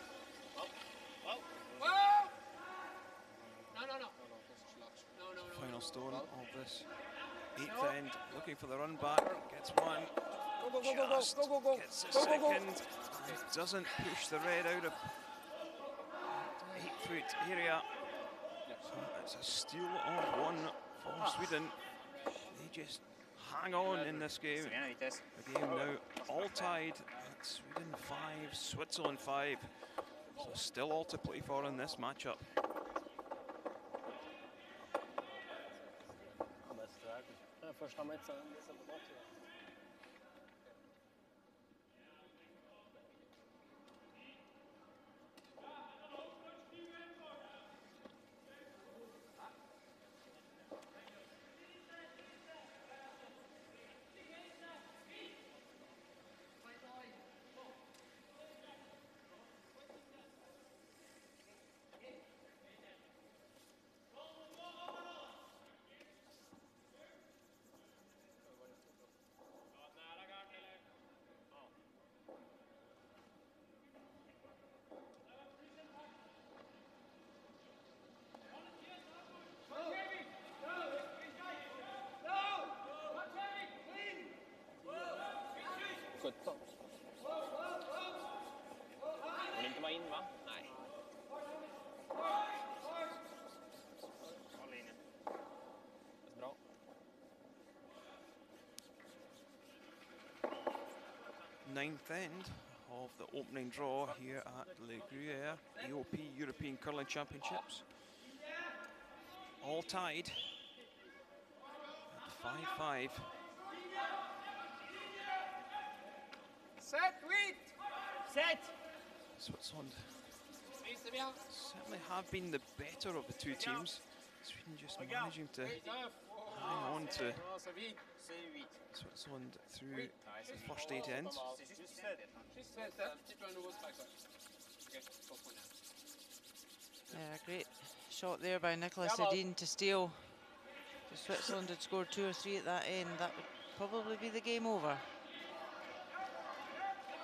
Whoa! No. Final stone of this 8th end, looking for the run back, gets one, just gets a second, and doesn't push the red out of 8 foot area. So it's a steal of 1 for Sweden. They just hang on in this game. C'est bien la vitesse. The game now all tied at Sweden 5, Switzerland 5. So still all to play for in this matchup. Första matchen, det är så bra. 17. Borde inte vara in, va? Nej. Bra linje. Bra. Ninth end of the opening draw here at the Gruyère AOP European Curling Championships. All tied at 5-5. Set, wait! Set! Switzerland certainly have been the better of the two teams. Sweden just managing to hang on to Switzerland through the first 8 ends. Great shot there by Nicolas Sedin to steal. If Switzerland had scored 2 or 3 at that end, that would probably be the game over.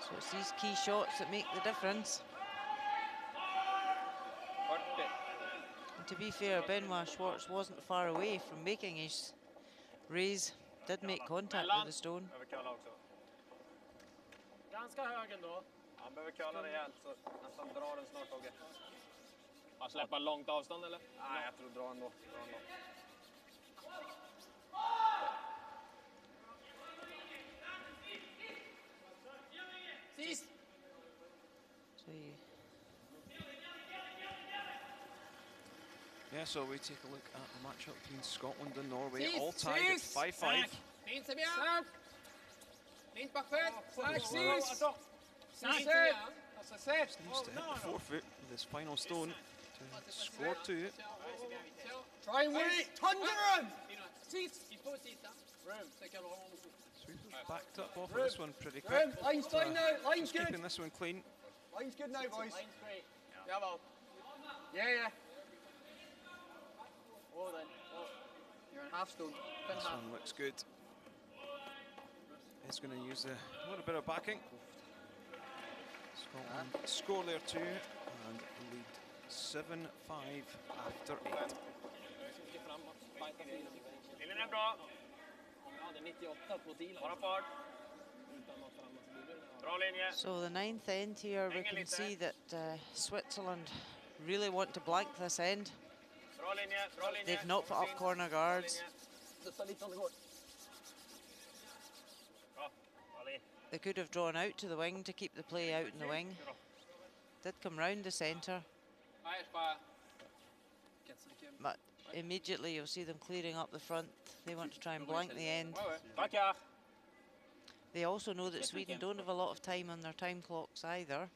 So it's these key shots that make the difference. And to be fair, Benoit Schwartz wasn't far away from making his raise. Did make contact with the stone. Ganska hög ändå. Han behöver köla rejält så nästan drar den snart, Togge. Bara släppa långt avstånd eller? Nej, jag tror dra ändå. Sist! Yeah, so we take a look at the matchup between Scotland and Norway, all tied at 5-5. Fint, c'est bien. Fint, parfait. 5, 6. Just needs to hit the forefeet with his final stone to score 2. Try and wait. Thunder! 6. Il faut 6, hein. Sweepers backed up off of this one pretty quick. Line's fine now. Line's good. Keeping this one clean. Line's good now, boys. Line's great. Jawel. Yeah. Oh, then. Oh. You're in half stone. This one looks good. It's going to use a little bit of backing. Scotland score there too and lead 7-5 after 8. Linjen är bra. Bara fart. Bra linje. So the 9th end here, we can see that Switzerland really want to blank this end. Bra linje. They've not put up corner guards. They could have drawn out to the wing to keep the play out in the wing. Did come round the centre. But immediately you'll see them clearing up the front. They want to try and blank the end. They also know that Sweden don't have a lot of time on their time clocks either.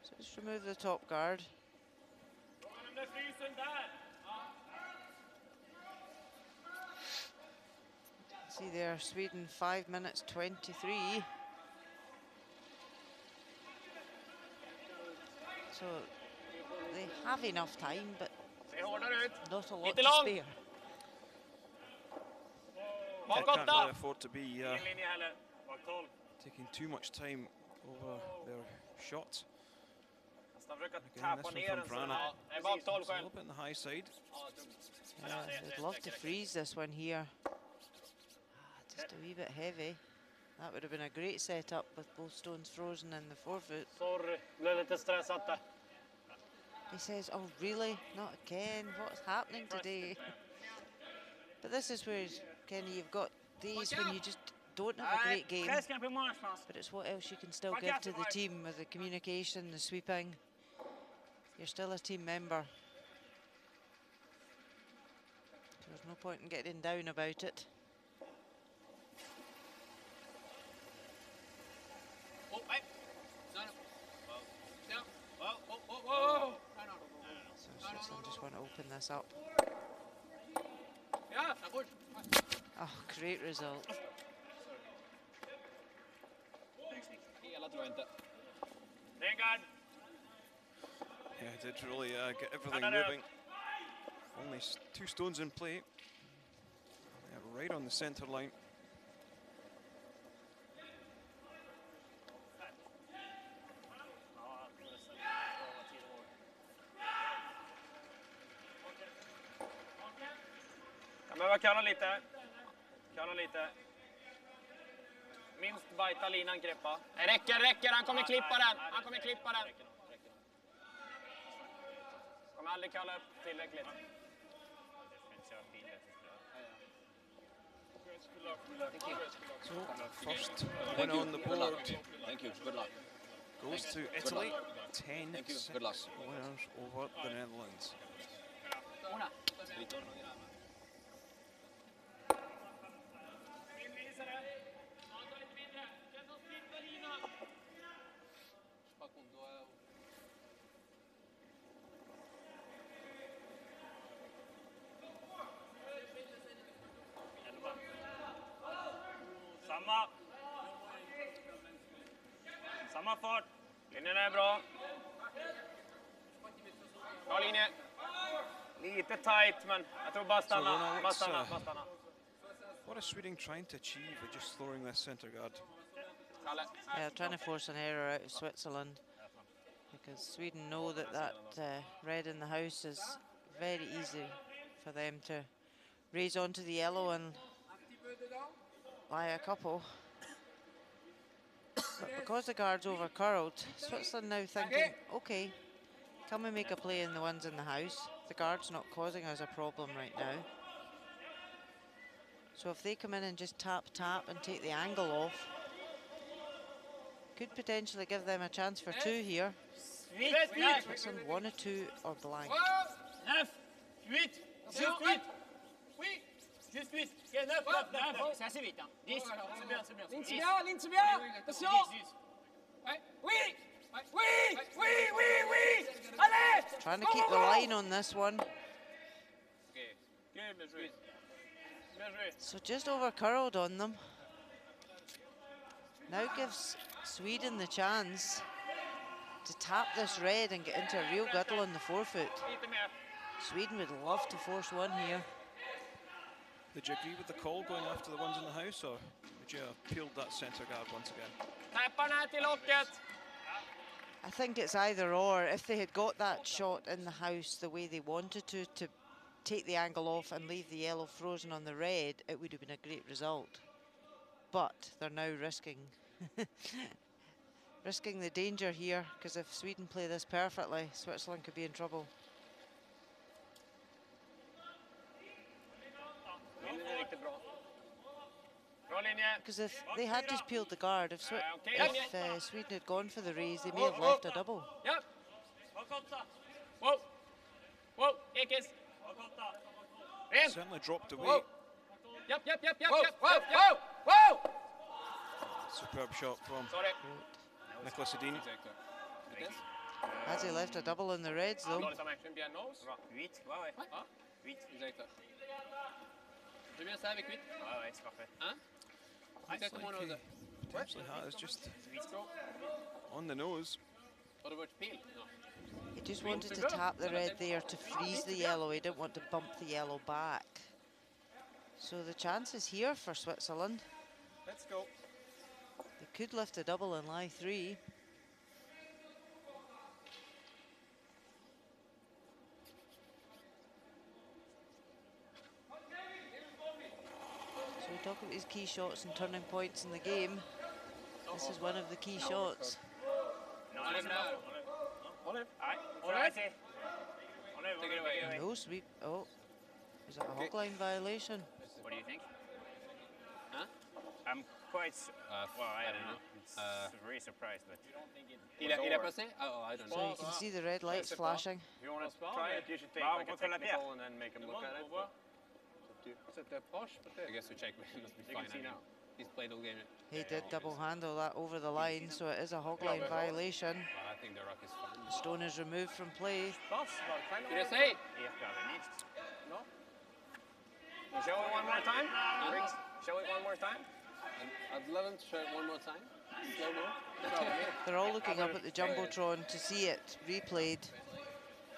So just remove the top guard. See there, Sweden 5 minutes 23. So they have enough time, but not a lot to spare. They can't really afford to be taking too much time over their shots. Again, this one from Vrana. It's a little bit on the high side. Yeah, they'd love to freeze this one here. Just a wee bit heavy. That would have been a great setup with both stones frozen in the forefoot. He says, oh really? Not again? What's happening today? But this is where, Kenny, you've got days when you just don't have a great game. But it's what else you can still give to the team with the communication, the sweeping. You're still a team member. There's no point in getting down about it. So Switzerland just want to open this up. Oh, great result. Yeah, did really get everything moving. Only 2 stones in play. Yeah, right on the centre line. kalla lite. Kalla lite. Minst bajta linan, greppa. Räcker. Han kommer klippa den. Kommer aldrig kalla upp tillräckligt. So, first win on the board. Thank you. Good luck. Goes to Italy. 10-6 winners over the Netherlands. Samma fart. Linjen är bra. Bra linje. Lite tight, men jag tror bara stanna. Bara stanna. What is Sweden trying to achieve with just throwing this centre guard? Yeah, trying to force an error out of Switzerland, because Sweden know that red in the house is very easy for them to raise onto the yellow and lie a couple. But because the guard's over curled, Switzerland now thinking, okay, can we make a play in the ones in the house? The guard's not causing us a problem right now. So if they come in and just tap and take the angle off, could potentially give them a chance for two here. Switzerland 1 or 2 or blank. Juste 8. Ok, 9. C'est assez vite. 10. C'est bien. Ligne, c'est bien. Attention. Oui. Allez. Trying to keep the line on this one. So just over curled on them. Now gives Sweden the chance to tap this red and get into a real guddle on the forefoot. Sweden would love to force one here. Did you agree with the call going after the ones in the house, or would you have peeled that centre guard once again? I think it's either or. If they had got that shot in the house the way they wanted to take the angle off and leave the yellow frozen on the red, it would have been a great result. But they're now risking the danger here, because if Sweden play this perfectly, Switzerland could be in trouble. Because if they had just peeled the guard, if Sweden had gone for the raise, they may have left a double. Yep. Whoa, Ekis. Certainly dropped away. Yep. Superb shot from Nicolas Edin. Has he left a double in the reds though? C'est bien ça avec 8? Ouais, c'est parfait. Hein? C'est comment on Potentially has just on the nose. What about peel? No. He just wanted to tap the red there to freeze the yellow. He didn't want to bump the yellow back. So the chance is here for Switzerland. Let's go. They could lift a double and lie 3. So we talk about his key shots and turning points in the game. This is one of the key shots. No sweep. Oh, is that a hog line violation? What do you think? Huh? I'm quite, well, I don't know. It's very surprised, but Il a passé? Oh, I don't know. So you can see the red lights flashing. If you want to try it, you should take like a technical and then make him look at it. I guess we check. It must be fine. I mean, he's played all game. He did double handle that over the line, so it is a hog line violation. I think the rock is fine. The stone is removed from play. Did I say? No. Show it one more time. Show it one more time. I'd love him to show it one more time. Slow-mo. They're all looking up at the Jumbotron to see it replayed.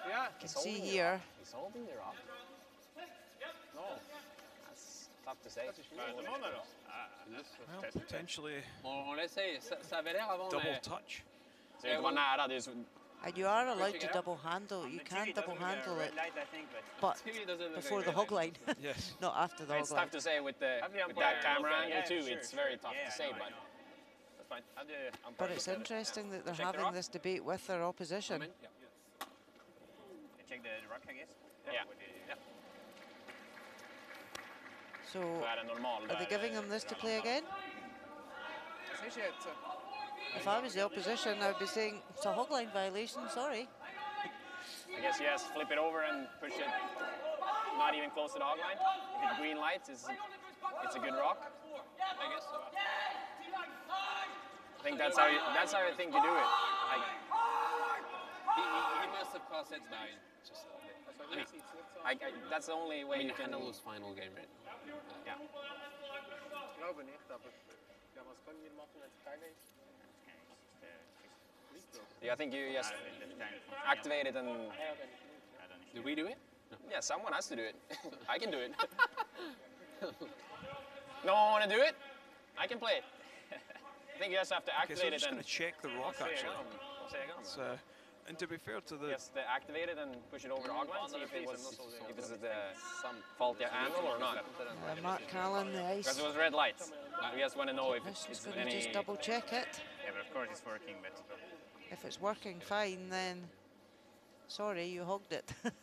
Yeah. You can see here. He's holding the rock. No. That's tough to say. Well, potentially On l'essaye. Ça avait l'air avant. double touch. Så det var nära. Det är så, And you are allowed to double handle. You can double handle it, but before the hog line, yes, not after the hog It's line. tough to say with that camera angle too. It's very tough to say, but that's fine. But it's interesting that they're having this debate with their opposition. Check the rock, I guess. Yeah. So, are they giving them this to play again? If I was the opposition, I'd be saying it's a hog line violation. Sorry. I guess yes. Flip it over and push it not even close to the hog line. If it's green lights, it's a good rock. I guess so. I think that's how I think you do it. He must have crossed heads now. That's the only way you can lose final game, right? Yeah. Yeah, I think you just activate it and... Do we do it? No. Yeah, someone has to do it. I can do it. No one want to do it? I can play it. I think you just have to activate I'm just it and... going to check the rock, actually. It's, and to be fair to the... Just activate it and push it over the hog line, see if it's some faulty angle or not. Mark Callan, the ice. Because it was red lights. We just want to know if Let's it's just going any... to just double check it. Yeah, but of course it's working, but... If it's working fine, then sorry, you hogged it. Okay.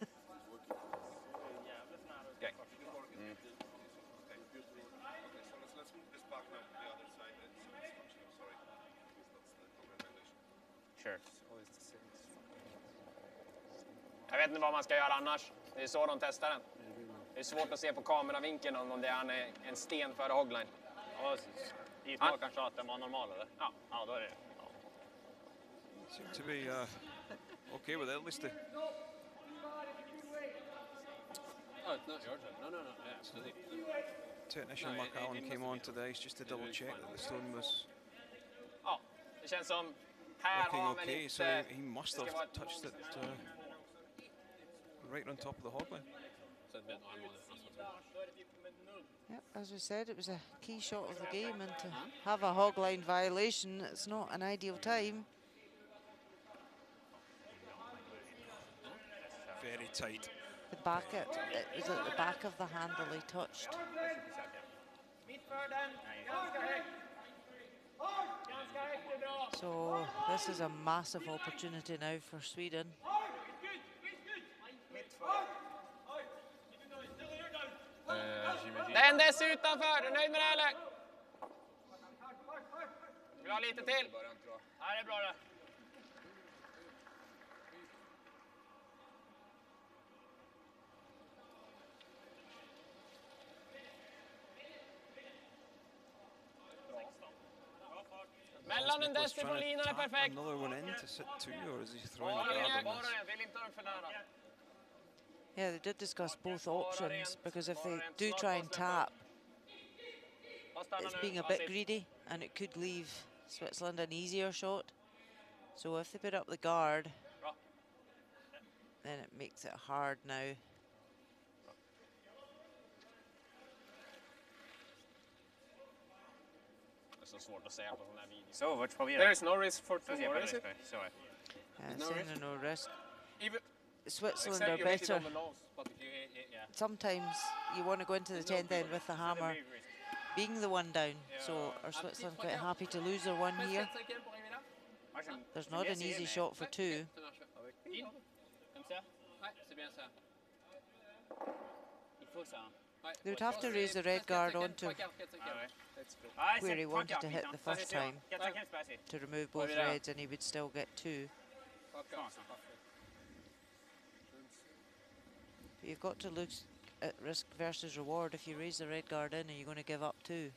Sure. Jag vet inte vad man ska göra annars. Det är så de testar den. Det är svårt att se på kameravinkeln om det är en sten före hogline. Ja, gissar kanske att den var normal, eller? Ja, då är det. Seem to be okay with it, at least. Oh, it's not your turn. No. Yeah, absolutely. Technician Mark Allen came on to the ice just to double check that the stone was Ja, det känns som här working har man okay, inte... so he must have touched it right on top of the hog line. Yep, as we said, it was a key shot of the game, and to have a hog line violation, it's not an ideal time. Very tight. The back, it was at the back of the handle he touched. So this is a massive opportunity now for Sweden. Den dess utanför, är du nöjd med det eller? Vill du ha lite till? Ja, det är bra det. Mellan den dess ifrån linan är perfekt. Another one in to sit two, or is he throwing the guard on this? Vill inte ha den för nära. Yeah, they did discuss both options, because if they do try and tap, it's being a bit greedy and it could leave Switzerland an easier shot. So if they put up the guard, then it makes it hard now. Det är så svårt att säga på sån här video. So, watch for There is no risk for two more, is it? No risk. Even Switzerland except are you hit it on better. the nose, but if you Sometimes you want to go into the 10th end with the hammer, being the one down. So are Switzerland quite happy to lose their one here? There's not an easy shot for two. They would have to raise the red guard onto where he wanted to hit the first time to remove both reds, and he would still get two. But you've got to look at risk versus reward. If you raise the red guard in, are you going to give up two?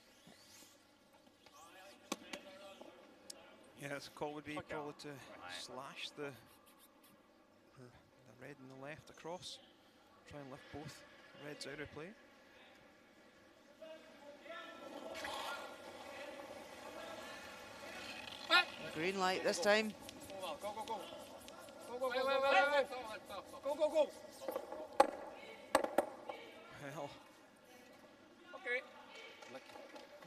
Yeah, the call would be probably to slash the red and the left across. Try and lift both reds out of play. Green light this time. Go. Well, Okay.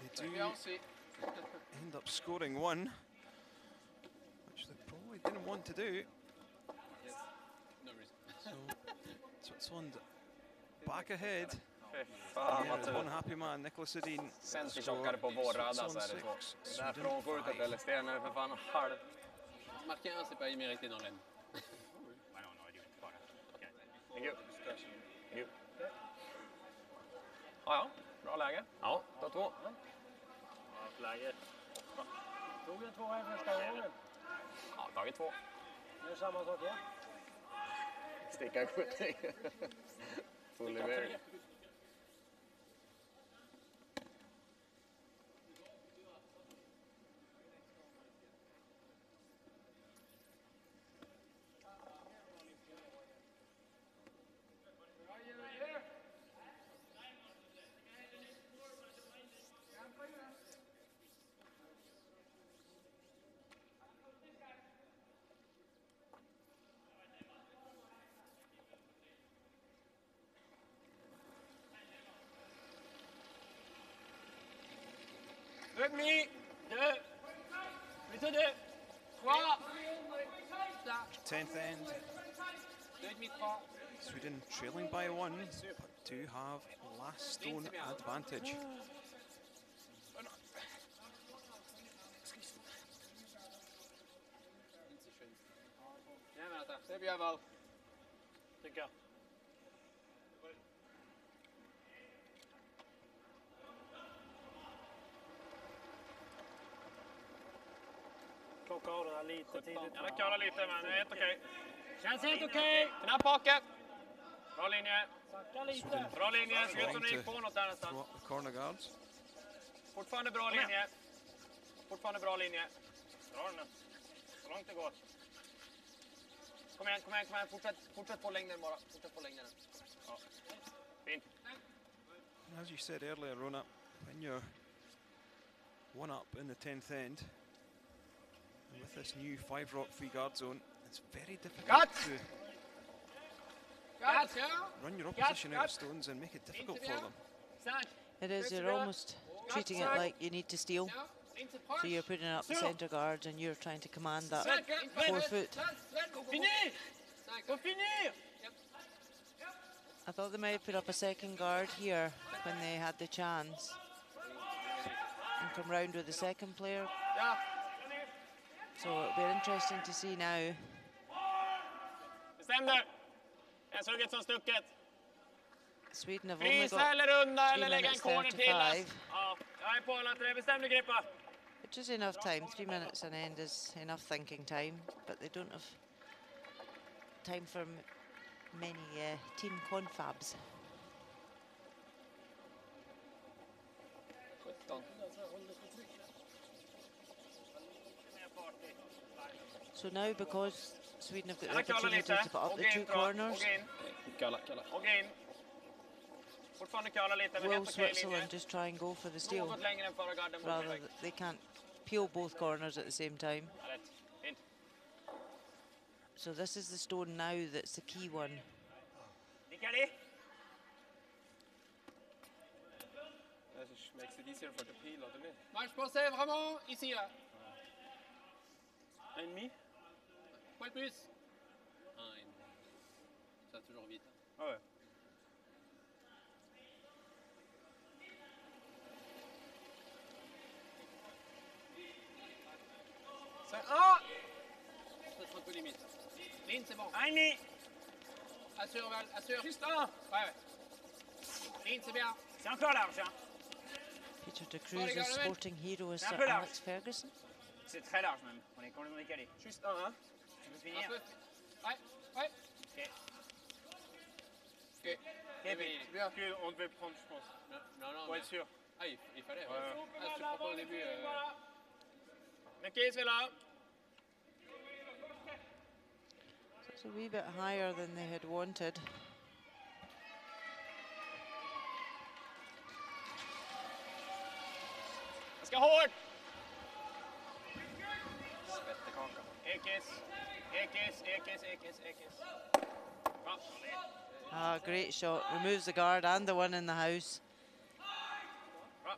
they do end up scoring one, which they probably didn't want to do. So Switzerland back ahead. Fan vad There's tur. one happy man, Nicholas Edin. Centertjockare på vår röda så är det två. Där frånskjutet eller sten är för fan halv. Marqué un, c'est pas immérité dans l'aine. Ja, bra läge. Ja, ta två. Läge. Tog en tvåa i första gången. Ja, tagit två. Nu är samma sak igen. Sticka skjutning. Full iväg. Demi, 2, plutôt 2, 3, 10th end. 2,5, 3. Sweden trailing by 1, but do have last stone advantage. Viens Valentin. C'est bien Val. Tycker jag. Plocka av den här lite tidigt. Jag curlar lite, men det är helt okej. Känns helt okej. Knapp hake. Bra linje. Sacka lite. Bra linje. Ser ut som Trying du gick to på något där throw nästan. up the corner guards. Fortfarande bra linje. Fortfarande bra linje. Dra den nu. Så långt det går. Kom igen, kom igen, kom igen. Fortsätt på längden bara. Fortsätt på längden. Ja. Fint. As you said earlier, Rona, when you're 1 up in the 10th end, and with this new 5 rock free guard zone, it's very difficult to run your opposition out of stones and make it difficult for them. It is, you're almost treating it like you need to steal. So you're putting up the centre guard and you're trying to command that 4 foot. I thought they might have put up a second guard here when they had the chance and come round with the second player. So it'll be interesting to see now. Bestäm dig. Jag såg ett som stucket. Sweden have only Frisa got eller runda 3 eller lägga en minutes corner till. 35, Ja, jag är på alla tre. Bestäm dig Grippa. which is enough time. 3 minutes an end is enough thinking time, but they don't have time for many team confabs. 17. So now, because Sweden have got the Gärna kalla opportunity lite. to put up Och the 2 in, corners, och in. Kalla. Och in. Fortfarande curla lite, men will helt okej linje. Switzerland just try and go for the steal Något längre än förra garden. rather than they can't peel both corners at the same time? Ja, rätt. Fint. So this is the stone now that's the key one. Nickar di. Makes it easier for the peel of the net. Moi, je pensais vraiment ici, là. Un demi. Poil plus. Un et demi. Ça va toujours vite. Ah ouais. Peut-être un peu limite. Ligne, c'est bon. Un demi. Assure, Val, assure. Juste un. Ouais. Ligne, c'est bien. C'est encore large. Hein. Peter de Cruz's sporting hero is Sir peu large. Alex Ferguson. C'est très large même. On est complètement décalé. Juste un, hein. Tu peux Un finir. peu. Ouais, ouais. Ok. Ok. Et puis, puis, on devait prendre, je pense. Non, Pour mais... être sûr. Ah, il fallait. Ouais. Ah, je te propose au début. Mycket là. So it's a wee bit higher than they had wanted. Jag ska hårt. Svettekaka. Ekis. Bra. Ah, great shot. Removes the guard and the one in the house. Bra.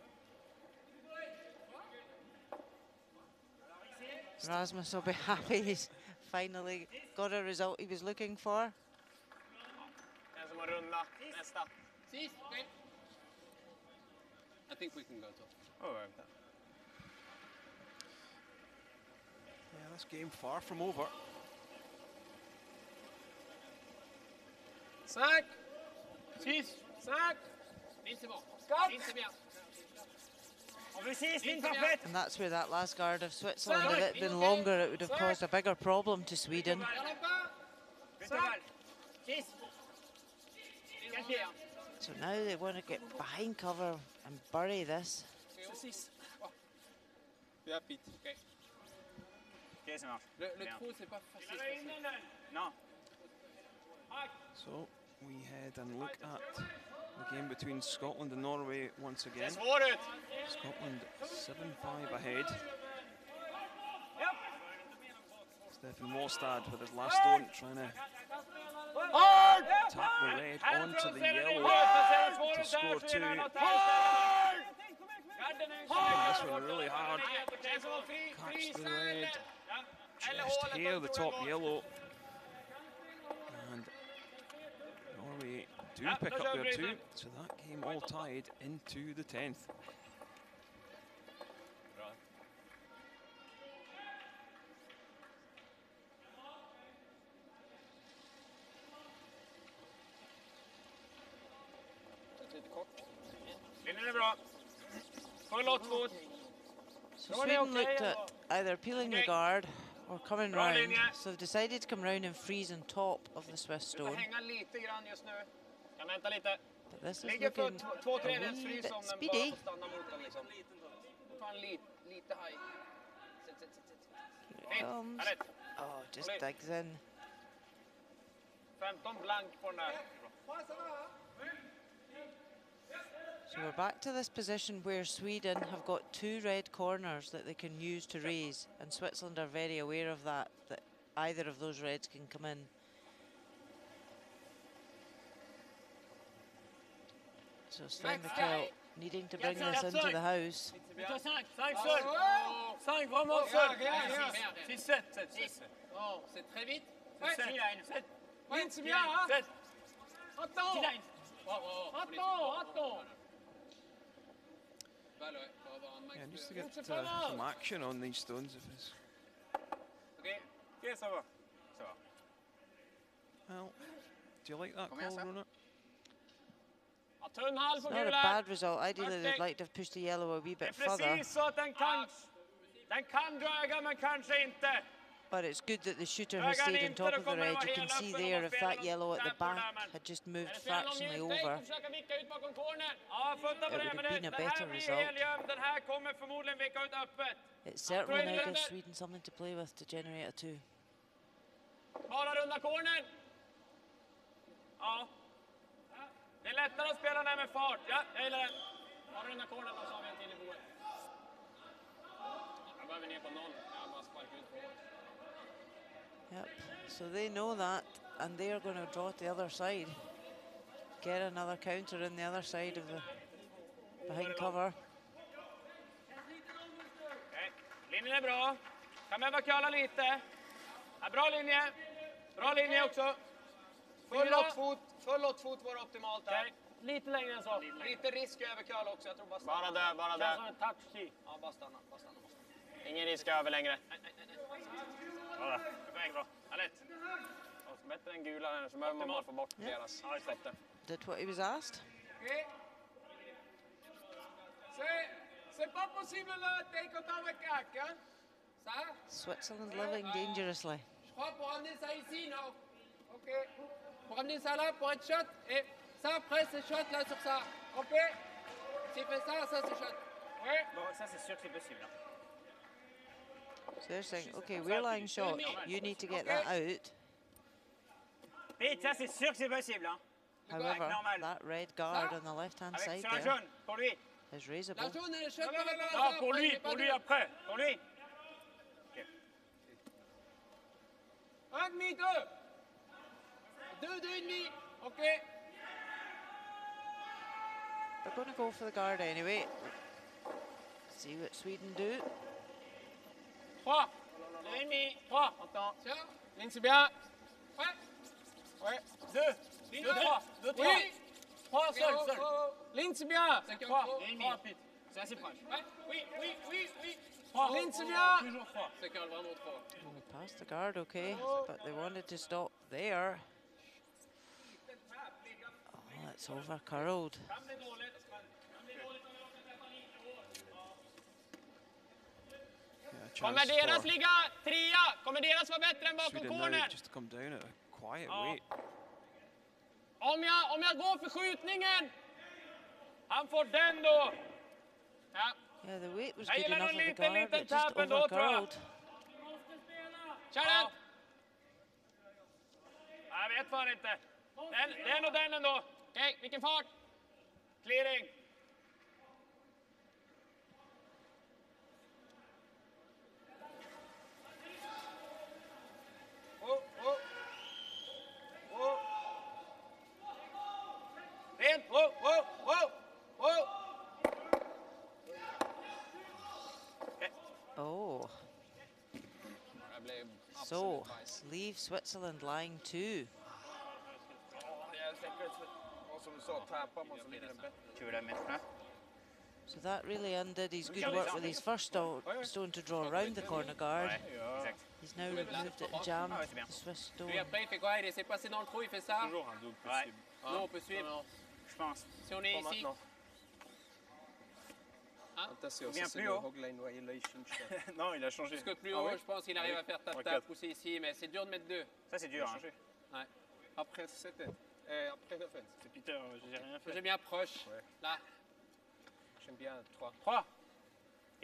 Rasmus will be happy he's finally got a result he was looking for. må runda. Nästa. Sist, okay. I think we can go to. Oh, Yeah, this game far from over. 5, 6, 5. Ligne, c'est bon. Stop. Ligne, c'est bien. On veut 6, ligne parfaite. And that's where that last guard of Switzerland, if it had been longer, it would have caused a bigger problem to Sweden. So now they want to get behind cover and bury this. Bien, Pete. Ok, ça marche. Le trou, c'est pas facile. Non. So we head and look at the game between Scotland and Norway once again. Scotland 7-5 ahead. Stefan Wallstad with his last stone trying to tap the red onto the yellow to score 2. This one really hard. Catch the red. Just here, the top yellow. And Norway do pick up their 2. So that game all tied into the 10th. So Sweden looked at either peeling the guard or coming round, so they've decided to come round and freeze on top of the Swiss stone. But this is looking a wee bit speedy. Here it comes. Oh, just digs in. 15 blank på den där. So we're back to this position where Sweden have got 2 red corners that they can use to raise, and Switzerland are very aware of that either of those reds can come in. So Sven Mikkel needing to bring this into the house. 5 seul. 5, vraiment seul. 6, 7. Oh, c'est très vite. 7. Ligne, c'est bien, hein. 7. Attends. Attends. Yeah, just to get some action on these stones. If it's Okay, ça va. Ça va. Well, do you like that call, Rona? It's not a bad result. Ideally, they'd like to have pushed the yellow a wee bit further. Precis så att den kan draga, men kanske inte. But it's good that the shooter has stayed on top of the red. You can see there if that yellow at the back had just moved fractionally over, it would have been a better result. It certainly now gives Sweden something to play with to generate a 2. Bara runda cornern. Ja. Det är lättare att spela när med fart. Ja, jag gillar den. Bara runda cornern och så har vi en till i boet. Jag behöver ner på 0. Jag bara sparkar ut på. Yep, so they know that, and they are going to draw to the other side. Get another counter in the other side of the behind cover. Okay. Linjen är bra. Kan behöva köla lite. Ja, bra linje. Bra linje också. Full lottfot var optimalt där. Okay. Lite längre än så. Lite risk över köl också. Jag tror bara stanna. Bara där. Känns som en touch key. Ja, bara stanna. Ingen risk över längre. Bra. Poäng bra. Härligt. Bättre än gula här, så behöver man bara få bort deras fötter. Did what he was asked. Okay. C'est pas possible là, t'es content avec Kak, hein? Ça? Switzerland living dangerously. Je crois pour amener ça ici, non? Ok. Pour amener ça là, pour être shot. Et ça après, c'est shot là sur ça. Ok? Si tu fais ça, c'est shot. Ouais. Bon, ça c'est sûr que c'est possible. Hein. So they're saying, okay, we're lying short. You need to get that out. Pete, ça c'est sûr que c'est possible. Hein. However, that red guard on the left-hand side sur la there jaune, pour lui. is raisable. La jaune, elle est shot par rapport à Non, ça. pour lui après. Pour lui. Un demi, 2. 2 et demi. Ok. They're going to go for the guard anyway. See what Sweden do. 3. 2 et demi. 3. Attends. Tiens. Ligne, c'est bien. Ouais. Ouais. 2. 2, 3. Oui. 3, seul. Ligne, c'est bien. 3. 3, Pete. C'est assez proche. Oui. 3. Ligne, c'est bien. Toujours 3. C'est quand vraiment 3. We passed the guard, okay, but they wanted to stop there. Oh, it's over curled. Kommer deras ligga 3? Kommer deras vara bättre än bakom Sweden now corner? just to come down at a quiet weight. Om jag går för skjutningen. Han får den då. Ja. Yeah, the weight was Jag good gillar enough någon of the guard, liten it just tap ändå, over tror jag. curled. Kör den! Jag vet fan inte. Den och den ändå. Okej, vilken fart? Clearing. Rent! Oh. So, leave Switzerland lying 2. So that really undid his good work with his first stone to draw around the corner guard. He's now removed it and jammed the Swiss stone. Puis après, il fait quoi? Il essaie de passer dans le trou, il fait ça? Toujours un double possible. Non, on peut suivre. Je pense. Si on est ici. Bien plus haut. Non, il a changé. Parce que plus haut, je pense qu'il arrive à faire tap-tap, pousser ici, mais c'est dur de mettre 2. Ça, c'est dur. Ouais. Après 7, après 9. C'est Peter, j'ai rien fait. J'aime bien proche. Là. J'aime bien 3. 3.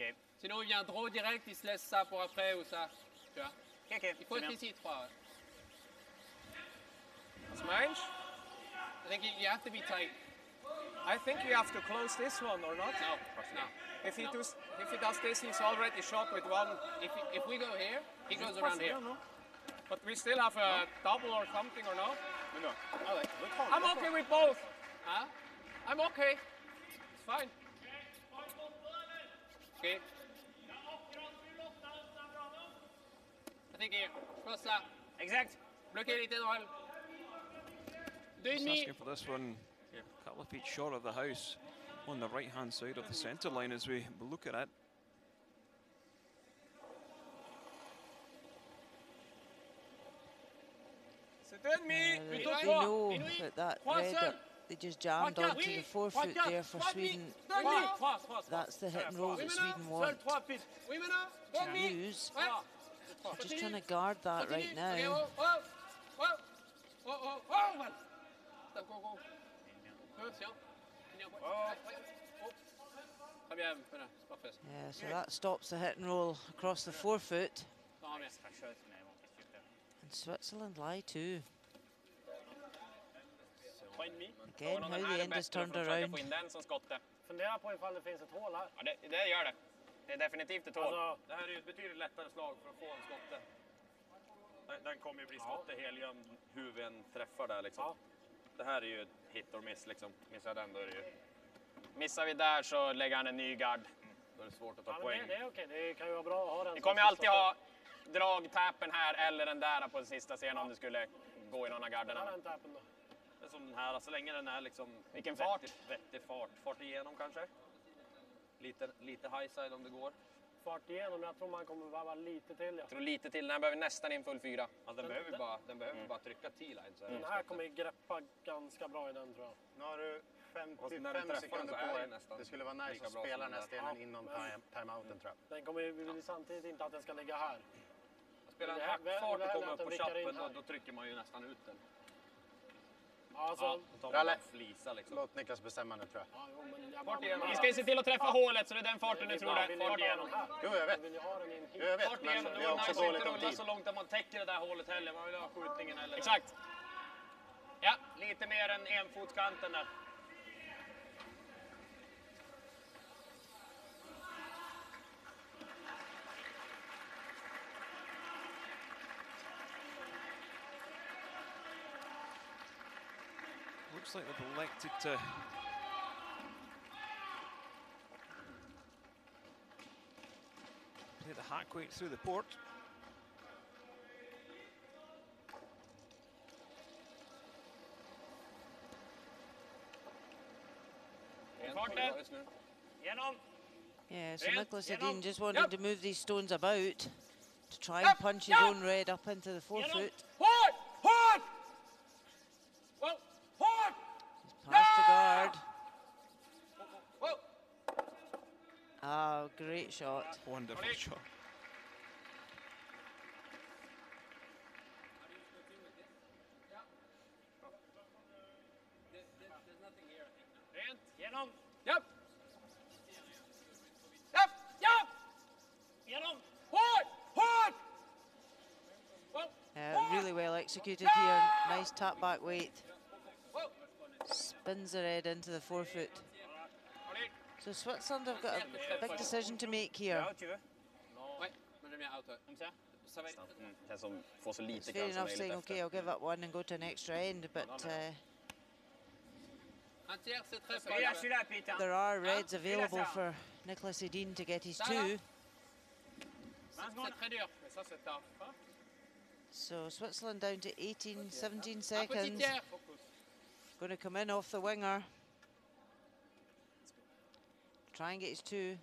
Ok. Sinon, il vient draw direct, il se laisse ça pour après ou ça. Tu vois? Ok. Il faut être ici, 3. Smash. I think you have to be tight. I think you have to close this one or not? No. If he does this, he's already shot with one. If we go here, he goes around here. No. But we still have a double or something or no? No. I'm okay with both. Huh? I'm okay. It's fine. Okay. I think here. Je pense là. Exact. Bloquer les dans le. Just asking for this one, a couple of feet short of the house on the right hand side of the centre line as we look at it. They know that red, they just jammed onto the 4 foot there for Sweden. That's the hit and roll that Sweden want to use. Just trying to guard that right now. Yeah, so that stops the hit and roll across the 4 foot. And Switzerland lie 2. Again, how the end is turned around. Fundera på ifall det finns ett hål här. Ja, det gör det. Det är definitivt ett hål. Det här är ju ett betydligt lättare slag för att få en skotte. Den kommer ju bli skotte helgömd huvuden träffar där liksom. Ja. Det här är ju hit or miss liksom. Missar den då är det ju... Missar vi där så lägger han en ny gard. Då är det svårt att ta poäng. Det är okej, det kan ju vara bra att ha den. Vi kommer ju alltid ha dragtappen här eller den där på den sista scenen om det skulle gå i någon av garderna. Den tappen då. Det är som den här, så länge den är liksom... Vilken fart? Vettig fart. Fart igenom kanske. Lite high side om det går. Fart igenom, jag tror man kommer vara lite till. Jag tror lite till, den här behöver nästan in full 4. Ja, den behöver bara trycka T-line. Den här kommer greppa ganska bra i den tror jag. Nu har du 55 sekunder på dig. Det skulle vara nice att spela den här stenen inom timeouten tror jag. Den kommer ju samtidigt inte att den ska ligga här. Spelar en hackfart och kommer upp på chappen, då trycker man ju nästan ut den. Alltså, Ralle, flisa liksom. Låt Niklas bestämma nu tror jag. Vi ska ju se till att träffa hålet så det är den farten du tror det. Fart igenom. Jo, jag vet. Jag vet, men vi har också dåligt om tid. Så långt att man täcker det där hålet heller. Man vill ha skjutningen eller... Exakt. Ja, lite mer än enfotskanten där. Looks like they've elected to play the hack weight through the port. Yeah, so Nicholas Edin just wanted to move these stones about to try and punch his own red up into the forefoot. He's past the guard. Oh, great shot. Wonderful shot. Really well executed here. Nice tap back weight. Spins the red into the forefoot. So Switzerland have got a big decision to make here. It's fair enough saying, okay, I'll give up one and go to an extra end, but there are reds available for Nicholas Edin to get his two. So Switzerland down to 17 seconds. Going to come in off the winger. Try and get his two.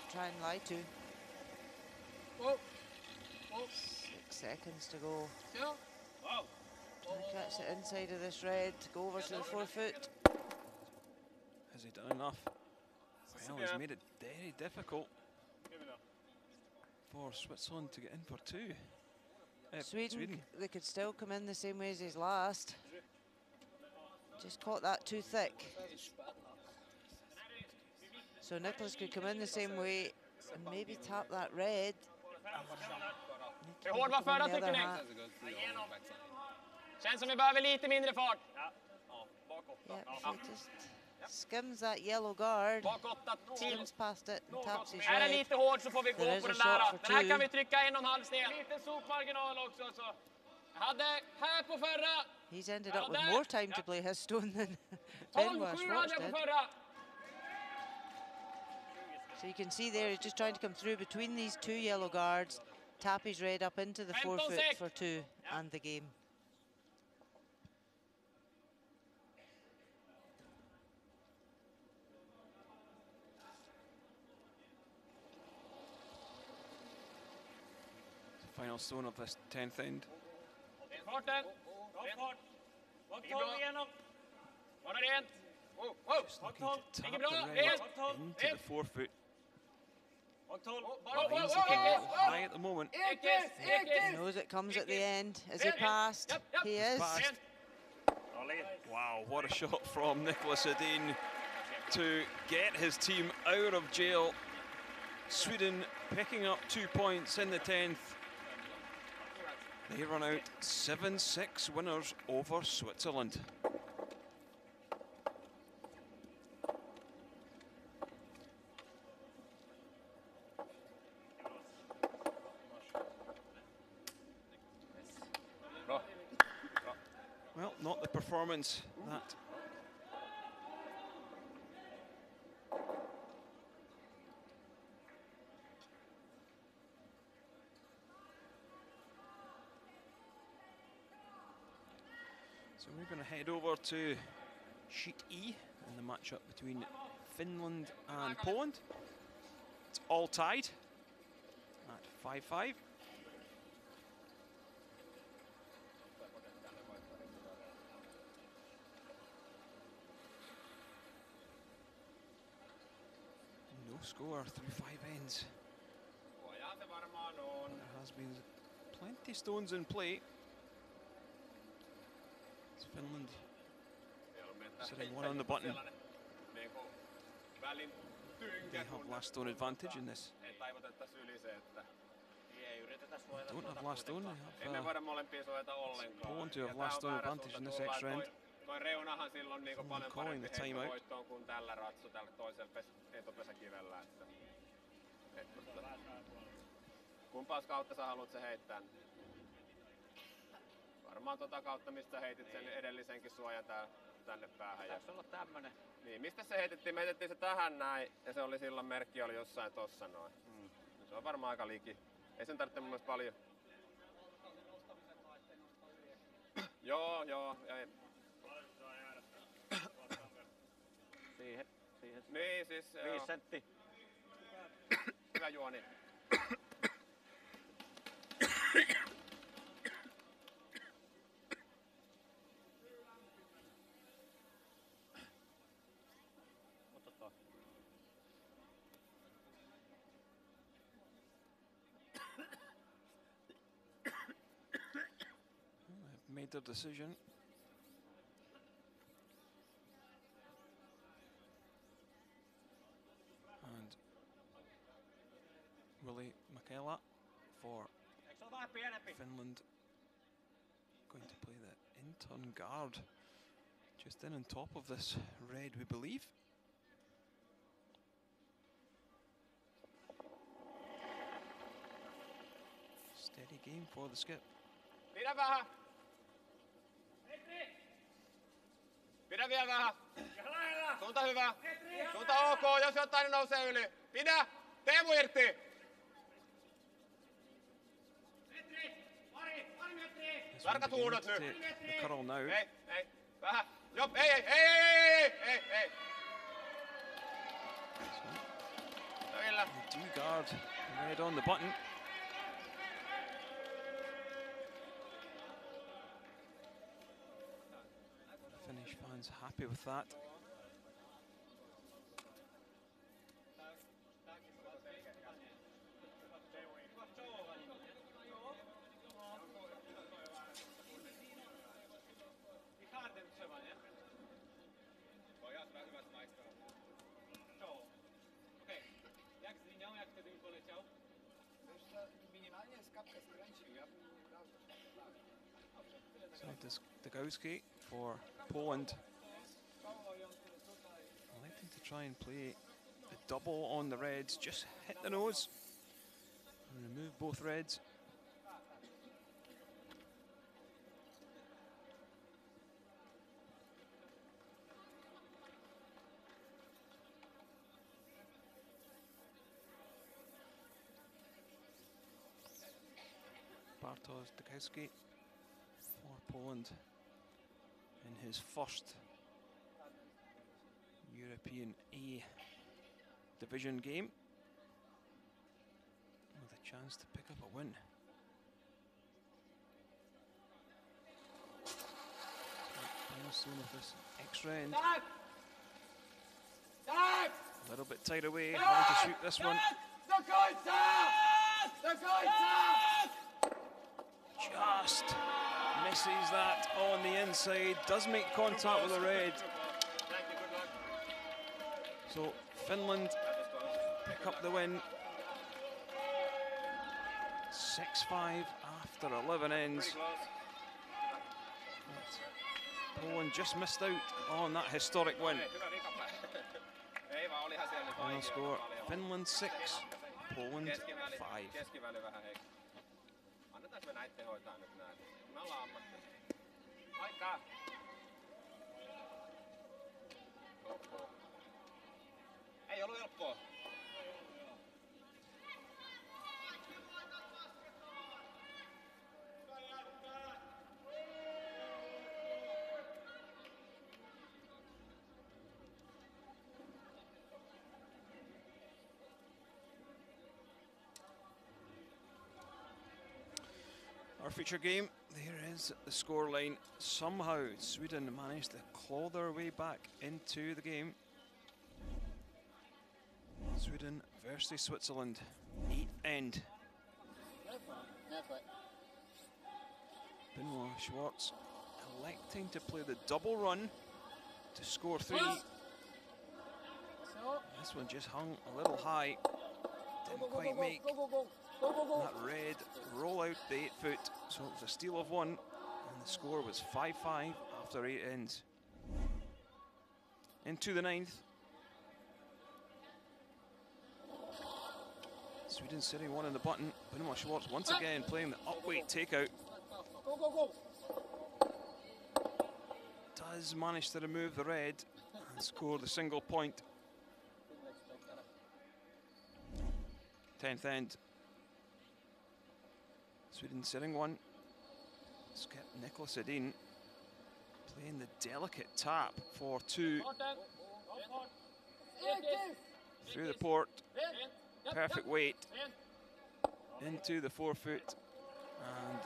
Try and lie to. 6 seconds to go. Catch the inside of this red, go over to the forefoot. Has he done enough? Well, he's made it very difficult for Switzerland to get in for two. Sweden, they could still come in the same way as his last. Just caught that too thick. So Nicholas could come in the same way and maybe tap that red. Känns som vi behöver lite mindre fart. Yeah, he just skims that yellow guard, skims past it and taps his red. red. Lite hårt så får vi gå på den där. Den här kan vi trycka 1,5 sten. Lite sopmarginal också. Så. Jag hade här på förra. He's ended up with more time to play his stone than Benoit Schwartz did. So you can see there, he's just trying to come through between these two yellow guards, tap his red up into the forefoot for two and the game. Final stone of this 10th end. Just looking to tap the red into the forefoot. He's looking a little high at the moment. He knows it comes at the end. Is he passed? He is. Passed. Wow, what a shot from Nicholas Edin to get his team out of jail. Sweden picking up 2 points in the 10th. They run out 7-6 winners over Switzerland. Well, not the performance that so we're going to head over to Sheet E in the matchup between Finland and Poland. It's all tied at 5-5. No score through 5 ends. There has been plenty stones in play. It's Finland sitting one on the button. They have last stone advantage in this. Don't have last stone, they have Poland to have last stone advantage in this extra end. Toi reunahan silloin niinku paljon parempi heittovoittoon heittovoittoon kuin tällä ratsu tällä toisella etupesäkivellä. Kumpaas kautta sä haluat se heittää? Varmaan tota kautta, mistä heitit sen edellisenkin suojan tänne päähän. Pitäis olla tämmönen. Niin, mistä se heitettiin? Me heitettiin se tähän näin ja se oli silloin merkki oli jossain tossa noin. Se on varmaan aika liki. Ei sen tarvitse mun mielestä paljon. Joo, ei. Siihen. Niin, siis 5 senttiä. Hyvä juoni. They've made their decision. And Willie McKella for Finland going to play the intern guard just in on top of this red, we believe. Steady game for the skip. Pidä vähän. Pidä vielä vähän. Suunta hyvä. Suunta ok, jos jotain nousee yli. Pidä. Teemu irti. Tarkat huudot nyt. Ei, ei. Vähän. Jop, ei. Hyvillä. Do guard red on the button. Finnish fans happy with that. So Dagowski for Poland, electing to try and play a double on the reds, just hit the nose and remove both reds. Bartosz Dagowski for Poland in his first European A division game, with a chance to pick up a win. Soon with this extra end. A little bit tight away, trying to shoot this one. Just misses that on the inside, does make contact with the red. So Finland pick up the win. 6-5 after 11 ends. Poland just missed out on that historic win. Final score, Finland 6, Poland 5. Annetaan me näitten hoitaa nyt näin. Me ollaan ammattilaisia. Aikaa! Ei ollut helppoa. Our feature game, there is the scoreline. Somehow Sweden managed to claw their way back into the game. Sweden versus Switzerland, 8th end. Benoit Schwartz electing to play the double run to score 3. This one just hung a little high, didn't quite make that red roll out the 8 foot, so it was a steal of 1, and the score was 5-5 after 8 ends. Into the 9th. Sweden sitting 1 in the button. Benoit Schwartz once again playing the upweight takeout. Does manage to remove the red and score the single point. 10th end. Sweden sitting 1. Skip Nicholas Edin playing the delicate tap for 2. Through the port, perfect weight into the forefoot, and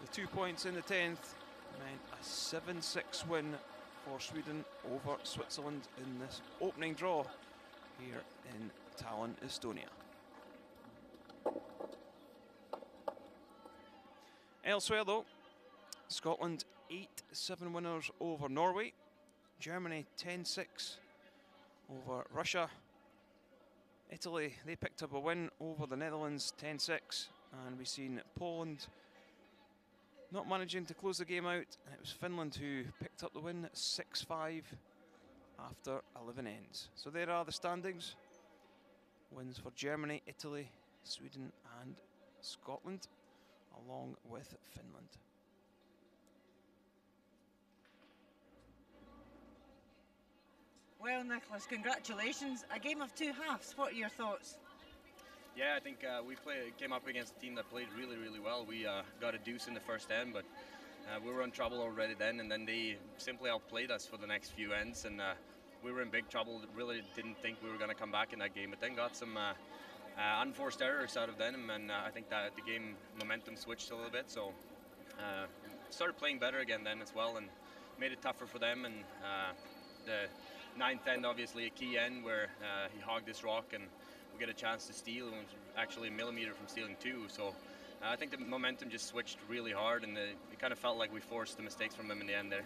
the 2 points in the 10th meant a 7-6 win for Sweden over Switzerland in this opening draw here in Tallinn, Estonia. Elsewhere though, Scotland 8-7 winners over Norway, Germany 10-6 over Russia, Italy, they picked up a win over the Netherlands 10-6, and we've seen Poland not managing to close the game out, and it was Finland who picked up the win 6-5 after 11 ends. So there are the standings. Wins for Germany, Italy, Sweden and Scotland, along with Finland. Well, Nicholas, congratulations. A game of two halves. What are your thoughts? Yeah, I think we came up against a team that played really, really well. We got a deuce in the first end, but we were in trouble already then, and then they simply outplayed us for the next few ends, and we were in big trouble. Really didn't think we were going to come back in that game, but then got some unforced errors out of them, and I think that the game momentum switched a little bit, so started playing better again then as well, and made it tougher for them. And the 9th end, obviously a key end where he hogged this rock and we get a chance to steal, and was actually a millimeter from stealing two. So I think the momentum just switched really hard, and it kind of felt like we forced the mistakes from him in the end there.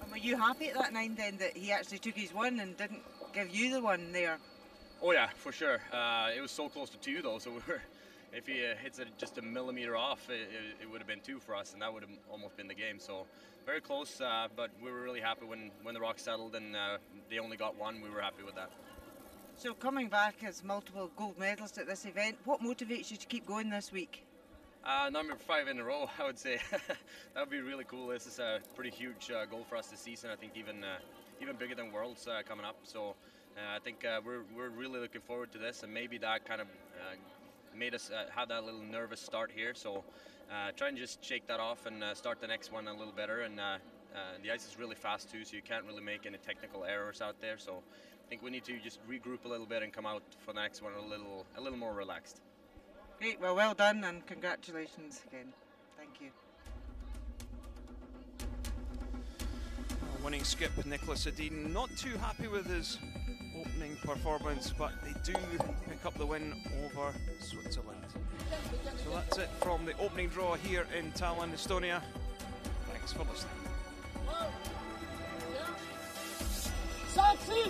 And were you happy at that 9th end that he actually took his one and didn't give you the one there? Oh yeah, for sure. It was so close to two though, so if he hits it just a millimeter off, it would have been two for us, and that would have almost been the game. So very close, but we were really happy when the rock settled and they only got one. We were happy with that. So coming back as multiple gold medalists at this event, what motivates you to keep going this week? Number 5 in a row, I would say. That would be really cool. This is a pretty huge goal for us this season. I think even bigger than Worlds coming up. So I think we're really looking forward to this, and maybe that kind of made us have that little nervous start here. So try and just shake that off and start the next one a little better. And the ice is really fast too, so you can't really make any technical errors out there. So I think we need to just regroup a little bit and come out for the next one a little more relaxed. Great, well done, and congratulations again. Thank you. Winning skip Nicholas Edin, not too happy with his opening performance, but they do pick up the win over Switzerland. So that's it from the opening draw here in Tallinn, Estonia. Thanks for listening. 5, 6,